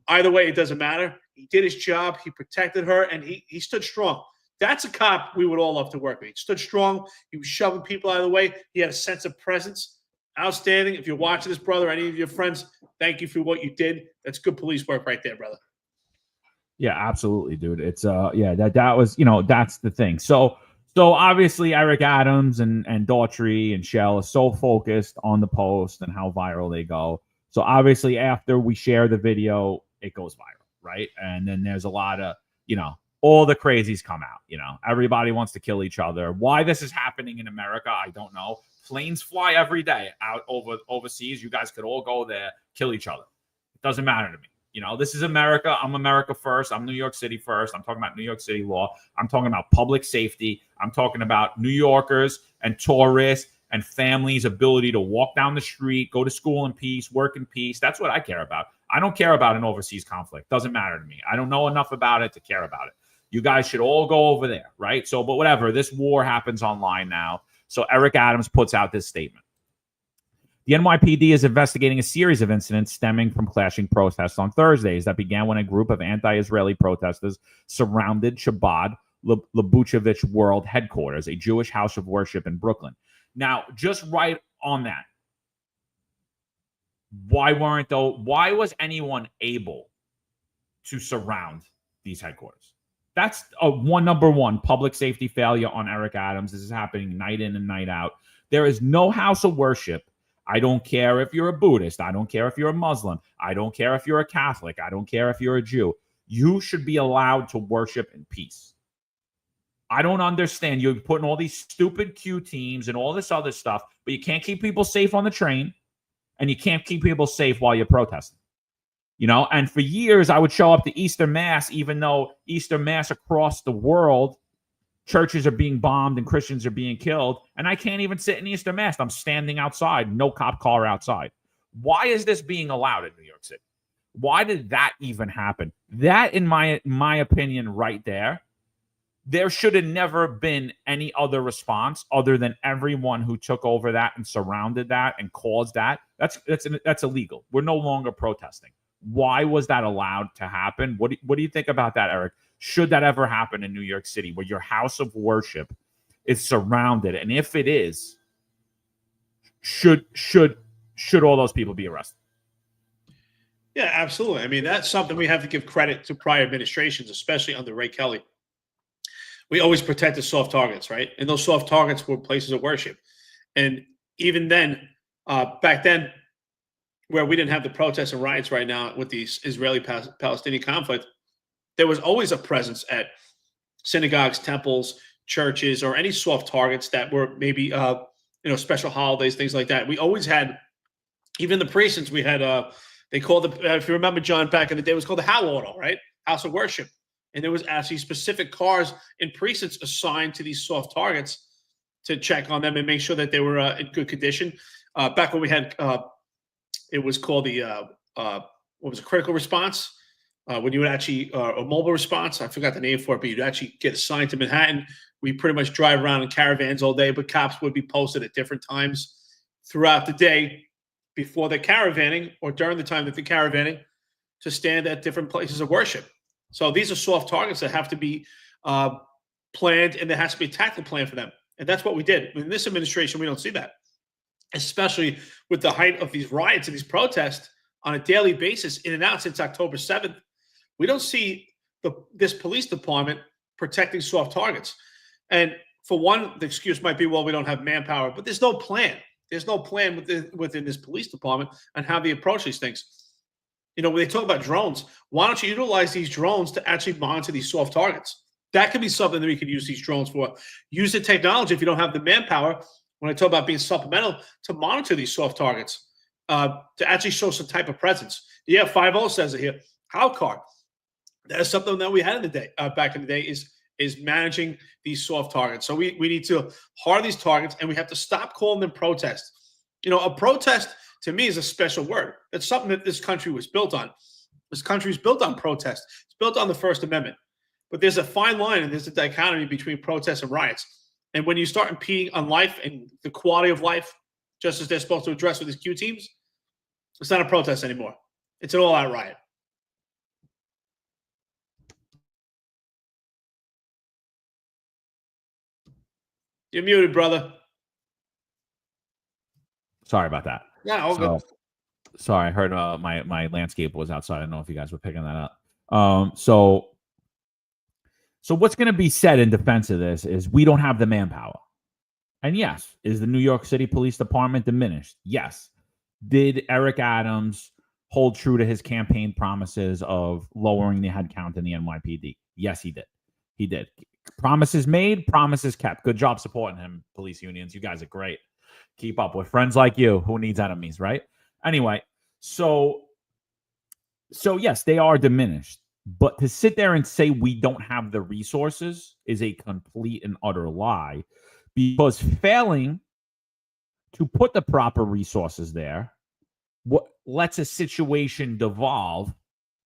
Either way, it doesn't matter. He did his job. He protected her, and he stood strong. That's a cop we would all love to work with. He stood strong. He was shoving people out of the way. He had a sense of presence. Outstanding. If you're watching this, brother, any of your friends, thank you for what you did. That's good police work right there, brother. Yeah, absolutely, dude. It's that was, that's the thing. So obviously Eric Adams and Daughtry and Shell is so focused on the post and how viral they go. So obviously after we share the video, it goes viral, right? And then there's a lot of, all the crazies come out. Everybody wants to kill each other. Why this is happening in America, I don't know. Planes fly every day out overseas. You guys could all go there, kill each other. It doesn't matter to me. This is America. I'm America first. I'm New York City first. I'm talking about New York City law. I'm talking about public safety. I'm talking about New Yorkers and tourists and families' ability to walk down the street, go to school in peace, work in peace. That's what I care about. I don't care about an overseas conflict. Doesn't matter to me. I don't know enough about it to care about it. You guys should all go over there, right? So, but whatever. This war happens online now. So Eric Adams puts out this statement. The NYPD is investigating a series of incidents stemming from clashing protests on Thursdays that began when a group of anti-Israeli protesters surrounded Chabad Lubavitch World Headquarters, a Jewish house of worship in Brooklyn. Now, just right on that, why was anyone able to surround these headquarters? That's number one public safety failure on Eric Adams. This is happening night in and night out. There is no house of worship. I don't care if you're a Buddhist. I don't care if you're a Muslim. I don't care if you're a Catholic. I don't care if you're a Jew. You should be allowed to worship in peace. I don't understand. You're putting all these stupid Q teams and all this other stuff, but you can't keep people safe on the train, and you can't keep people safe while you're protesting. You know, and for years, I would show up to Easter Mass, even though Easter Mass across the world, churches are being bombed and Christians are being killed, and I can't even sit in Easter Mass. I'm standing outside, no cop car outside. Why is this being allowed in New York City? Why did that even happen? That, in my opinion, right there should have never been any other response other than everyone who took over that and surrounded that and caused that. That's illegal. We're no longer protesting. Why was that allowed to happen? What do you think about that, Eric? Should that ever happen in New York City, where your house of worship is surrounded? And if it is, should all those people be arrested? Yeah, absolutely. I mean, that's something we have to give credit to prior administrations, especially under Ray Kelly. We always protected soft targets, right? And those soft targets were places of worship. And even then, back then, where we didn't have the protests and riots right now with the Israeli-Palestinian conflict, there was always a presence at synagogues, temples, churches, or any soft targets that were maybe, special holidays, things like that. We always had, even the precincts, we had, they called if you remember, John, back in the day, it was called the Hal Auto, right? House of Worship. And there was actually specific cars in precincts assigned to these soft targets to check on them and make sure that they were in good condition. Back when we had, it was called the, critical response? When you would actually, a mobile response, I forgot the name for it, but you'd actually get assigned to Manhattan. We pretty much drive around in caravans all day, but cops would be posted at different times throughout the day before they're caravanning or during the time that they're caravanning to stand at different places of worship. So these are soft targets that have to be planned, and there has to be a tactical plan for them. And that's what we did. In this administration, we don't see that, especially with the height of these riots and these protests on a daily basis in and out since October 7th. We don't see this police department protecting soft targets. And for one, the excuse might be, well, we don't have manpower, but there's no plan. There's no plan within this police department on how they approach these things. You know, when they talk about drones, why don't you utilize these drones to actually monitor these soft targets? That could be something that we could use these drones for. Use the technology if you don't have the manpower, when I talk about being supplemental, to monitor these soft targets, to actually show some type of presence. Yeah, 5-0 says it here. How car? That's something that we had in the day, back in the day, is managing these soft targets. So we need to hard these targets, and we have to stop calling them protests. You know, a protest to me is a special word. It's something that this country was built on. This country is built on protest. It's built on the First Amendment. But there's a fine line, and there's a dichotomy between protests and riots. And when you start impeding on life and the quality of life, just as they're supposed to address with these Q teams, it's not a protest anymore. It's an all-out riot. You're muted, brother. Sorry about that. Yeah, all good. Sorry, I heard my landscape was outside. I don't know if you guys were picking that up. So what's going to be said in defense of this is we don't have the manpower. And yes, is the New York City Police Department diminished? Yes. Did Eric Adams hold true to his campaign promises of lowering the headcount in the NYPD? Yes, he did. He did. Promises made, promises kept. Good job supporting him, police unions. You guys are great. Keep up with friends like you. Who needs enemies, right? Anyway, so yes, they are diminished. But to sit there and say we don't have the resources is a complete and utter lie, because failing to put the proper resources there what lets a situation devolve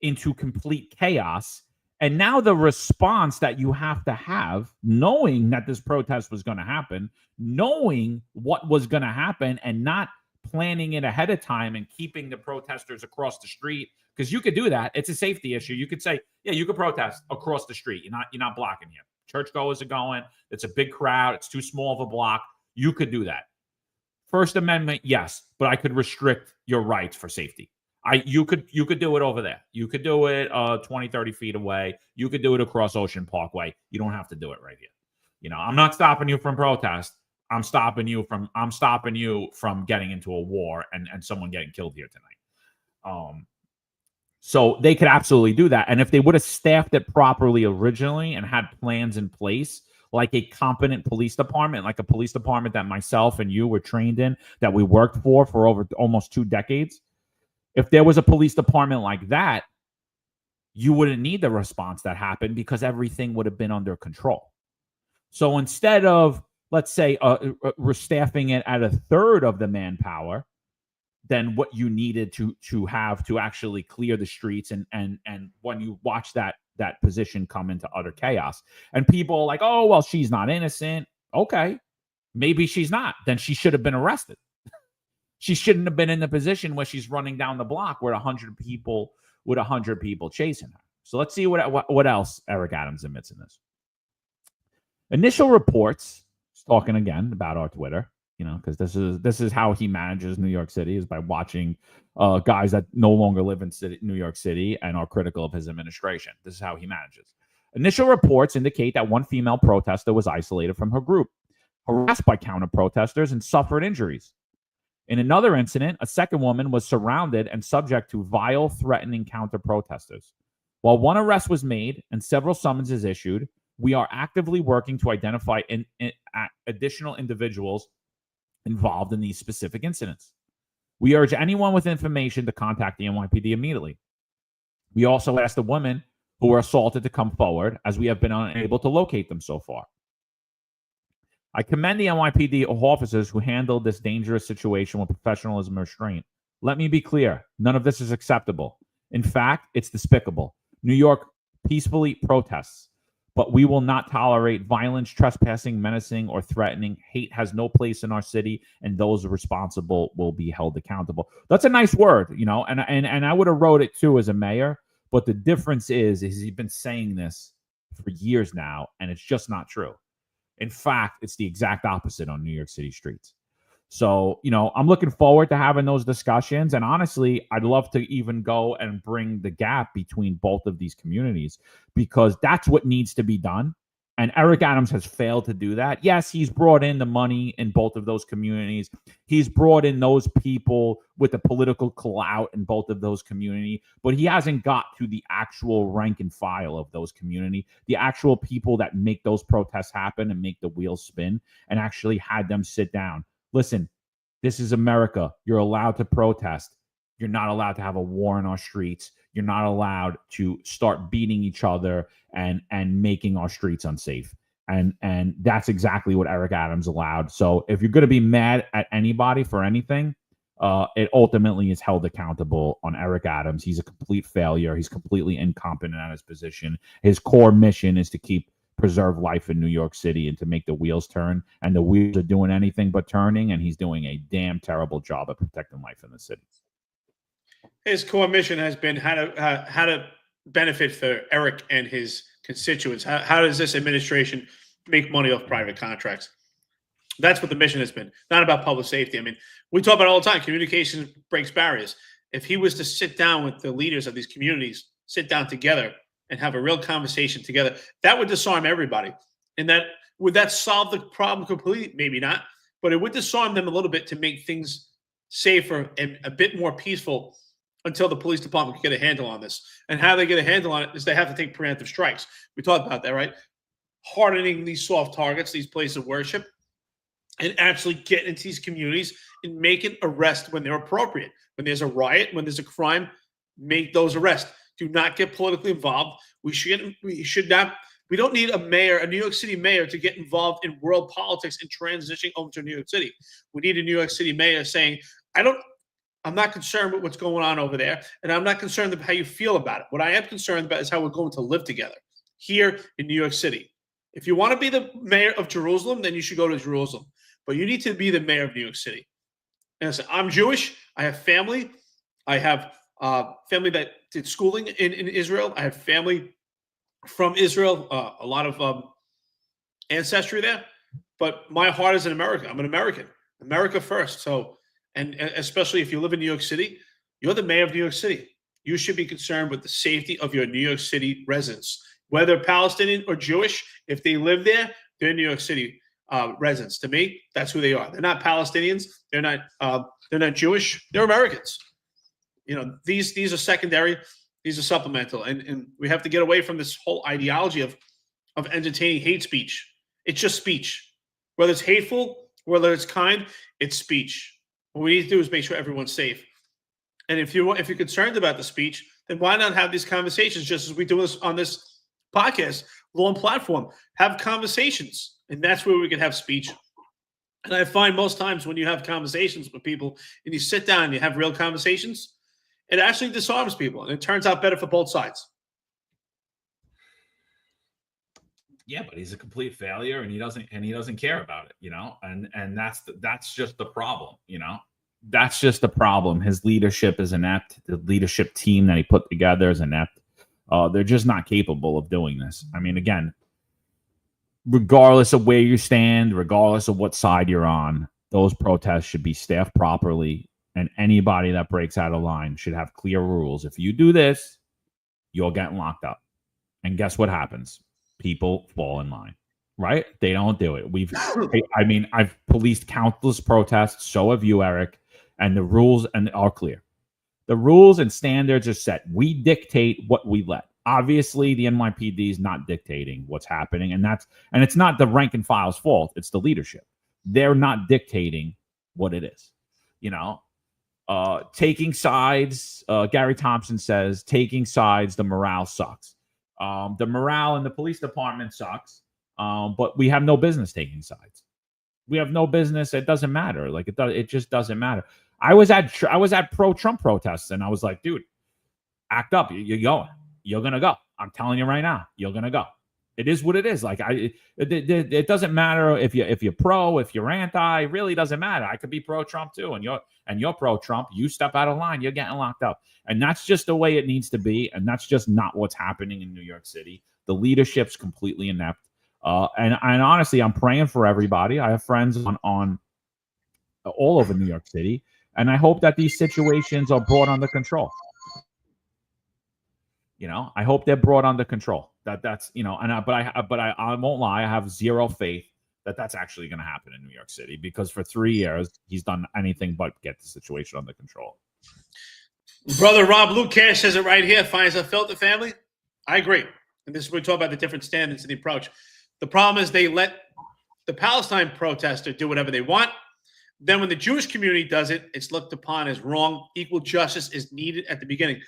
into complete chaos. And now the response that you have to have, knowing that this protest was going to happen, knowing what was going to happen, and not planning it ahead of time and keeping the protesters across the street, because you could do that. It's a safety issue. You could say, yeah, you could protest across the street. You're not blocking here. Churchgoers are going. It's a big crowd. It's too small of a block. You could do that. First Amendment, yes, but I could restrict your rights for safety. You could do it over there. You could do it 20, 30 feet away. You could do it across Ocean Parkway. You don't have to do it right here. I'm not stopping you from protest. I'm stopping you from getting into a war and someone getting killed here tonight. So they could absolutely do that. And if they would have staffed it properly originally and had plans in place, like a competent police department, like a police department that myself and you were trained in, that we worked for over almost 2 decades, if there was a police department like that, you wouldn't need the response that happened because everything would have been under control. So instead of, let's say, staffing it at 1/3 of the manpower than what you needed to have to actually clear the streets, and when you watch that position come into utter chaos, and people are like, oh, well, she's not innocent. Okay, maybe she's not. Then she should have been arrested. She shouldn't have been in the position where she's running down the block with 100 people chasing her. So let's see what else Eric Adams admits in this. Initial reports, talking again about our Twitter, because this is how he manages New York City, is by watching guys that no longer live in New York City and are critical of his administration. This is how he manages. Initial reports indicate that one female protester was isolated from her group, harassed by counter-protesters, and suffered injuries. In another incident, a second woman was surrounded and subject to vile, threatening counter-protesters. While one arrest was made and several summonses issued, we are actively working to identify additional individuals involved in these specific incidents. We urge anyone with information to contact the NYPD immediately. We also ask the women who were assaulted to come forward, as we have been unable to locate them so far. I commend the NYPD officers who handled this dangerous situation with professionalism and restraint. Let me be clear, none of this is acceptable. In fact, it's despicable. New York peacefully protests, but we will not tolerate violence, trespassing, menacing, or threatening. Hate has no place in our city, and those responsible will be held accountable. That's a nice word, and I would have wrote it too as a mayor, but the difference is he's been saying this for years now, and it's just not true. In fact, it's the exact opposite on New York City streets. So, I'm looking forward to having those discussions. And honestly, I'd love to even go and bring the gap between both of these communities, because that's what needs to be done. And Eric Adams has failed to do that. Yes, he's brought in the money in both of those communities. He's brought in those people with the political clout in both of those communities, but he hasn't got to the actual rank and file of those communities, the actual people that make those protests happen and make the wheels spin, and actually had them sit down. Listen, this is America. You're allowed to protest. You're not allowed to have a war in our streets. You're not allowed to start beating each other and making our streets unsafe. And that's exactly what Eric Adams allowed. So if you're going to be mad at anybody for anything, it ultimately is held accountable on Eric Adams. He's a complete failure. He's completely incompetent at his position. His core mission is to preserve life in New York City and to make the wheels turn. And the wheels are doing anything but turning, and he's doing a damn terrible job of protecting life in the city. His core mission has been how to benefit for Eric and his constituents. How does this administration make money off private contracts? That's what the mission has been, not about public safety. I mean, we talk about it all the time. Communication breaks barriers. If he was to sit down with the leaders of these communities, sit down together and have a real conversation together, that would disarm everybody. And would that solve the problem completely? Maybe not, but it would disarm them a little bit to make things safer and a bit more peaceful until the police department can get a handle on this. And how they get a handle on it is they have to take preemptive strikes. We talked about that, right? Hardening these soft targets, these places of worship, and actually get into these communities and make an arrest when they're appropriate. When there's a riot, when there's a crime, make those arrests. Do not get politically involved. We don't need a mayor, a New York City mayor, to get involved in world politics and transitioning over to New York City. We need a New York City mayor saying, I'm not concerned with what's going on over there, and I'm not concerned about how you feel about it. What I am concerned about is how we're going to live together here in New York City. If you want to be the mayor of Jerusalem, then you should go to Jerusalem. But you need to be the mayor of New York City. And listen, I'm Jewish. I have family. I have family that did schooling in Israel. I have family from Israel, a lot of ancestry there. But my heart is in America. I'm an American. America first. So, and especially if you live in New York City, You're the mayor of New York City. You should be concerned with the safety of your New York City residents, whether Palestinian or Jewish. If they live there, they're New York City residents. To me, that's who they are. They're not Palestinians. They're not Jewish. They're Americans. These are secondary. These are supplemental, and we have to get away from this whole ideology of entertaining hate speech. It's just speech, whether it's hateful, whether it's kind. It's speech. What we need to do is make sure everyone's safe. And if you're concerned about the speech, then why not have these conversations just as we do this on this podcast, long platform? Have conversations, and that's where we can have speech. And I find most times when you have conversations with people and you sit down and you have real conversations, it actually disarms people, and it turns out better for both sides. Yeah, but he's a complete failure, and he doesn't care about it, and that's just the problem, That's just the problem. His leadership is inept. The leadership team that he put together is inept. They're just not capable of doing this. I mean, again, regardless of where you stand, regardless of what side you're on, those protests should be staffed properly, and anybody that breaks out of line should have clear rules. If you do this, you're getting locked up. And guess what happens? People fall in line, right? They don't do it. I've policed countless protests. So have you, Eric. And the rules are clear. The rules and standards are set. We dictate what we let. Obviously, the NYPD is not dictating what's happening, and it's not the rank and file's fault. It's the leadership. They're not dictating what it is. Taking sides. Gary Thompson says taking sides. The morale sucks. The morale in the police department sucks. But we have no business taking sides. We have no business. It doesn't matter. It just doesn't matter. I was at pro-Trump protests, and I was like, dude, act up. You're going. You're gonna go. I'm telling you right now, you're gonna go. It is what it is. It doesn't matter if you're pro, if you're anti. It really doesn't matter. I could be pro-Trump too, and you're pro-Trump. You step out of line, you're getting locked up, and that's just the way it needs to be. And that's just not what's happening in New York City. The leadership's completely inept. And honestly, I'm praying for everybody. I have friends on all over New York City, and I hope that these situations are brought under control. I hope they're brought under control. But I won't lie. I have zero faith that that's actually going to happen in New York City, because for 3 years he's done anything but get the situation under control. Brother Rob Lucash says it right here. Finds Unfiltered family. I agree. And this is where we talk about the different standards and the approach. The problem is they let the Palestine protester do whatever they want. Then when the Jewish community does it, it's looked upon as wrong. Equal justice is needed at the beginning.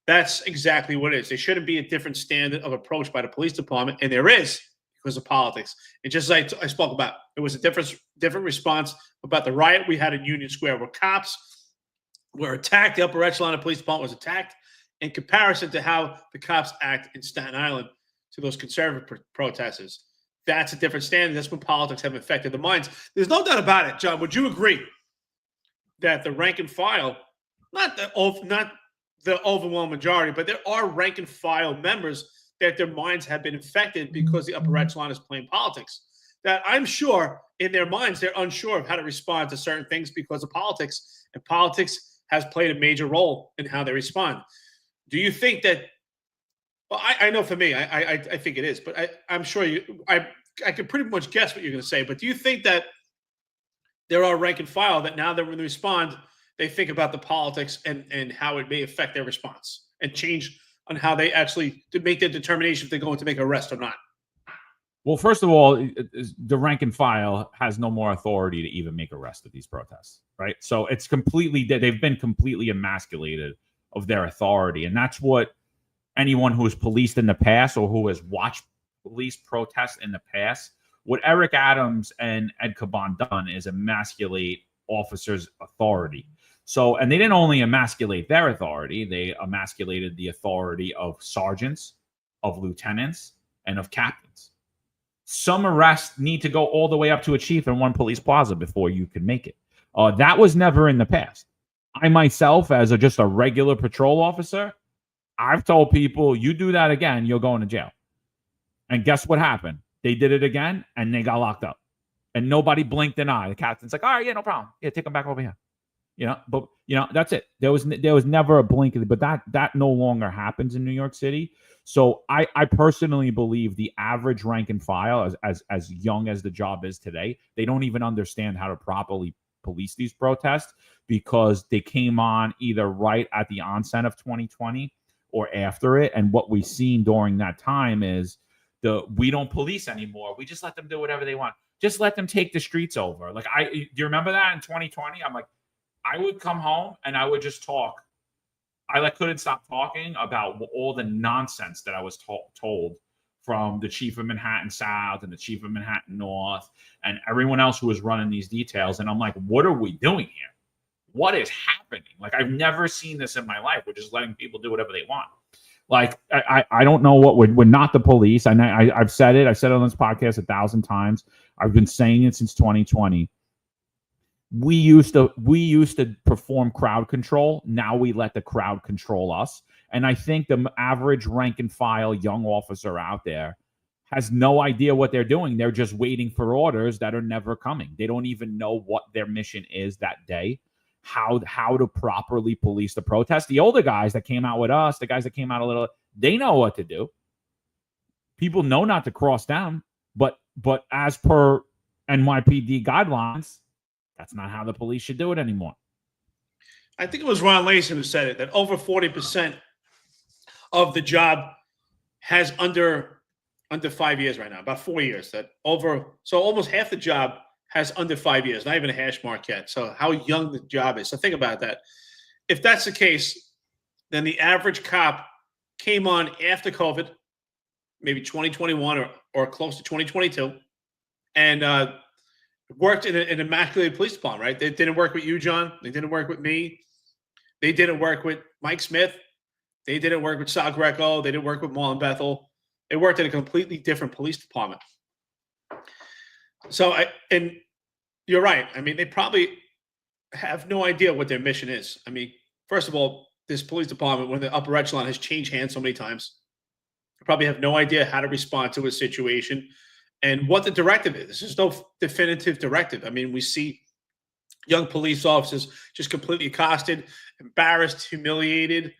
That's exactly what it is. There shouldn't be a different standard of approach by the police department, and there is, because of politics. And just as I spoke about, it was a different response about the riot we had in Union Square, where cops were attacked. The upper echelon of the police department was attacked in comparison to how the cops act in Staten Island to those conservative protesters. That's a different standard. That's when politics have affected the minds. There's no doubt about it, John. Would you agree that the rank and file, not the overwhelming majority, but there are rank and file members that their minds have been infected because the upper echelon is playing politics? That I'm sure in their minds they're unsure of how to respond to certain things because of politics, and politics has played a major role in how they respond. Do you think that? Well, I know for me, I think it is, but I'm sure I could pretty much guess what you're going to say. But do you think that there are rank and file that now that when they respond, they think about the politics and how it may affect their response and change on how they actually make their determination if they're going to make an arrest or not? Well, first of all, the rank and file has no more authority to even make arrests of these protests, right? So it's they've been completely emasculated of their authority. And that's what anyone who has policed in the past or who has watched police protests in the past, what Eric Adams and Ed Caban done is emasculate officers' authority. So, and they didn't only emasculate their authority, they emasculated the authority of sergeants, of lieutenants, and of captains. Some arrests need to go all the way up to a chief in one police plaza before you can make it. That was never in the past. I myself, as just a regular patrol officer, I've told people, you do that again, you're going to jail. And guess what happened? They did it again, and they got locked up. And nobody blinked an eye. The captain's like, all right, yeah, no problem. Yeah, take them back over here. But that's it. There was never a blink of it, but that no longer happens in New York City. So I personally believe the average rank and file, as young as the job is today, they don't even understand how to properly police these protests, because they came on either right at the onset of 2020 or after it. And what we've seen during that time is we don't police anymore. We just let them do whatever they want. Just let them take the streets over. Like, do you remember that in 2020? I'm like, I would come home and I would just talk. I couldn't stop talking about all the nonsense that I was told from the chief of Manhattan South and the chief of Manhattan North and everyone else who was running these details. And I'm like, what are we doing here? What is happening? Like, I've never seen this in my life. We're just letting people do whatever they want. Like, I don't know what we're not the police. And I've said it. I said it on this podcast 1,000 times. I've been saying it since 2020. We used to perform crowd control. Now we let the crowd control us. And I think the average rank and file young officer out there has no idea what they're doing. They're just waiting for orders that are never coming. They don't even know what their mission is that day, how to properly police the protest. The older guys that came out with us, the guys that came out a little, they know what to do. People know not to cross them, but as per NYPD guidelines, that's not how the police should do it anymore. I think it was Ron Lason who said it, that over 40% of the job has under 5 years right now, about 4 years. So almost half the job has under 5 years, not even a hash mark yet. So how young the job is. So think about that. If that's the case, then the average cop came on after COVID, maybe 2021 or close to 2022, and worked in an immaculate police department, right? They didn't work with you, John. They didn't work with me. They didn't work with Mike Smith. They didn't work with Sal Greco. They didn't work with Marlon Bethel. They worked in a completely different police department. So, and you're right. I mean, they probably have no idea what their mission is. I mean, first of all, this police department, when the upper echelon has changed hands so many times, they probably have no idea how to respond to a situation and what the directive is. There's no definitive directive. I mean, we see young police officers just completely accosted, embarrassed, humiliated,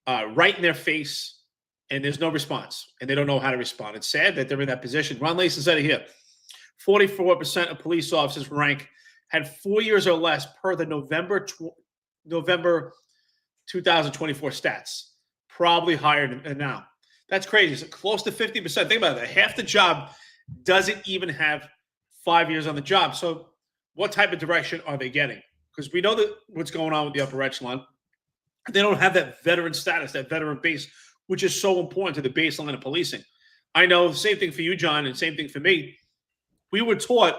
right in their face, and there's no response, and they don't know how to respond. It's sad that they're in that position. Ron Lason said it here. 44% of police officers rank had 4 years or less per the November 2024 stats. Probably higher than now. That's crazy. So close to 50%. Think about that. Half the job doesn't even have 5 years on the job. So what type of direction are they getting? Because we know that what's going on with the upper echelon. They don't have that veteran status, that veteran base, which is so important to the baseline of policing. I know the same thing for you, John, and same thing for me. We were taught,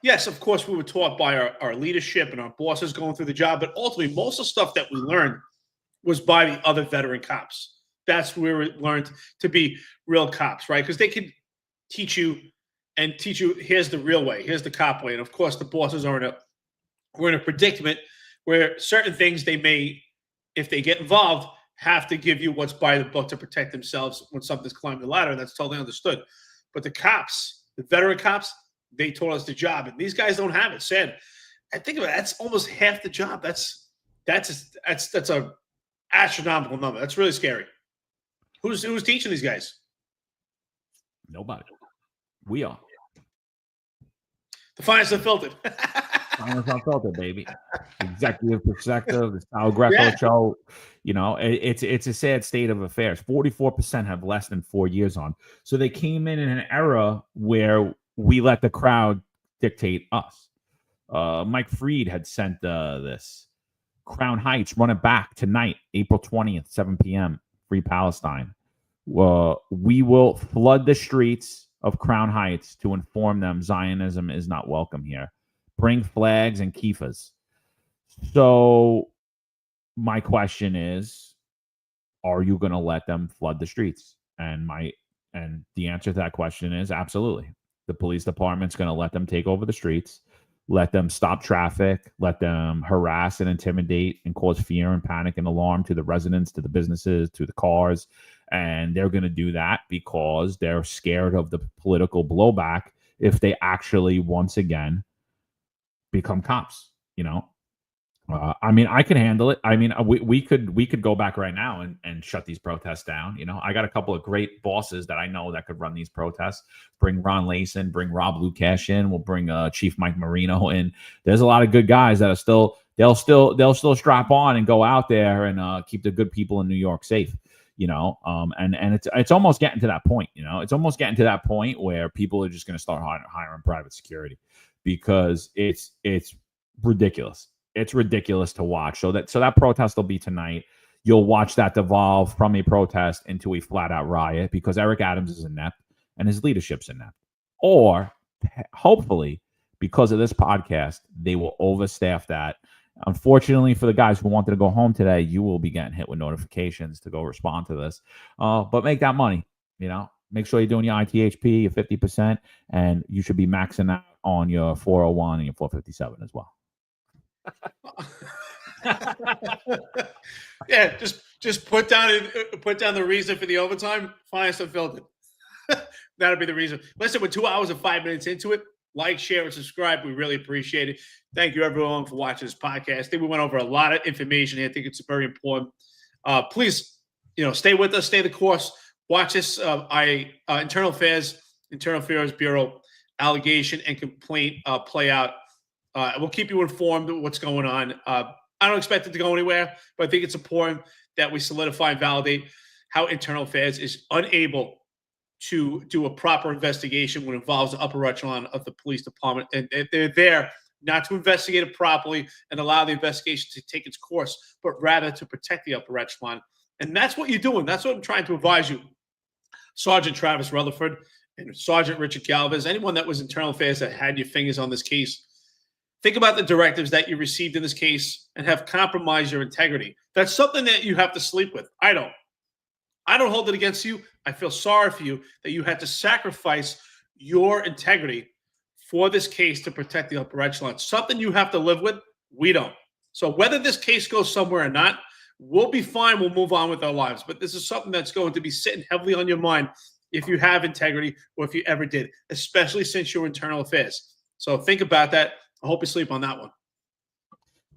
yes, of course, we were taught by our leadership and our bosses going through the job, but ultimately most of the stuff that we learned was by the other veteran cops. That's where we learned to be real cops, right? Because they could teach you, here's the real way, here's the cop way. And of course, the bosses are in a predicament where certain things they may, if they get involved, have to give you what's by the book to protect themselves when something's climbing the ladder, and that's totally understood. But the cops, the veteran cops, they taught us the job, and these guys don't have it. Sad. I think about it, that's almost half the job. That's a astronomical number. That's really scary. Who's teaching these guys? Nobody. We are. The finest unfiltered. Finest unfiltered, baby. Executive perspective, the Sal Greco show. You know, it's a sad state of affairs. 44% have less than 4 years on. So they came in an era where we let the crowd dictate us. Mike Freed had sent this. Crown Heights, run it back tonight, April 20th, 7 p.m., Free Palestine. We will flood the streets of Crown Heights to inform them Zionism is not welcome here. Bring flags and kiffas. So my question is, are you going to let them flood the streets? And the answer to that question is absolutely. The police department's going to let them take over the streets, let them stop traffic, let them harass and intimidate and cause fear and panic and alarm to the residents, to the businesses, to the cars. And they're going to do that because they're scared of the political blowback if they actually, once again, become cops. You know, I mean, I can handle it. I mean, we could go back right now and shut these protests down. You know, I got a couple of great bosses that I know that could run these protests. Bring Ron Layson, bring Rob Lukash in. We'll bring Chief Mike Marino in. There's a lot of good guys that are they'll still strap on and go out there and keep the good people in New York safe. You know, and it's almost getting to that point. You know, it's almost getting to that point where people are just going to start hiring private security because it's ridiculous. It's ridiculous to watch. So that protest will be tonight. You'll watch that devolve from a protest into a flat out riot because Eric Adams is inept and his leadership's inept. Or hopefully, because of this podcast, they will overstaff that. Unfortunately, for the guys who wanted to go home today, you will be getting hit with notifications to go respond to this. But make that money. You know, make sure you're doing your ITHP, your 50%, and you should be maxing out on your 401 and your 457 as well. Yeah, just put down the reason for the overtime. Finest Unfiltered. That'll be the reason. Listen, we're 2 hours and 5 minutes into it. Like, share, and subscribe. We really appreciate it. Thank you, everyone, for watching this podcast. I think we went over a lot of information here. I think it's very important. Please, stay with us, stay the course. Watch this Internal Affairs Bureau allegation and complaint play out. We'll keep you informed of what's going on. I don't expect it to go anywhere, but I think it's important that we solidify and validate how Internal Affairs is unable to do a proper investigation when it involves the upper echelon of the police department. And they're there not to investigate it properly and allow the investigation to take its course, but rather to protect the upper echelon. And that's what you're doing. That's what I'm trying to advise you. Sergeant Travis Rutherford and Sergeant Richard Galvez, anyone that was Internal Affairs that had your fingers on this case, think about the directives that you received in this case and have compromised your integrity. That's something that you have to sleep with. I don't hold it against you. I feel sorry for you that you had to sacrifice your integrity for this case to protect the upper echelon. Something you have to live with. We don't. So whether this case goes somewhere or not, we'll be fine. We'll move on with our lives. But this is something that's going to be sitting heavily on your mind if you have integrity or if you ever did, especially since you're Internal Affairs. So think about that. I hope you sleep on that one.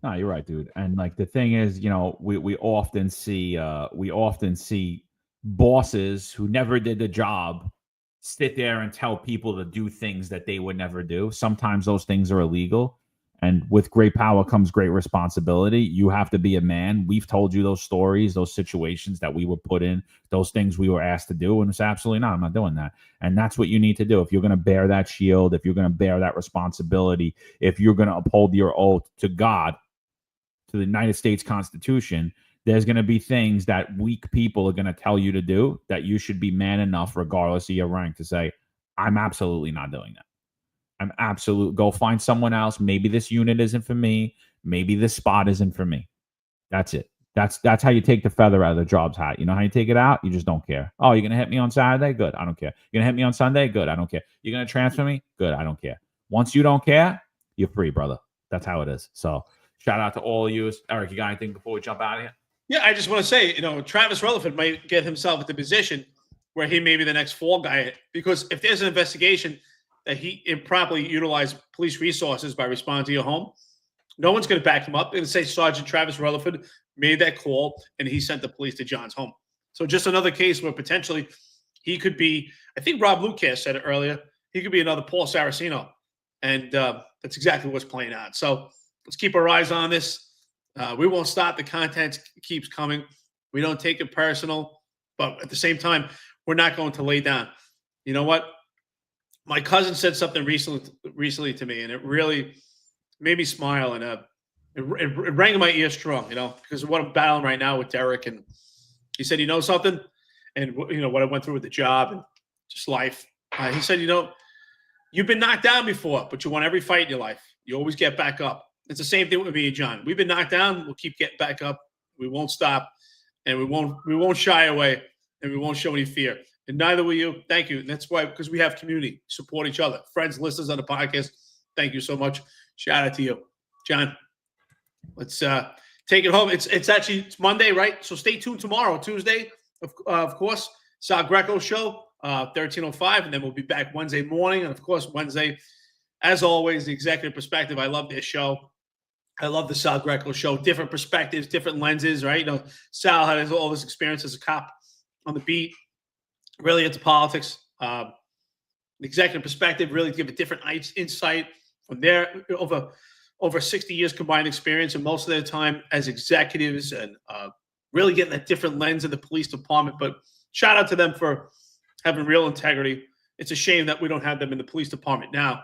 No, you're right, dude. And like the thing is, we often see bosses who never did the job sit there and tell people to do things that they would never do. Sometimes those things are illegal. And with great power comes great responsibility. You have to be a man. We've told you those stories, those situations that we were put in, those things we were asked to do. And it's absolutely not. I'm not doing that. And that's what you need to do. If you're going to bear that shield, if you're going to bear that responsibility, if you're going to uphold your oath to God, to the United States Constitution, there's going to be things that weak people are going to tell you to do that you should be man enough, regardless of your rank, to say, I'm absolutely not doing that. Go find someone else. Maybe this unit isn't for me. Maybe this spot isn't for me. That's it. That's how you take the feather out of the job's hat. You know how you take it out? You just don't care. Oh, you're going to hit me on Saturday? Good. I don't care. You're going to hit me on Sunday? Good. I don't care. You're going to transfer me? Good. I don't care. Once you don't care, you're free, brother. That's how it is. So shout out to all of you. Eric, you got anything before we jump out of here? Yeah, I just want to say, Travis Rutherford might get himself into a position where he may be the next fall guy, because if there's an investigation that he improperly utilized police resources by responding to your home, no one's going to back him up. They're going to say Sergeant Travis Rutherford made that call and he sent the police to John's home. So just another case where potentially he could be, I think Rob Lukash said it earlier, he could be another Paul Saraceno. And that's exactly what's playing out. So let's keep our eyes on this. We won't stop. The content keeps coming. We don't take it personal, but at the same time, we're not going to lay down. You know what? My cousin said something recently to me, and it really made me smile, and it rang in my ear strong, because of what I'm battling right now with Derek. And he said, something, and what I went through with the job and just life. He said, you've been knocked down before, but you won every fight in your life. You always get back up. It's the same thing with me and John. We've been knocked down. We'll keep getting back up. We won't stop, and we won't shy away, and we won't show any fear. And neither will you. Thank you. And that's why, because we have community, support each other, friends, listeners on the podcast. Thank you so much. Shout out to you, John. Let's take it home. It's Monday, right? So stay tuned tomorrow, Tuesday, of course. Sal Greco show, 13:05, and then we'll be back Wednesday morning. And of course, Wednesday, as always, the Executive Perspective. I love this show. I love the Sal Greco show. Different perspectives, different lenses, right? You know, Sal has all his experience as a cop on the beat, really into politics. The executive perspective, really give a different insight from their over 60 years combined experience, and most of their time as executives, and really getting that different lens of the police department. But shout out to them for having real integrity. It's a shame that we don't have them in the police department now.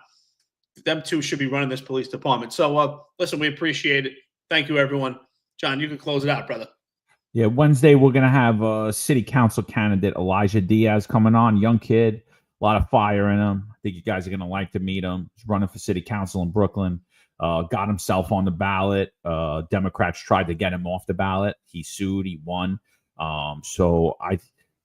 Them two should be running this police department. So, listen, we appreciate it. Thank you, everyone. John, you can close it out, brother. Yeah, Wednesday we're going to have city council candidate Elijah Diaz coming on. Young kid, a lot of fire in him. I think you guys are going to like to meet him. He's running for city council in Brooklyn. Got himself on the ballot. Democrats tried to get him off the ballot. He sued. He won.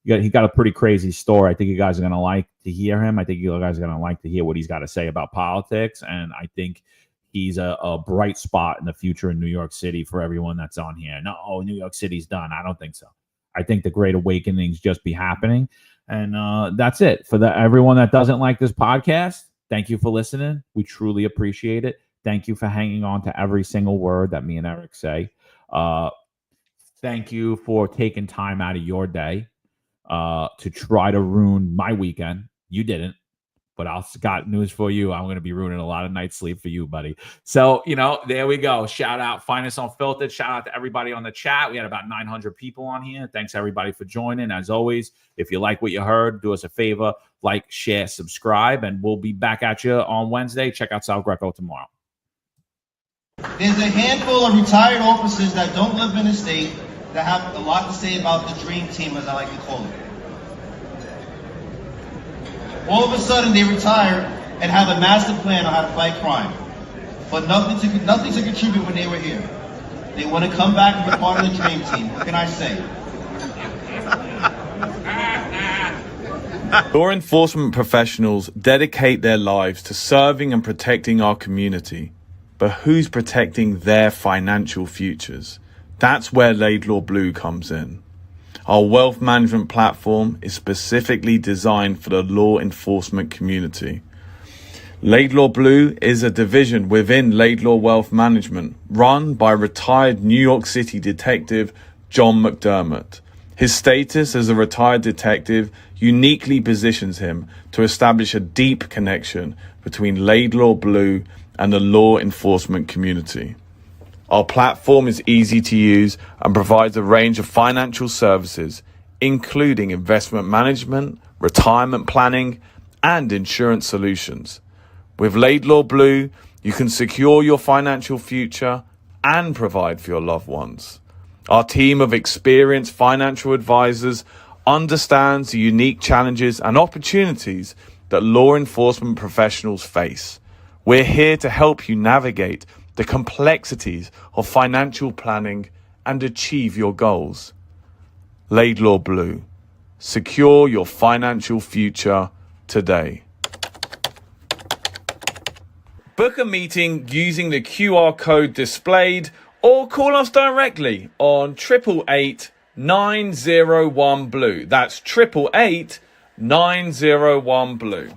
He got a pretty crazy story. I think you guys are going to like to hear him. I think you guys are going to like to hear what he's got to say about politics. And I think he's a bright spot in the future in New York City for everyone that's on here. No, New York City's done. I don't think so. I think the Great Awakening's just be happening. And that's it. For everyone that doesn't like this podcast, thank you for listening. We truly appreciate it. Thank you for hanging on to every single word that me and Eric say. Thank you for taking time out of your day to try to ruin my weekend. You didn't, but I've got news for you. I'm going to be ruining a lot of night's sleep for you, buddy. So, there we go. Shout out. Find us on Unfiltered. Shout out to everybody on the chat. We had about 900 people on here. Thanks, everybody, for joining. As always, if you like what you heard, do us a favor. Like, share, subscribe, and we'll be back at you on Wednesday. Check out Sal Greco tomorrow. There's a handful of retired officers that don't live in the state that have a lot to say about the dream team, as I like to call it. All of a sudden, they retire and have a master plan on how to fight crime, but nothing to contribute when they were here. They want to come back and be part of the dream team. What can I say? Law enforcement professionals dedicate their lives to serving and protecting our community, but who's protecting their financial futures? That's where Laidlaw Blue comes in. Our wealth management platform is specifically designed for the law enforcement community. Laidlaw Blue is a division within Laidlaw Wealth Management, run by retired New York City detective John McDermott. His status as a retired detective uniquely positions him to establish a deep connection between Laidlaw Blue and the law enforcement community. Our platform is easy to use and provides a range of financial services, including investment management, retirement planning, and insurance solutions. With Laidlaw Blue, you can secure your financial future and provide for your loved ones. Our team of experienced financial advisors understands the unique challenges and opportunities that law enforcement professionals face. We're here to help you navigate the complexities of financial planning and achieve your goals. Laidlaw Blue. Secure your financial future today. Book a meeting using the QR code displayed or call us directly on 888-901 Blue. That's 888-901 Blue.